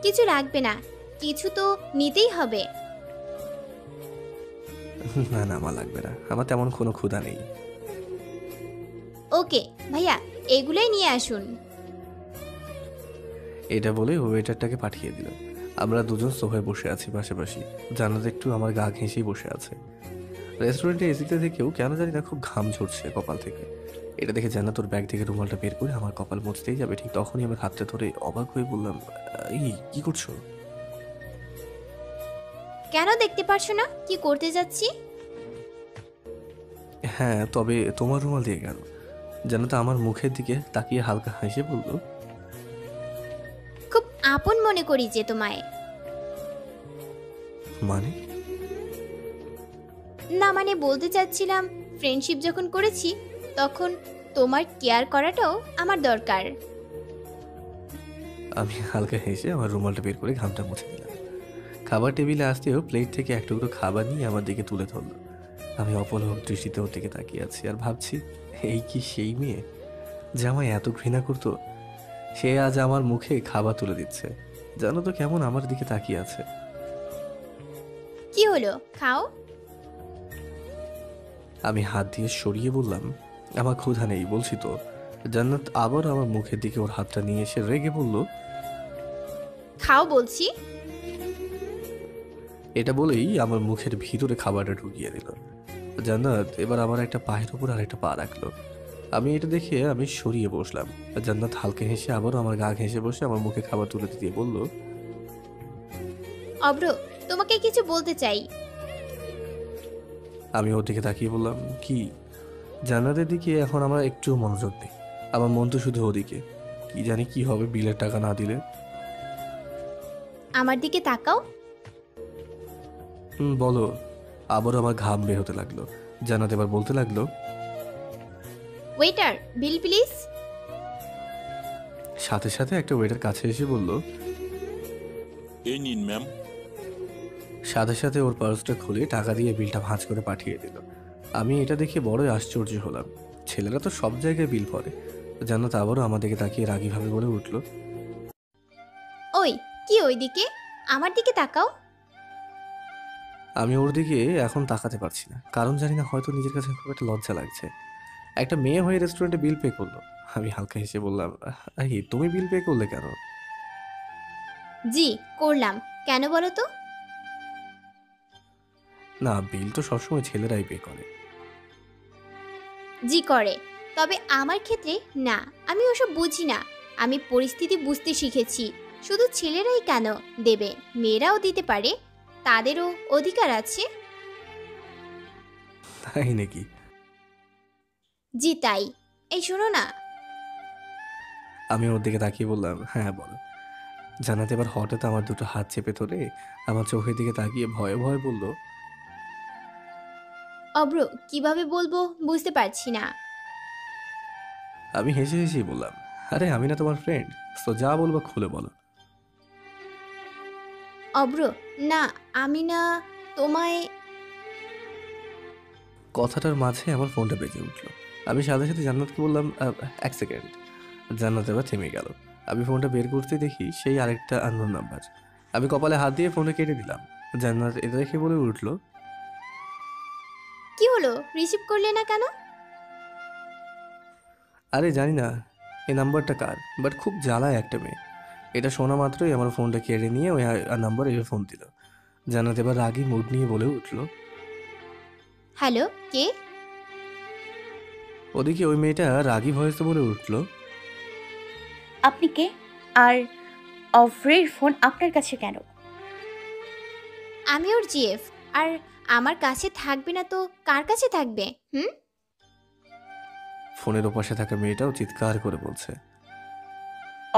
কিছু লাগবে না? কিছু তো নিতেই হবে। না না, আমার লাগবে না, আমার তেমন কোনো ক্ষুধা নেই। ওকে ভাইয়া, এগুলোই নিয়ে আসুন। এটা বলে ওয়েটারটাকে পাঠিয়ে দিল। আমরা দুজন সোফায় বসে আছি পাশাপাশি। জান্নাত একটু আমার গা ঘেঁষেই বসে আছে। রেস্টুরেন্টে এসিতে থেকেও কেন জানি না খুব ঘাম ঝরছে কপাল থেকে। এটা দেখে জান্নাত ওর ব্যাগ থেকে রুমালটা বের করে আমার কপাল মুছতেই যাবে, ঠিক তখনই আমার হাতটা ধরে অবাক হয়ে বললাম, এই কি করছো? কেন দেখতে পারছো না কি করতে যাচ্ছি? হ্যাঁ, তবে তোমার রুমাল দিয়ে কেন? জান্নাত আমার মুখের দিকে তাকিয়ে হালকা হেসে বলল, খুব আপন মনে করি যে তোমায়। মানে? না মানে বলতে চাচ্ছিলাম, ফ্রেন্ডশিপ যখন করেছি তখন তোমার কেয়ার করাটাও আমার দরকার। আমি হালকা হেসে আমার রুমালটা বের করে ঘামটা মুছে দিলাম। খাবার টেবিলে আসতেও প্লেট থেকে এক টুকরো খাবার নিয়ে আমার দিকে তুলে ধরলো। আমি অপলক দৃষ্টিতে ওর দিকে তাকিয়ে আছি আর ভাবছি, এই কি সেই মেয়ে যে আমায় এত ঘৃণা করতো? সে আজ আমার মুখে খাবার তুলে দিচ্ছে। জানো তো কেমন আমার দিকে তাকিয়ে আছে। কি হলো, খাও। আমি হাত দিয়ে সরিয়ে বললাম, আমার ক্ষুধা নেই বলছি তো। জান্নাত আবার আমার মুখের দিকে ওর হাতটা নিয়ে এসে রেগে বলল, খাও বলছি। এটা বলেই আমার মুখের ভিতরে খাবারটা ঢুকিয়ে দিল। জান্নাত এবার আমার একটা পায়ের উপর আর একটা পা রাখলো। আমি এটা দেখে আমি সরিয়ে বসলাম। জান্নাত হালকা হেসে আবারও আমার গা ঘেঁষে বসে আমার মুখে খাবার তুলে দিয়ে বলল, অব্র, তোমাকে কিছু বলতে চাই। আমি ওর দিকে তাকিয়ে বললাম, কি? জান্নাতের দিকে এখন আমার একটু মনোযোগ নেই, আমার মন তো শুধু ওদিকে। কি জানি কি হবে বিলের টাকা না দিলে। আমার দিকে তাকাও। বলো। আবারও আমার ঘাম বের হতে লাগলো। জান্নাত এবার বলতে লাগলো, ওয়েটার, বিল প্লিজ। সাথে সাথে একটা ওয়েটার কাছে এসে বলল, এই নিন ম্যাম। সাথে সাথে ওর পার্সটা খুলে টাকা দিয়ে বিলটা ভাঁজ করে পাঠিয়ে দিল। আমি এটা দেখে বড়ই আশ্চর্য হলাম। ছেলেরা তো সব জায়গায় বিল পড়ে। জান্নাত আবারও আমার দিকে তাকিয়ে রাগীভাবে বলে উঠল, ওই কি ওই দিকে? আমার দিকে তাকাও। আমি ওর দিকে এখন তাকাতে পারছি না, কারণ জানি না, হয়তো নিজের কাছে খুব একটা লজ্জা লাগছে। একটা মেয়ে হয়ে রেস্টুরেন্টে বিল পে করলো। আমি হালকা হেসে বললাম, এই তুমি বিল পে করলে কেন? জি করলাম। কেন বলো তো? না, বিল তো সবসময় ছেলেরাই পে করে। জি করে, তবে আমার ক্ষেত্রে না। আমি ওসব বুঝি না। আমি পরিস্থিতি বুঝতে শিখেছি। শুধু ছেলেরাই কেন দেবে, মেয়েরাও দিতে পারে, তাদেরও অধিকার আছে। তাই নাকি? জি তাই। এই শোনো না। আমি ওর দিকে তাকিয়ে বললাম, হ্যাঁ বলো। জান্নাত এবার হঠাৎ আমার দুটো হাত চেপে ধরে আমার চোখের দিকে তাকিয়ে ভয়ে ভয়ে বলল, অব্র, কিভাবে বলবো বুঝতে পারছি না। আমি হেসে হেসেই বললাম, আরে আমি না তোমার ফ্রেন্ড, তো যা বলবো খুলে বলো। অব্র, না আমি না তোমায়। কথাটার মাঝে আমার ফোনটা বেজে উঠলো। আমি সাথে সাথে জান্নাতকে বললাম, এক সেকেন্ড। জান্নাত এবার থেমে গেল। আমি ফোনটা বের করতে দেখি সেই আরেকটা আননোন নাম্বার। আমি কপালে হাত দিয়ে ফোনটা কেটে দিলাম। জান্নাত এটা দেখে বলে উঠলো, কি হলো, রিসিভ করলে না কেন? আরে জানি না এই নাম্বারটা কার, বাট খুব জ্বালায় একটা মেয়ে। এটা শোনা মাত্রই আমার ফোনটা কেড়ে নিয়ে ওই নাম্বারে ফোন দিল। জান্নাত এবার রাগী মুড নিয়ে বলে উঠলো, হ্যালো, কে? ওদিকে ওই মেয়েটা রাগী ভয়েসে বলে উঠল, আপনি কে? আর অভ্রের ফোন আপনার কাছে কেন? আমি ওর জিএফ। আর আমার কাছে থাকবে না তো কার কাছে থাকবে? ফোনের ওপাশে থাকা মেয়েটাও চিৎকার করে বলছে,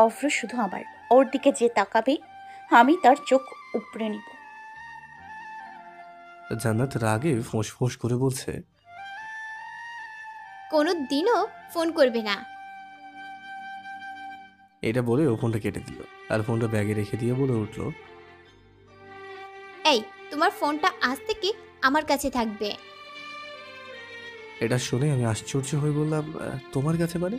অভ্র শুধু আমার, ওর দিকে যে তাকাবে আমি তার চোখ উপড়ে নিব। জান্নাত রাগে ফোঁস করে বলছে, কোনো দিনও ফোন করবে না। এটা বলে ও ফোনটা কেটে দিল আর ফোনটা ব্যাগে রেখে দিয়ে বলে উঠল, এই, তোমার ফোনটা আজ থেকে আমার কাছে থাকবে। এটা শুনে আমি আশ্চর্য হয়ে বললাম, তোমার কাছে মানে?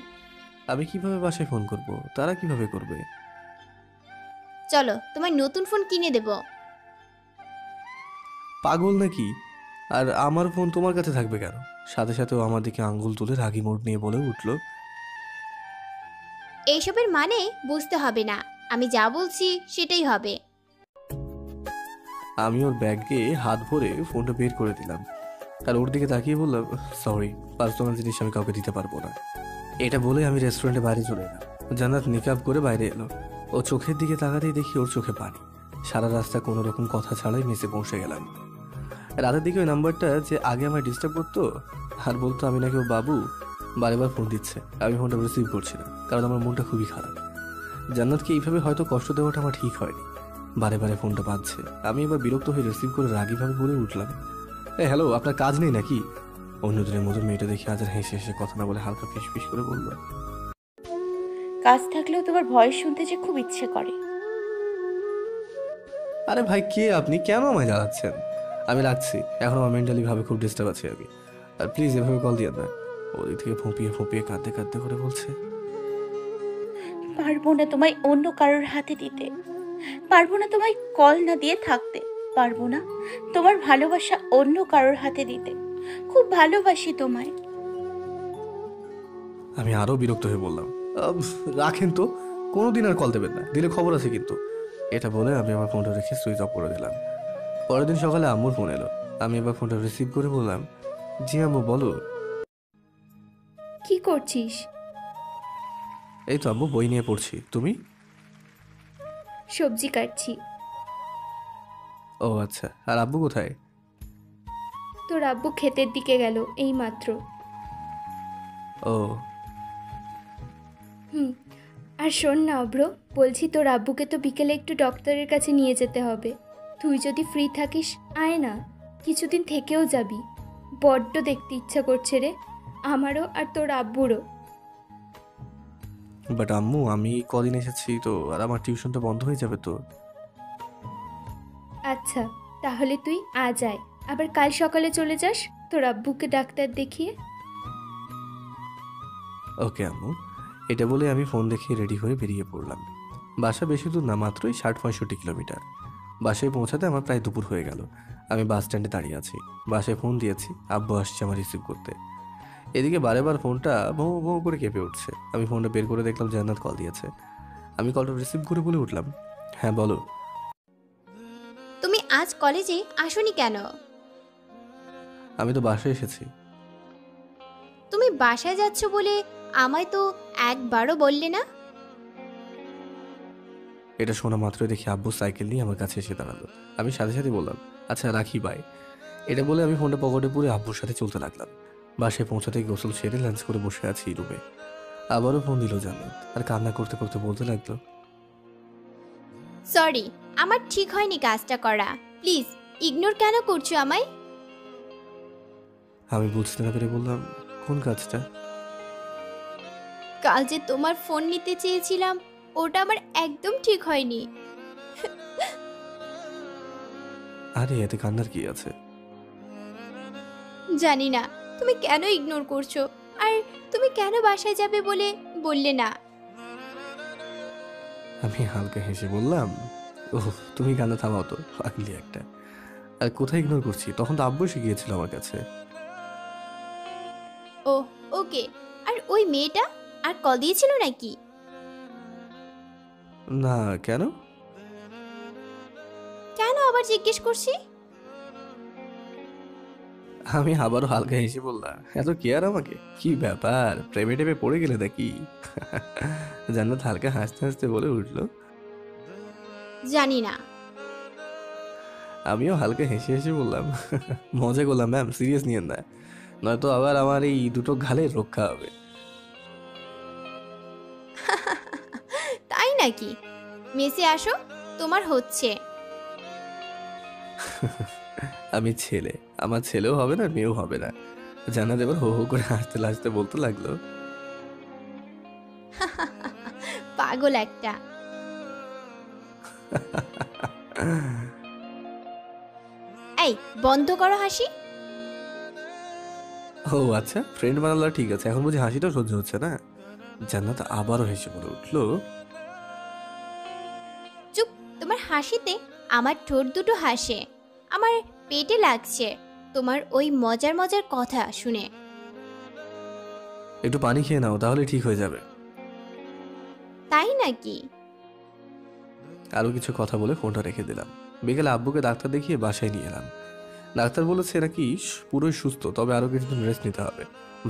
আমি কিভাবে বাসায় ফোন করব? তারা কিভাবে করবে? চলো, তোমার নতুন ফোন কিনে দেব। পাগল নাকি? আর আমার ফোন তোমার কাছে থাকবে কেন? সাথে সাথেও আমার দিকে আঙ্গুল তুলে রাগী মোড় নিয়ে বলে উঠল, এইসবের মানে বুঝতে হবে না, আমি যা বলছি সেটাই হবে। আমি ওর ব্যাগে হাত ভরে ফোনটা বের করে দিলাম আর ওর দিকে তাকিয়ে বললাম, সরি, পার্সোনাল জিনিস আমি কাউকে দিতে পারবো না। এটা বলে আমি রেস্টুরেন্টে বাইরে চলে এলাম। জান্নাত নিকাব করে বাইরে এলো। ও চোখের দিকে তাকাতেই দেখি ওর চোখে পানি। সারা রাস্তা কোনো রকম কথা ছাড়াই মেসে পৌঁছে গেলাম। রাতের দিকে ওই নাম্বারটা যে আগে আমায় ডিস্টার্ব করতো আর বলতো আমি নাকি ও বাবু, বারেবার ফোন দিচ্ছে, আমি ফোনটা রিসিভ করছি না কারণ আমার মনটা খুবই খারাপ। জান্নাতকে এইভাবে হয়তো কষ্ট দেওয়াটা আমার ঠিক হয়নি। বারে বারে ফোনটা বাজছে। আমি এবার বিরক্ত হয়ে রিসিভ করে রাগীভাবে বলে উঠলাম, হ্যালো, আপনার কাজ নেই নাকি? অন্যদিনের মতো মেয়েটা দেখে আজ আর হেসে হেসে কথা না বলে হালকা ফিসফিস করে বলল, কাজ থাকলেও তোমার ভয়েস শুনতে যে খুব ইচ্ছে করে। আরে ভাই, কে আপনি? কেন আমায় জ্বালাচ্ছেন? আমি রাখছি, এখন আমার মেন্টালি ভাবে খুব ডিস্টার্ব আছে আমি। আর প্লিজ এভাবে কল দিয়ে না। ওদিক থেকে ফুঁপিয়ে কাঁদতে কাঁদতে করে বলছে, পারবো না তোমায় অন্য কারোর হাতে দিতে, পারবো না তোমায় কল না দিয়ে থাকতে, পারবো না তোমার ভালোবাসা অন্য কারোর হাতে দিতে, খুব ভালোবাসি তোমায়। আমি আরো বিরক্ত হয়ে বললাম, রাখেন তো, কোনোদিন আর কল দেবেন না, দিলে খবর আছে কিন্তু। এটা বলে আমি আমার ফোনটা রেখে সুইচ অফ করে দিলাম। পরের দিন সকালে আম্মুর ফোন এলো। আমি এবার ফোনটা রিসিভ করে বললাম, জি আম্মু, বলো। কি করছিস? এই তো আম্মু, বই নিয়ে পড়ছি। তুমি? সবজি কাটছি। ও আচ্ছা, আর আব্বু কোথায়? তোর আব্বু ক্ষেতের দিকে গেল এই মাত্র। ও আর শোন না অব্র, বলছি তোর আব্বুকে তো বিকেলে একটু ডক্টরের কাছে নিয়ে যেতে হবে। তুই যদি ফ্রি থাকিস আয় না, কিছুদিন থেকেও যাবি। বড্ড দেখতে ইচ্ছা করছে রে, আমারও আর তোর আব্বুরও। বাট আম্মু, আমি কদিন এসেছি তো, আর আমার টিউশনটা বন্ধ হয়ে যাবে তো। আচ্ছা, তাহলে তুই আজ আয়, আবার কাল সকালে চলে যাস তোর আব্বুকে ডাক্তার দেখিয়ে। ওকে আম্মু। এটা বলে আমি ফোন দেখে রেডি হয়ে বেরিয়ে পড়লাম। বাসা বেশি দূর না, মাত্রই 60-65 কিলোমিটার। বাসায় পৌঁছাতে আমার প্রায় দুপুর হয়ে গেল। আমি বাস স্ট্যান্ডে দাঁড়িয়ে আছি। বাসায় ফোন দিয়েছি, আব্বু আসছে আমার রিসিভ করতে। এদিকে বারেবার ফোনটা ভৌ ভৌ করে কেঁপে উঠছে। আমি ফোনটা বের করে দেখলাম জান্নাত কল দিয়েছে। আমি কলটা রিসিভ করে বলে উঠলাম, হ্যাঁ বলো। তুমি আজ কলেজে আসোনি কেন? আমি তো বাসায় এসেছি। তুমি বাসায় যাচ্ছ বলে আমায় তো একবারও বললে না। এটা শোনা মাত্রই দেখি আব্বু সাইকেল নিয়ে আমার কাছে এসে দাঁড়ালো। আমি সাথে সাথে বললাম, আচ্ছা রাখি, বাই। এটা বলে আমি ফোনটা পকেটে পুরে আব্বুর সাথে চলতে লাগলাম। বাসায় পৌঁছাতে গোসল সেরে লাঞ্চ করে বসে আছি রুমে। আবারও ফোন দিল জান্নাত আর কান্না করতে করতে বলতে লাগলো, সরি, আমার ঠিক হয়নি কাজটা করা, প্লিজ ইগনোর কেন করছো আমায়? আমি বুঝতে না পেরে বললাম, কোন কাজটা? কাল যে তোমার ফোন নিতে চেয়েছিলাম ওটা আমার একদম ঠিক হয়নি। আরে এতে কান্নার কি আছে? জানি না তুমি কেন ইগনোর করছো, আর তুমি কেন বাসায় যাবে বলে বললে না। আমি হালকা হেসে বললাম, ওহ তুমি কান্না থামাও তো, পাগলি একটা। আর কোথায় ইগনোর করছি? তখন তো আব্বু এসে গিয়েছিল আমার কাছে। ও ওকে, আর ওই মেয়েটা আর কল দিয়েছিল নাকি? না, কেন? কেন আবার জিজ্ঞেস করছি? আমি আবারও হালকা হেসে বললাম, এত কেয়ার আমাকে? কি ব্যাপার, প্রেমে টেমে পড়ে গেলে নাকি? জান্নাত হালকা হাসতে হাসতে বলে উঠলো। জানি না। আমিও হালকা হেসে হেসে বললাম, মজা করলাম ম্যাম, সিরিয়াস নিয়েন না, নয়তো আবার আমার এই দুটো ঘালে রক্ষা হবে। তাই নাকি? মেসে আসো, তোমার হচ্ছে। আমি ছেলে, আমার ছেলেও হবে না, মেয়েও হবে না। জান্নাত এবার হো হো করে হাসতে হাসতে বলতে লাগলো, পাগল একটা। এই বন্ধ করো হাসি। ও আচ্ছা, ফ্রেন্ড বানালো, ঠিক আছে, এখন বুঝি হাসিটাও সহ্য হচ্ছে না? জান্নাত আবারও হেসে বলে উঠলো, চুপ, তোমার হাসিতে আমার ঠোঁট দুটো হাসে, আমার পেটে লাগছে তোমার ওই মজার মজার কথা শুনে। একটু পানি খেয়ে নাও, তাহলে ঠিক হয়ে যাবে। তাই নাকি? আরো কিছু কথা বলে ফোনটা রেখে দিলাম। বিকেলে আব্বুকে ডাক্তার দেখিয়ে বাসায় নিয়ে এলাম। ডাক্তার বলেছে নাকি পুরোই সুস্থ, তবে আরো কিছুদিন রেস্ট নিতে হবে,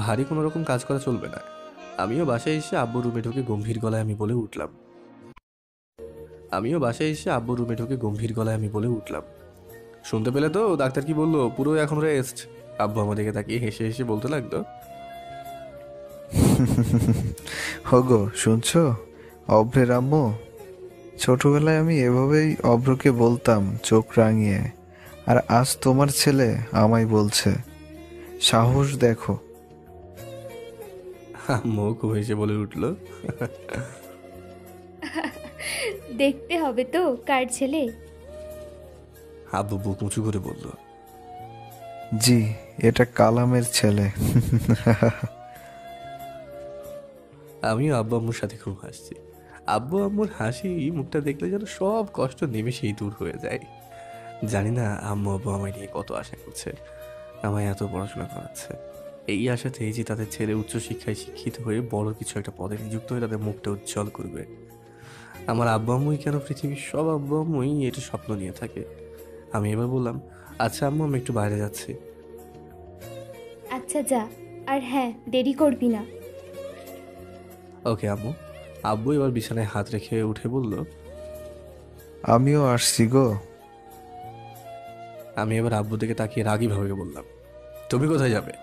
ভারী কোনো রকম কাজ করা চলবে না। আমিও বাসায় এসে আব্বুর রুমে ঢুকে গম্ভীর গলায় আমি বলে উঠলাম, শুনতে পেলে তো ডাক্তার কি বললো? পুরো এখন রেস্ট। আব্বু আমাদেরকে তাকিয়ে হেসে হেসে বলতে লাগলো, হগো শুনছো, অভ্রের আম্মু? ছোটবেলায় আমি এভাবেই অভ্রকে বলতাম চোখ রাঙিয়ে, আর আজ তোমার ছেলে আমায় বলছে, সাহস দেখো। আম্মু খুব হেসে বলে উঠলো, দেখতে হবে তো কার ছেলে। আব্বু বুক উঁচু করে বলল, জি, এটা কালামের ছেলে। আমিও আব্বু আম্মুর সাথে খুব হাসছি। আব্বু আম্মুর হাসি মুখটা দেখলে যেন সব কষ্ট নিমেষেই দূর হয়ে যায়। জানি না আম্মু আব্বু আমায় নিয়ে কত আশা করছে, আমায় এত পড়াশোনা করাচ্ছে। এই আশাতেই যে তাদের ছেলে উচ্চশিক্ষায় শিক্ষিত হয়ে বড় কিছু একটা পদে নিযুক্ত হয়ে তাদের মুখটা উজ্জ্বল করবে। আমার আব্বু আম্মুই কেন, পৃথিবীর সব আব্বু আম্মুই এটা স্বপ্ন নিয়ে থাকে। আমি এবার বললাম, আচ্ছা আম্মু, আমি একটু বাইরে যাচ্ছি। আচ্ছা যা, আর হ্যাঁ দেরি করবি না। ওকে আম্মু। আব্বু এবার বিছানায় হাত রেখে উঠে বলল, আমিও আসছি গো। আমি এবার আব্বু দিকে তাকিয়ে রাগী ভাবে বললাম, তুমি কোথায় যাবে?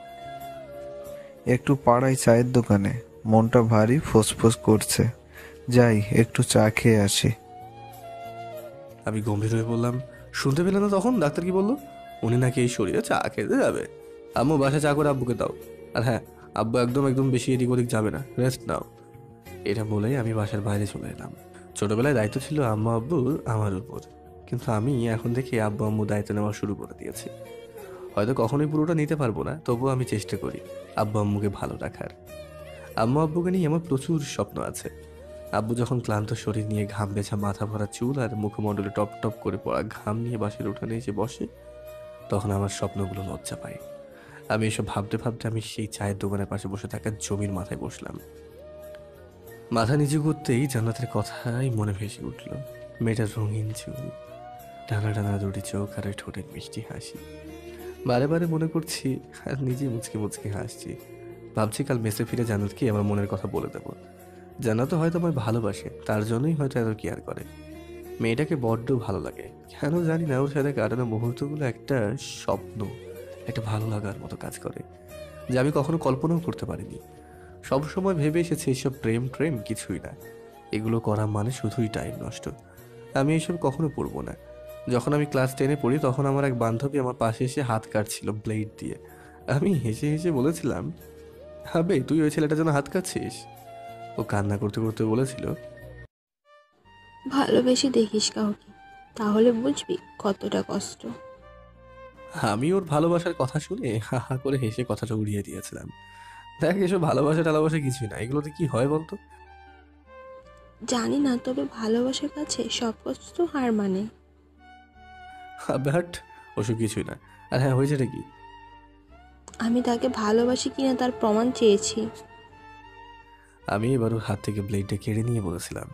একটু পাড়ায় চায়ের দোকানে, মনটা ভারী ফোসফোস করছে, যাই একটু চা খেয়ে আসি। আমি গম্ভীর হয়ে বললাম, শুনতে পেলে না তখন ডাক্তার কি বললো? উনি নাকি এই শরীরে চা খেতে যাবে। আম্মু, বাসায় চা করে আব্বুকে দাও। আর হ্যাঁ, আব্বু একদম বেশি এদিক ওদিক যাবে না, রেস্ট নাও। এটা বলেই আমি বাসার বাইরে চলে এলাম। ছোটবেলায় দায়িত্ব ছিল আম্মু আব্বুর আমার উপর, কিন্তু আমি এখন দেখি আব্বু আম্মু দায়িত্ব নেওয়া শুরু করে দিয়েছি। হয়তো কখনোই পুরোটা নিতে পারবো না, তবুও আমি চেষ্টা করি আব্বু আম্মুকে ভালো রাখার। আম্মু আব্বুকে নিয়ে আমার প্রচুর স্বপ্ন আছে। আব্বু যখন ক্লান্ত শরীর নিয়ে, ঘাম বেছা মাথা ভরা চুল আর মুখমণ্ডলে টপ টপ করে পড়া ঘাম নিয়ে বাসের উঠানে এসে বসে, তখন আমার স্বপ্নগুলো লজ্জা পায়। আমি এসব ভাবতে ভাবতে আমি সেই চায়ের দোকানের পাশে বসে থাকা জমির মাথায় বসলাম। মাথা নিচু করতেই জান্নাতের কথাই মনে ভেসে উঠল। মেয়েটার রঙিন চুল, টানা টানা দুটি চোখ আর ওই ঠোঁটের মিষ্টি হাসি। বারে বারে মনে করছি আর নিজে মুচকে মুচকে হাসছি। ভাবছি কাল মেসে ফিরে জান্নাতকে আমার মনের কথা বলে দেবো। জান্নাত হয়তো আমায় ভালোবাসে, তার জন্যই হয়তো এত কেয়ার করে। মেয়েটাকে বড্ড ভালো লাগে, কেন জানি না। ওর সাথে কাটানো মুহূর্তগুলো একটা স্বপ্ন, একটা ভালো লাগার মতো কাজ করে, যা আমি কখনো কল্পনাও করতে পারিনি। সবসময় ভেবে এসেছি এইসব প্রেম কিছুই না, এগুলো করা মানে শুধুই টাইম নষ্ট। আমি এসব কখনো পড়বো না। যখন আমি ক্লাস 10-এ পড়ি, তখন আমার এক বান্ধবী আমার পাশে এসে হাত কাটছিল ব্লেড দিয়ে। আমি হেসে হেসে বলেছিলাম, হবে তুই ওই ছেলেটার জন্য হাত কাটছিস? ও কান্না করতে করতে বলেছিল, ভালোবেসে দেখিস কাউকে, তাহলে বুঝবি কতটা কষ্ট। আমি ওর ভালোবাসার কথা শুনে হা হা করে হেসে কথাটা উড়িয়ে দিয়েছিলাম। দেখ, এসব ভালোবাসা টালোবাসা কিছুই না, এগুলোতে কি হয় বলতো? জানি না, তবে ভালোবাসার কাছে সব কষ্ট হার মানে। বাট ওসব কিছুই না। আর হ্যাঁ, হয়েছেটা কি? আমি তাকে ভালোবাসি কিনা তার প্রমাণ চেয়েছি। আমি এবার ওর হাত থেকে ব্লেডটা কেড়ে নিয়ে বলেছিলাম,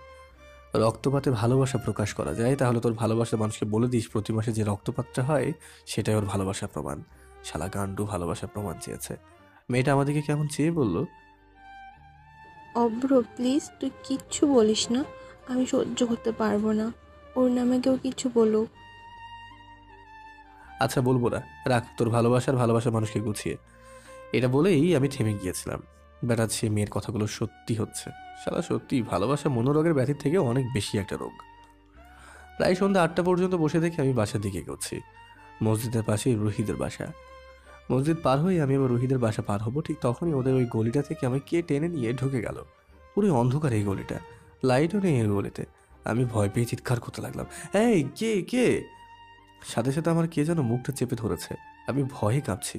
রক্তপাতে ভালোবাসা প্রকাশ করা যায়, তাহলে তোর ভালোবাসা মানুষকে বলে দিস প্রতি মাসে যে রক্তপাতটা হয় সেটাই ওর ভালোবাসার প্রমাণ। শালা গান্ডু ভালোবাসার প্রমাণ চেয়েছে। মেয়েটা আমাদেরকে কেমন চেয়ে বলল, অব্র প্লিজ তুই কিচ্ছু বলিস না, আমি সহ্য করতে পারবো না। ওর নামে কেউ কিছু বলুক। আচ্ছা বলবো না, রাখ তোর ভালোবাসার মানুষকে গুছিয়ে। এটা বলেই আমি থেমে গিয়েছিলাম। বেটা সে মেয়ের কথাগুলো সত্যি হচ্ছে। শালা সত্যি ভালোবাসা মনোরোগের ব্যাধির থেকে অনেক বেশি একটা রোগ। প্রায় সন্ধ্যা 8টা পর্যন্ত বসে দেখে আমি বাসার দিকে এগোচ্ছি। মসজিদের পাশেই রুহিদের বাসা। মসজিদ পার হয়ে আমি আবার রুহিদের বাসা পার হবো, ঠিক তখনই ওদের ওই গলিটা থেকে আমি কে টেনে নিয়ে ঢুকে গেল। পুরো অন্ধকার এই গলিটা, লাইটও নেই এই গলিতে। আমি ভয় পেয়ে চিৎকার করতে লাগলাম, এই কে কে। সাথে সাথে আমার কে যেন মুখটা চেপে ধরেছে। আমি ভয়ে কাঁপছি।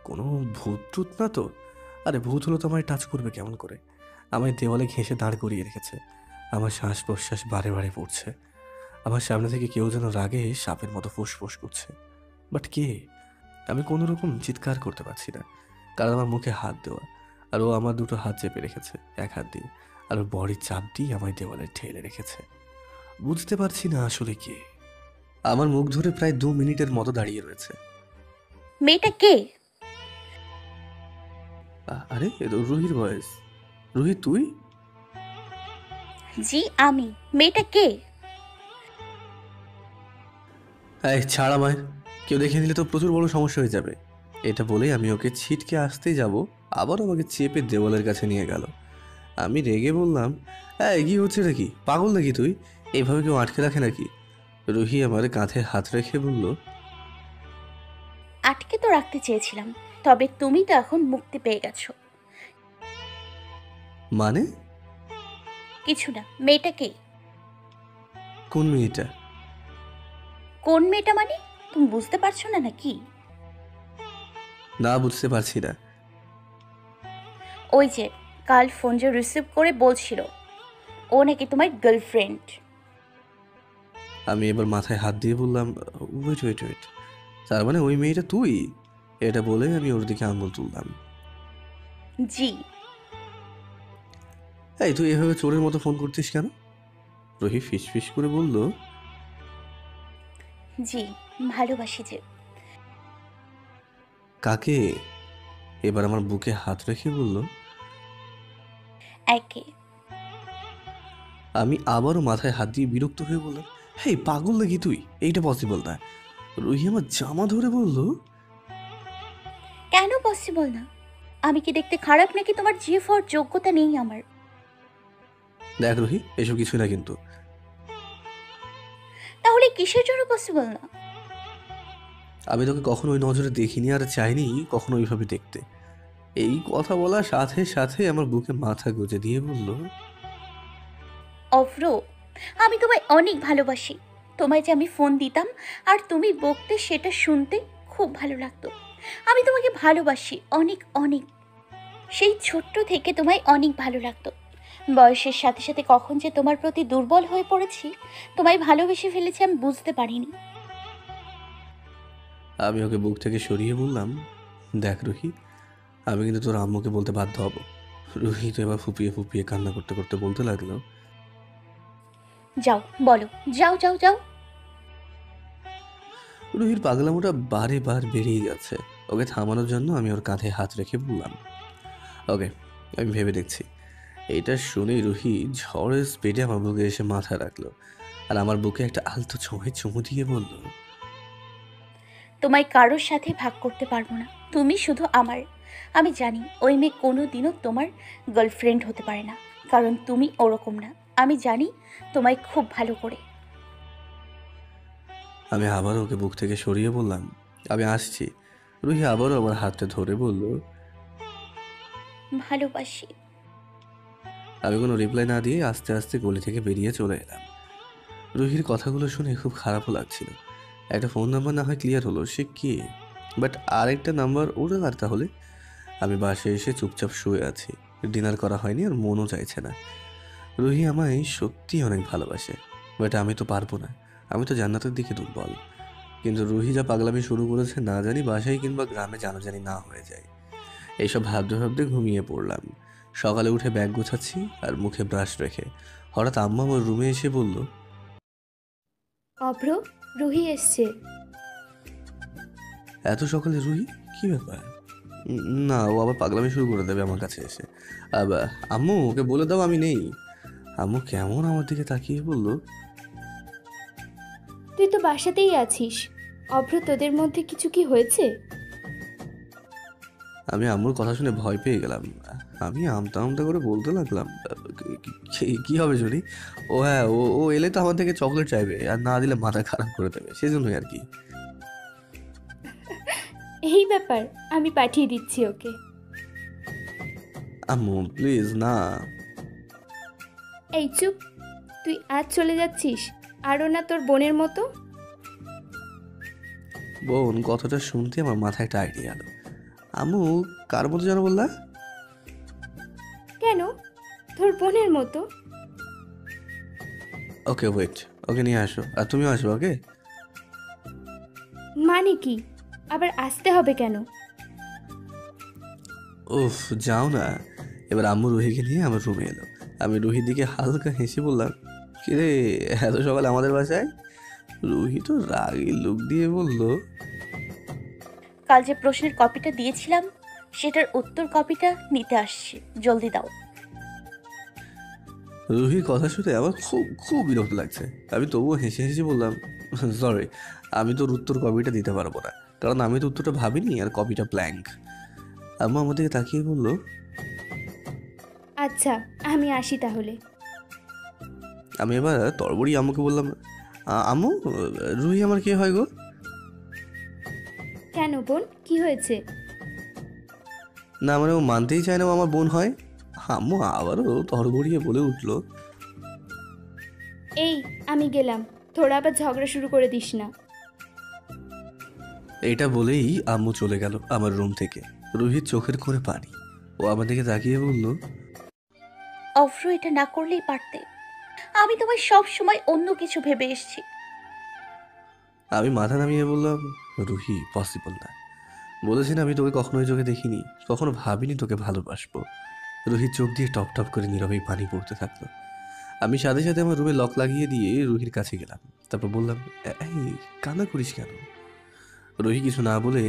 কোনো ভূত টুত না তো? আরে ভূত হলো তো আমায় টাচ করবে কেমন করে? আমায় দেওয়ালে ঘেঁষে দাঁড় করিয়ে রেখেছে। আমার শ্বাস প্রশ্বাস বারে বারে পড়ছে। আমার সামনে থেকে কেউ যেন রাগে সাপের মতো ফুসফুস করছে। বাট কে? আমি কোনো রকম চিৎকার করতে পারছি না, কারণ আমার মুখে হাত দেওয়া, আর ও আমার দুটো হাত চেপে রেখেছে এক হাত দিয়ে, আর ওর বডির চাপ দিয়ে আমায় দেওয়ালে ঠেলে রেখেছে। বুঝতে পারছি না আসলে কে। আমার মুখ ধরে প্রায় 2 মিনিটের মতো দাঁড়িয়ে রয়েছে। মেয়েটা কে? আরে এ তো রুহির ভয়েস। রুহি তুই? জি আমি। মেয়েটা কে? এই ছাড় আমায়, কেউ দেখে নিলে তো প্রচুর বড় সমস্যা হয়ে যাবে। এটা বলেই আমি ওকে ছিটকে আসতেই যাব, আবার আমাকে চেপে দেওয়ালের কাছে নিয়ে গেল। আমি রেগে বললাম, এই কি হচ্ছে নাকি? পাগল নাকি তুই? এইভাবে কেউ আটকে রাখে নাকি? রুহি আমার কাঁধে হাত রেখে বলল, আটকে তো রাখতে চেয়েছিলাম, তবে তুমি তো এখন মুক্তি পেয়ে গেছো। মানে? কিছু না। মেয়েটা কে? কোন মেয়েটা? কোন মেয়েটা মানে তুমি বুঝতে পারছো না নাকি? না, বুঝতে পারছি না। ওই যে কাল ফোন যে রিসিভ করে বলছিল ও নাকি তোমার গার্লফ্রেন্ড। আমি এবার মাথায় হাত দিয়ে বললাম, ওয়েট ওয়েট ওয়েট, তার মানে ওই মেয়েটা তুই? এটা বলে আমি ওর দিকে আঙুল তুললাম। জি। এই তুই এভাবে চোরের মতো ফোন করছিস কেন? রুহি ফিস ফিস করে বলল, জি ভালোবাসি যে। কাকে? এবার আমার বুকে হাত রেখে বলল, একে। আমি আবারও মাথায় হাত দিয়ে বিরক্ত হয়ে বললাম, হেই পাগল নাকি তুই? এইটা পসিবল না। রুহি আমার জামা ধরে বলল, কেন পসিবল না? আমি কি দেখতে খারাপ নাকি তোমার জিএফ হওয়ার যোগ্যতা নেই আমার? দেখ রুহি, এসব কিছু না কিন্তু। তাহলে কিসের জন্য পসিবল না? আমি তোকে কখনো ওই নজরে দেখিনি, আর চাইনি কখনো ওইভাবে দেখতে। এই কথা বলার সাথে সাথে আমার বুকে মাথা গুঁজে দিয়ে বলল, অভ্র, আমি তোমায় অনেক ভালোবাসি। তোমায় যে আমি ফোন দিতাম আর তুমি বকতে, সেটা শুনতে খুব ভালো লাগতো। আমি তোমাকে ভালোবাসি অনেক অনেক। সেই ছোট্ট থেকে তোমায় অনেক ভালো লাগতো। বয়সের সাথে সাথে কখন যে তোমার প্রতি দুর্বল হয়ে পড়েছি, তোমায় ভালোবেসে ফেলেছি আমি বুঝতে পারিনি। আমি ওকে বুক থেকে সরিয়ে বললাম, দেখ রুহি, আমি কিন্তু তোর আম্মুকে বলতে বাধ্য হব। রুহি তো এবার ফুপিয়ে ফুপিয়ে কান্না করতে করতে বলতে লাগলো, যাও বলো, যাও যাও যাও। রুহির পাগলামোটা বারে বার বেরিয়ে যাচ্ছে। ওকে থামানোর জন্য আমি ওর কাঁধে হাত রেখে বললাম, ওকে আমি ভেবে দেখছি। এইটা শুনেই রুহি ঝড়ের স্পিডে আমার বুকে এসে মাথা রাখলো, আর আমার বুকে একটা আলতো ছোঁয়ায় চুমু দিয়ে বলল, তোমায় কারোর সাথে ভাগ করতে পারবো না, তুমি শুধু আমার। আমি জানি ওই মেয়ে কোনো দিনও তোমার গার্লফ্রেন্ড হতে পারে না, কারণ তুমি ওরকম না। আমি জানি তোমায় খুব ভালো করে। আমি আবার ওকে বুক থেকে সরিয়ে বললাম, আমি আসছি। রুহি আবারও আমার হাতটা ধরে বলল, ভালোবাসি। আমি কোনো রিপ্লাই না দিয়ে আস্তে আস্তে গলি থেকে বেরিয়ে চলে এলাম। রুহির কথাগুলো শুনে খুব খারাপও লাগছিল। একটা ফোন নাম্বার না হয় ক্লিয়ার হলো, সে কে? বাট আরেকটা নাম্বার ওটা আর তাহলে? আমি বাসায় এসে চুপচাপ শুয়ে আছি। ডিনার করা হয়নি আর মনও চাইছে না। রুহি আমায় সত্যি অনেক ভালোবাসে, বাট আমি তো পারবো না। আমি তো জান্নাতের দিকে দুর্বল। কিন্তু রুহি যা পাগলামি শুরু করেছে, না জানি বাসায় কিংবা গ্রামে জানাজানি না হয়ে যায়। এইসব ভাবতে ভাবতে ঘুমিয়ে পড়লাম। সকালে উঠে ব্যাগ গোছাচ্ছি আর মুখে ব্রাশ রেখে হঠাৎ আম্মা আমার রুমে এসে বলল, অভ্র, রুহি এসছে। এত সকালে রুহি? কি ব্যাপার? না, ও আবার পাগলামি শুরু করে দেবে আমার কাছে এসে। আম্মু ওকে বলে দাও আমি নেই। আম্মু কেমন আমার দিকে তাকিয়ে বলল, তুই তো বাসাতেই আছিস। অভ্র, তোদের মধ্যে কিছু কি হয়েছে? আমি আম্মুর কথা শুনে ভয় পেয়ে গেলাম। আমি আমতা আমতা করে বলতে লাগলাম, কি হবে শুনি? ও হ্যাঁ, ও এলে তো আমার থেকে চকলেট চাইবে, আর না দিলে মাথা খারাপ করে দেবে, সেজন্যই আর কি। এই ব্যাপার, আমি পাঠিয়ে দিচ্ছি ওকে। আম্মু প্লিজ না। এই চুপ, তুই আজ চলে যাচ্ছিস? আরও না তোর বোনের মতো? বোন কথাটা শুনতে আমার মাথায় একটা আইডিয়া এলো। আম্মু কার মতো যেন বললা? কেন, তোর বোনের মতো। ওকে ওয়েট, ওকে নিয়ে আসো, আর তুমিও আসো। ওকে মানে কি? আবার আসতে হবে কেন? উফ যাও না। এবার আম্মু রুহিকে নিয়ে আমার রুমে এলো। আমি রুহির দিকে হালকা হেসে বললাম, কিরে এত সকালে আমাদের বাসায়? রুহি তো রাগী লুক দিয়ে বলল, কাল যে প্রশ্নের কপিটা দিয়েছিলাম সেটার উত্তর কপিটা নিতে আসছি, জলদি দাও। রুহির কথা শুনে আমার খুব খুব বিরক্ত লাগছে। আমি তবুও হেসে হেসে বললাম, সরি, আমি তোর উত্তর কপিটা দিতে পারবো না, কারণ আমি তো উত্তরটা ভাবিনি আর কপিটা ব্ল্যাঙ্ক। আম্মু আমার দিকে তাকিয়ে বলল, আচ্ছা আমি আসি তাহলে। আমি এবার তরবরি আম্মুকে বললাম, আম্মু রুহি আমার কে হয় গো? কেন বোন, কি হয়েছে? না মানে ও মানতেই চায় না ও আমার বোন হয়। আম্মু আবারও তরবরিয়ে বলে উঠলো, এই আমি গেলাম, তোরা আবার ঝগড়া শুরু করে দিস না। এটা বলেই আম্মু চলে গেল আমার রুম থেকে। রুহির চোখের কোণে পানি। ও আমার দিকে তাকিয়ে বলল, অভ্র এটা না করলেই পারতে। আমি তোমায় সব সময় অন্য কিছু ভেবে এসেছি। আমি মাথা নামিয়ে বললাম, রুহি পসিবল না। বলেছি না আমি তোকে কখনোই চোখে দেখিনি, কখনো ভাবিনি তোকে ভালোবাসবো। রুহির চোখ দিয়ে টপ টপ করে নীরবেই পানি পড়তে থাকলো। আমি সাথে সাথে আমার রুমে লক লাগিয়ে দিয়ে রুহির কাছে গেলাম। তারপর বললাম, এই কান্না করিস কেন? রুহি কিছু না বলে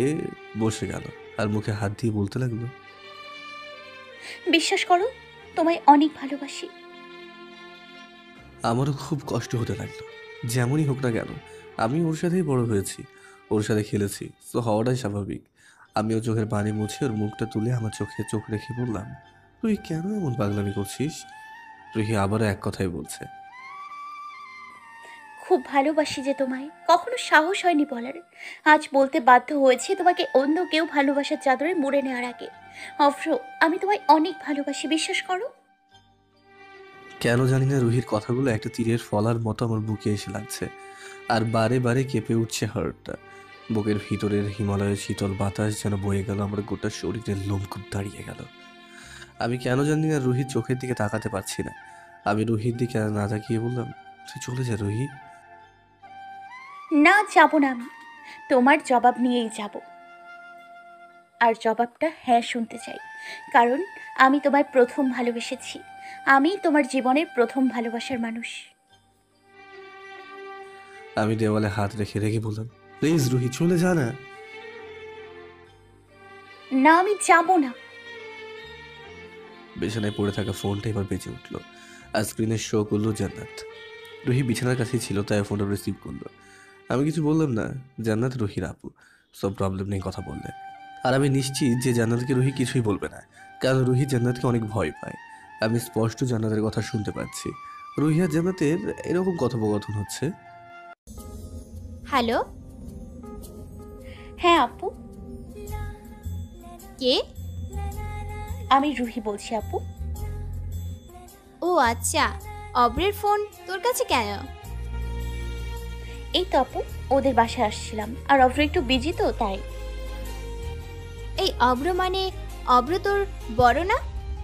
বসে গেল আর মুখে হাত দিয়ে বলতে লাগলো, বিশ্বাস করো, তোমায় অনেক ভালোবাসি। আমারও খুব কষ্ট হতে লাগলো। যেমনই হোক না কেন, আমি ওর সাথেই বড় হয়েছি, ওর সাথে খেলেছি, তো হওয়াটাই স্বাভাবিক। আমিও চোখের পানি মুছে ওর মুখটা তুলে আমার চোখে চোখ রেখে বললাম, তুই কেন এমন পাগলামি করছিস? রুহি আবারও এক কথাই বলছে, খুব ভালোবাসি যে তোমায়, কখনো সাহস হয়নি বলার। আজ বলতে বাধ্য হয়েছে তোমাকে অন্য কেউ ভালোবাসার চাদরে মুড়ে নেওয়ার আগে। অভ্র, আমি তোমায় অনেক ভালোবাসি, বিশ্বাস করো। কেন জানি না রুহির কথাগুলো একটা তীরের ফলার মতো আমার বুকে এসে লাগছে, আর বারে বারে কেঁপে উঠছে হার্টটা। বুকের ভিতরের হিমালয়ের শীতল বাতাস যেন বয়ে গেল, আমার গোটা শরীরের লোমকূপ দাঁড়িয়ে গেল। আমি কেন জানি না রুহির চোখের দিকে তাকাতে পারছি না। আমি রুহির দিকে না তাকিয়ে বললাম, তুই চলে যা রুহি। না, যাব না আমি, তোমার জবাব নিয়েই যাব। আর জবাবটা হ্যাঁ শুনতে চাই, কারণ আমি তোমায় প্রথম ভালোবেসেছি। আমি তোমার জীবনের প্রথম ভালোবাসার মানুষ। আমি দেওয়ালে হাত রেখে রেখে বললাম, প্লিজ রুহি চলে যা না। না, আমি যাব না। বিছানায় পড়ে থাকা ফোনটা এবার বেজে উঠলো আর স্ক্রিনে শো করলো জান্নাত। রুহি বিছানার কাছেই ছিল, তাই ফোনটা রিসিভ করলো। আমি কিছু বললাম না, জান্নাত রুহির আপু, সব প্রবলেম নেই কথা বললে। আর আমি নিশ্চিত যে জান্নাতকে রুহি কিছুই বলবে না, কারণ রুহি জান্নাতকে অনেক ভয় পায়। আমি স্পষ্ট জান্নাতের কথা শুনতে পাচ্ছি। রুহি আর জান্নাতের এরকম কথোপকথন হচ্ছে। হ্যালো, হ্যাঁ আপু। কে? আমি রুহি বলছি আপু। ও আচ্ছা, অব্রের ফোন তোর কাছে কেন? এই তো আপু, ওদের বাসায় আসছিলাম, আর অভ্র একটু বিজি তো তাই। এই অব্র মানে অব্র তোর বড় না?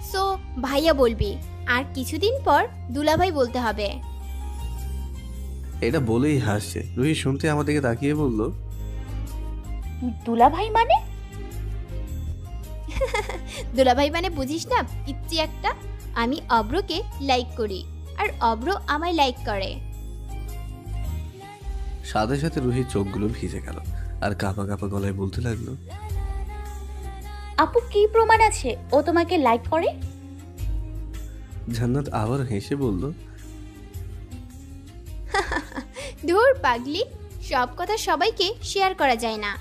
সো ভাইয়া বলবি, আর কিছুদিন পর দুলাভাই বলতে হবে। এটা বলেই হাসছে। রুহি শুনতে আমার দিকে তাকিয়ে বলল, দুলাভাই মানে? দুলাভাই মানে বুঝিস না, পিচ্চি একটা। আমি অব্রকে লাইক করি আর অব্র আমায় লাইক করে। সাথে সাথে রুহির চোখগুলো ভিজে গেল আর কাঁপা কাঁপা গলায় বলতে লাগলো, আপু কি প্রমাণ আছে ও তোমাকে লাইক করে? জান্নাত আবার হেসে বলল, ধুর পাগলি, সব কথা সবাইকে শেয়ার করা যায় না।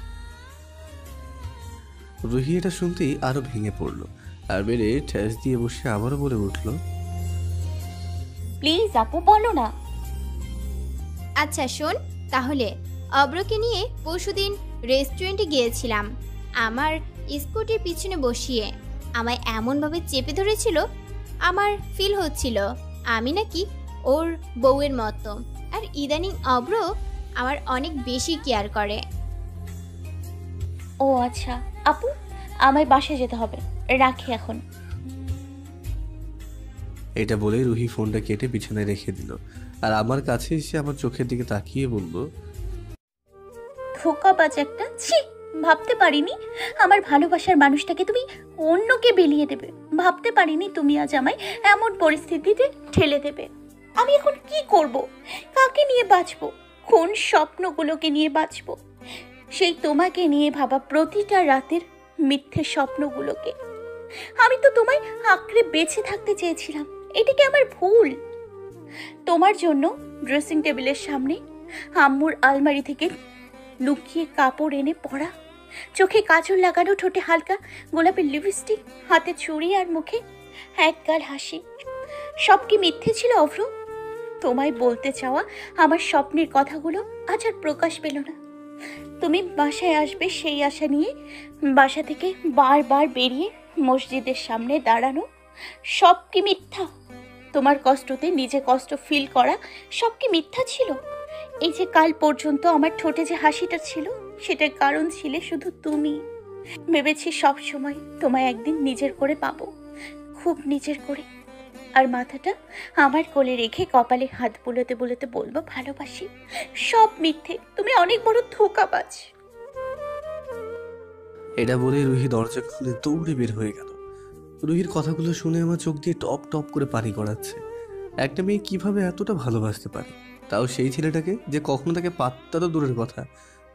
রুহি এটা শুনতেই আরো ভেঙে পড়ল আর বেড়ে ঠেস দিয়ে বসে আবারও বলে উঠল, প্লিজ আপু বলো না। আচ্ছা শোন, তাহলে অব্রকে নিয়ে পরশুদিন রেস্টুরেন্টে গিয়েছিলাম। আমার স্কুটির পিছনে বসিয়ে আমায় এমনভাবে চেপে ধরেছিল, আমার ফিল হচ্ছিল আমি নাকি ওর বউয়ের মতো। আর ইদানিং অব্র আমার অনেক বেশি কেয়ার করে। ও আচ্ছা আপু, আমায় বাসায় যেতে হবে, রাখি এখন। এটা বলে রুহি ফোনটা কেটে বিছানায় রেখে দিল আর আমার কাছে এসে আমার চোখের দিকে তাকিয়ে বলল, ধোঁকাবাজ একটা, ছি, ভাবতে পারিনি আমার ভালোবাসার মানুষটাকে তুমি অন্যকে বিলিয়ে দেবে। ভাবতে পারিনি তুমি আজ আমায় এমন পরিস্থিতিতে ঠেলে দেবে। আমি এখন কি করব? কাকে নিয়ে বাঁচবো? কোন স্বপ্নগুলোকে নিয়ে বাঁচবো? সেই তোমাকে নিয়ে ভাবা প্রতিটা রাতের মিথ্যে স্বপ্নগুলোকে। আমি তো তোমায় আঁকড়ে বেঁচে থাকতে চেয়েছিলাম, এটা কি আমার ভুল? তোমার জন্য ড্রেসিং টেবিলের সামনে আম্মুর আলমারি থেকে লুকিয়ে কাপড় এনে পরা, চোখে কাজল লাগানো, ঠোঁটে হালকা গোলাপি লিপস্টিক, হাতে চুড়ি আর মুখে একগাল হাসি, সব কি মিথ্যে ছিল অভ্র? তোমায় বলতে চাওয়া আমার স্বপ্নের কথাগুলো আজ আর প্রকাশ পেল না। তুমি বাসায় আসবে সেই আশা নিয়ে বাসা থেকে বারবার বেরিয়ে মসজিদের সামনে দাঁড়ানো, সব কি মিথ্যা? তোমার কষ্টতে নিজে কষ্ট ফিল করা সব কি মিথ্যা ছিল? এই যে কাল পর্যন্ত আমার ঠোঁটে যে হাসিটা ছিল, সেটার কারণ ছিলে শুধু তুমি। ভেবেছি সব সময় তোমায় একদিন নিজের করে পাবো, খুব নিজের করে। আর মাথাটা আমার কোলে রেখে কপালে হাত বুলোতে বুলোতে বলবো ভালোবাসি। সব মিথ্যে, তুমি অনেক বড় ধোঁকাবাজ। এটা বলে রুহি দরজা খুলে দৌড়ে বের হয়ে গেল। রুহির কথাগুলো শুনে আমার চোখ দিয়ে টপ টপ করে পানি গড়াচ্ছে। একটা মেয়ে কিভাবে এতটা ভালোবাসতে পারে, তাও সেই ছেলেটাকে যে কখনো তাকে পাত্তা তো দূরের কথা,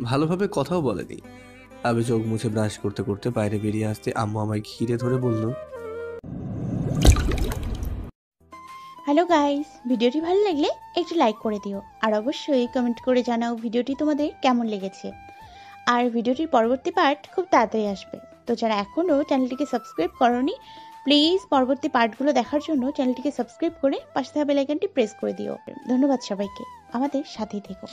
ভালোভাবে কথাও বলেনি। আমি চোখ মুছে ব্রাশ করতে করতে বাইরে বেরিয়ে আসতে আম্মু আমায় ঘিরে ধরে বলল, হ্যালো গাইস, ভিডিওটি ভালো লাগলে একটু লাইক করে দিও আর অবশ্যই কমেন্ট করে জানাও ভিডিওটি তোমাদের কেমন লেগেছে। আর ভিডিওটির পরবর্তী পার্ট খুব তাড়াতাড়ি আসবে, তো যারা এখনও চ্যানেলটিকে সাবস্ক্রাইব করোনি প্লিজ পরবর্তী পার্টগুলো দেখার জন্য চ্যানেলটিকে সাবস্ক্রাইব করে পাশে থাকা বেল আইকনটি প্রেস করে দিও। ধন্যবাদ সবাইকে, আমাদের সাথেই থেকো।